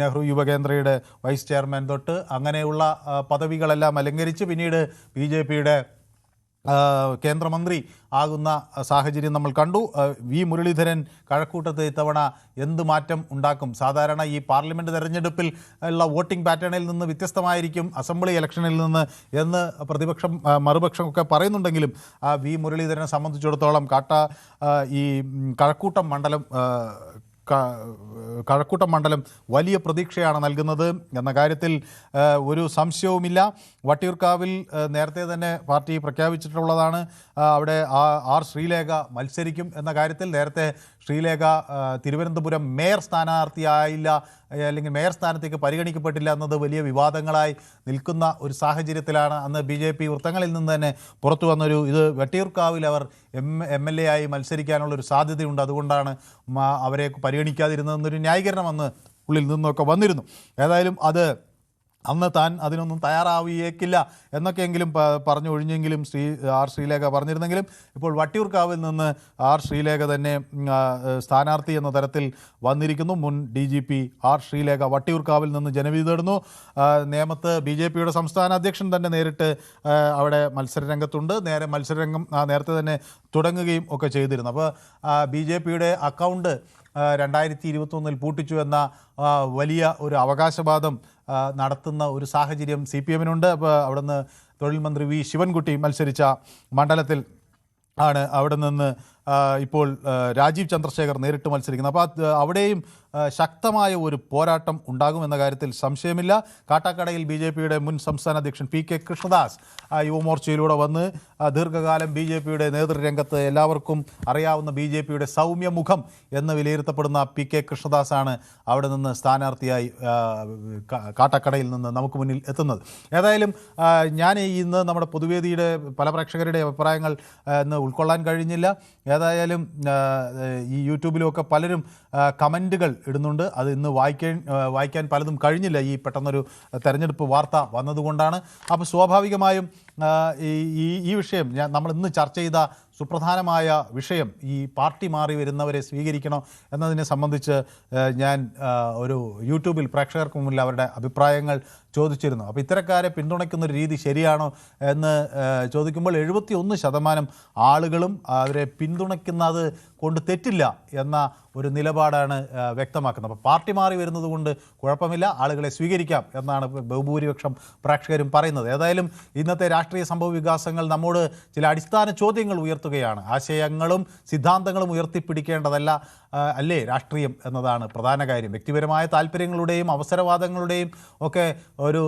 [SPEAKER 1] നെഹ്റു യുവകേന്ദ്രയുടെ വൈസ് ചെയർമാൻ തൊട്ട് അങ്ങനെയുള്ള പദവികളെല്ലാം അലങ്കരിച്ച് പിന്നീട് BJPയുടെ കേന്ദ്രമന്ത്രി ആകുന്ന സാഹചര്യം നമ്മൾ കണ്ടു. V മുരളീധരൻ കഴക്കൂട്ടത്ത് ഇത്തവണ എന്ത് മാറ്റം ഉണ്ടാക്കും? സാധാരണ ഈ പാർലമെൻറ്റ് തെരഞ്ഞെടുപ്പിൽ ഉള്ള വോട്ടിംഗ് പാറ്റേണിൽ നിന്ന് വ്യത്യസ്തമായിരിക്കും അസംബ്ലി ഇലക്ഷനിൽ നിന്ന് എന്ന് മറുപക്ഷമൊക്കെ പറയുന്നുണ്ടെങ്കിലും V മുരളീധരനെ സംബന്ധിച്ചിടത്തോളം ഈ കഴക്കൂട്ടം മണ്ഡലം വലിയ പ്രതീക്ഷയാണ് നൽകുന്നത് എന്ന കാര്യത്തിൽ ഒരു സംശയവുമില്ല. വട്ടിയൂർക്കാവിൽ നേരത്തെ തന്നെ പാർട്ടി പ്രഖ്യാപിച്ചിട്ടുള്ളതാണ്. അവിടെ ശ്രീലേഖ മത്സരിക്കും എന്ന കാര്യത്തിൽ. നേരത്തെ ശ്രീലേഖ തിരുവനന്തപുരം മേയർ സ്ഥാനാർത്ഥിയായില്ല, അല്ലെങ്കിൽ മേയർ സ്ഥാനത്തേക്ക് പരിഗണിക്കപ്പെട്ടില്ല എന്നത് വലിയ വിവാദങ്ങളായി നിൽക്കുന്ന ഒരു സാഹചര്യത്തിലാണ് അന്ന് BJP വൃത്തങ്ങളിൽ നിന്ന് തന്നെ പുറത്തു വന്നൊരു ഇത് വട്ടിയൂർക്കാവിൽ അവർ MLA ആയി മത്സരിക്കാനുള്ളൊരു സാധ്യതയുണ്ട്, അതുകൊണ്ടാണ് അവരെ പരിഗണിക്കാതിരുന്നതെന്നൊരു ന്യായീകരണം അന്ന് ഉള്ളിൽ നിന്നൊക്കെ വന്നിരുന്നു. ഏതായാലും അന്ന് താൻ അതിനൊന്നും തയ്യാറാവുകയേക്കില്ല എന്നൊക്കെയെങ്കിലും പറഞ്ഞു ഒഴിഞ്ഞെങ്കിലും ശ്രീലേഖ പറഞ്ഞിരുന്നെങ്കിലും ഇപ്പോൾ വട്ടിയൂർക്കാവിൽ നിന്ന് ശ്രീലേഖ തന്നെ സ്ഥാനാർത്ഥി എന്ന തരത്തിൽ വന്നിരിക്കുന്നു. മുൻ DGP ശ്രീലേഖ വട്ടിയൂർക്കാവിൽ നിന്ന് ജനവിധി തേടുന്നു. നേമത്ത് BJPയുടെ സംസ്ഥാന അധ്യക്ഷൻ തന്നെ നേരിട്ട് അവിടെ മത്സരരംഗത്തുണ്ട്. മത്സരരംഗം നേരത്തെ തന്നെ തുടങ്ങുകയും ഒക്കെ ചെയ്തിരുന്നു. അപ്പോൾ BJPയുടെ അക്കൗണ്ട് 2021 പൂട്ടിച്ചു എന്ന വലിയ ഒരു അവകാശവാദം നടത്തുന്ന ഒരു സാഹചര്യം CPM-നുണ്ട്. അപ്പോൾ അവിടുന്ന് തൊഴിൽ മന്ത്രി V ശിവൻകുട്ടി മത്സരിച്ച മണ്ഡലത്തിൽ ആണ് അവിടെ നിന്ന് ഇപ്പോൾ രാജീവ് ചന്ദ്രശേഖർ നേരിട്ട് മത്സരിക്കുന്നത്. അപ്പോൾ അവിടെയും ശക്തമായ ഒരു പോരാട്ടം ഉണ്ടാകുമെന്ന കാര്യത്തിൽ സംശയമില്ല. കാട്ടാക്കടയിൽ BJPയുടെ മുൻ സംസ്ഥാന അധ്യക്ഷൻ PK കൃഷ്ണദാസ് യുവമോർച്ചയിലൂടെ വന്ന് ദീർഘകാലം BJPയുടെ നേതൃരംഗത്ത് എല്ലാവർക്കും അറിയാവുന്ന BJPയുടെ സൗമ്യമുഖം എന്ന് വിലയിരുത്തപ്പെടുന്ന PK കൃഷ്ണദാസാണ് അവിടെ നിന്ന് സ്ഥാനാർത്ഥിയായി കാട്ടാക്കടയിൽ നിന്ന് നമുക്ക് മുന്നിൽ എത്തുന്നത്. ഏതായാലും ഞാൻ ഇന്ന് നമ്മുടെ പൊതുവേദിയുടെ പല പ്രേക്ഷകരുടെ അഭിപ്രായങ്ങൾ ഇന്ന് ഉൾക്കൊള്ളാൻ കഴിഞ്ഞില്ല. ഏതായാലും ഈ യൂട്യൂബിലുമൊക്കെ പലരും കമൻറ്റുകൾ ഇടുന്നുണ്ട്. അത് ഇന്ന് വായിക്കാൻ പലതും കഴിഞ്ഞില്ല, ഈ പെട്ടെന്നൊരു തെരഞ്ഞെടുപ്പ് വാർത്ത വന്നതുകൊണ്ടാണ്. അപ്പോൾ സ്വാഭാവികമായും ഈ വിഷയം നമ്മൾ ഇന്ന് ചർച്ച ചെയ്ത സുപ്രധാനമായ വിഷയം, ഈ പാർട്ടി മാറി വരുന്നവരെ സ്വീകരിക്കണോ എന്നതിനെ സംബന്ധിച്ച് ഞാൻ ഒരു യൂട്യൂബിൽ പ്രേക്ഷകർക്ക് മുന്നിൽ അവരുടെ അഭിപ്രായങ്ങൾ ചോദിച്ചിരുന്നു. അപ്പോൾ ഇത്തരക്കാരെ പിന്തുണയ്ക്കുന്നൊരു രീതി ശരിയാണോ എന്ന് ചോദിക്കുമ്പോൾ 71% ആളുകളും അവരെ പിന്തുണയ്ക്കുന്നത് കൊണ്ട് തെറ്റില്ല എന്ന ഒരു നിലപാടാണ് വ്യക്തമാക്കുന്നത്. അപ്പോൾ പാർട്ടി മാറി വരുന്നത് കൊണ്ട് കുഴപ്പമില്ല, ആളുകളെ സ്വീകരിക്കാം എന്നാണ് ബഹുഭൂരിപക്ഷം പ്രേക്ഷകരും പറയുന്നത്. ഏതായാലും ഇന്നത്തെ രാഷ്ട്രീയ സംഭവ വികാസങ്ങൾ നമ്മോട് ചില അടിസ്ഥാന ചോദ്യങ്ങൾ ഉയർത്തുകയാണ്. ആശയങ്ങളും സിദ്ധാന്തങ്ങളും ഉയർത്തിപ്പിടിക്കേണ്ടതല്ല അല്ലേ രാഷ്ട്രീയം എന്നതാണ് പ്രധാന കാര്യം. വ്യക്തിപരമായ താല്പര്യങ്ങളുടെയും അവസരവാദങ്ങളുടെയും ഒക്കെ ഒരു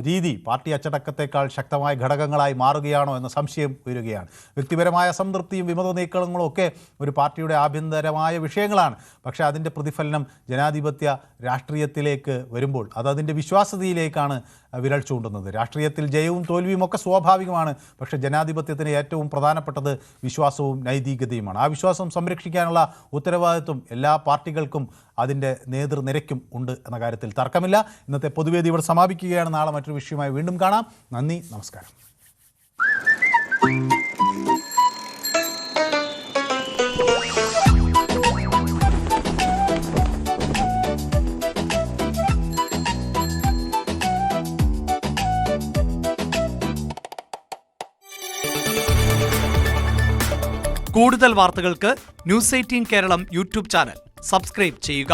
[SPEAKER 1] രീതി പാർട്ടി അച്ചടക്കത്തേക്കാൾ ശക്തമായ ഘടകങ്ങളായി മാറുകയാണോ എന്ന സംശയം ഉയരുകയാണ്. വ്യക്തിപരമായ സംതൃപ്തിയും വിമത നീക്കങ്ങളും ഒക്കെ ഒരു പാർട്ടിയുടെ ആഭ്യന്തരമായ വിഷയങ്ങളാണ്. പക്ഷേ അതിൻ്റെ പ്രതിഫലനം ജനാധിപത്യ രാഷ്ട്രീയത്തിലേക്ക് വരുമ്പോൾ അതിൻ്റെ വിശ്വാസ്യതയിലേക്കാണ് വിരൽ ചൂണ്ടുന്നത്. രാഷ്ട്രീയത്തിൽ ജയവും തോൽവിയും ഒക്കെ സ്വാഭാവികമാണ്. പക്ഷേ ജനാധിപത്യത്തിന് ഏറ്റവും പ്രധാനപ്പെട്ടത് വിശ്വാസവും നൈതികതയുമാണ്. ആ വിശ്വാസം സംരക്ഷിക്കാനുള്ള ഉത്തരവാദിത്വം എല്ലാ പാർട്ടികൾക്കും അതിൻ്റെ നേതൃനിരക്കും ഉണ്ട് എന്ന കാര്യത്തിൽ തർക്കമില്ല. ഇന്നത്തെ പൊതുവേദി ഇവിടെ സമാപിക്കുകയാണ്. നാളെ മറ്റൊരു വിഷയമായി വീണ്ടും കാണാം. നന്ദി, നമസ്കാരം.
[SPEAKER 9] കൂടുതൽ വാർത്തകൾക്ക് News 18 Keralam YouTube channel subscribe ചെയ്യുക.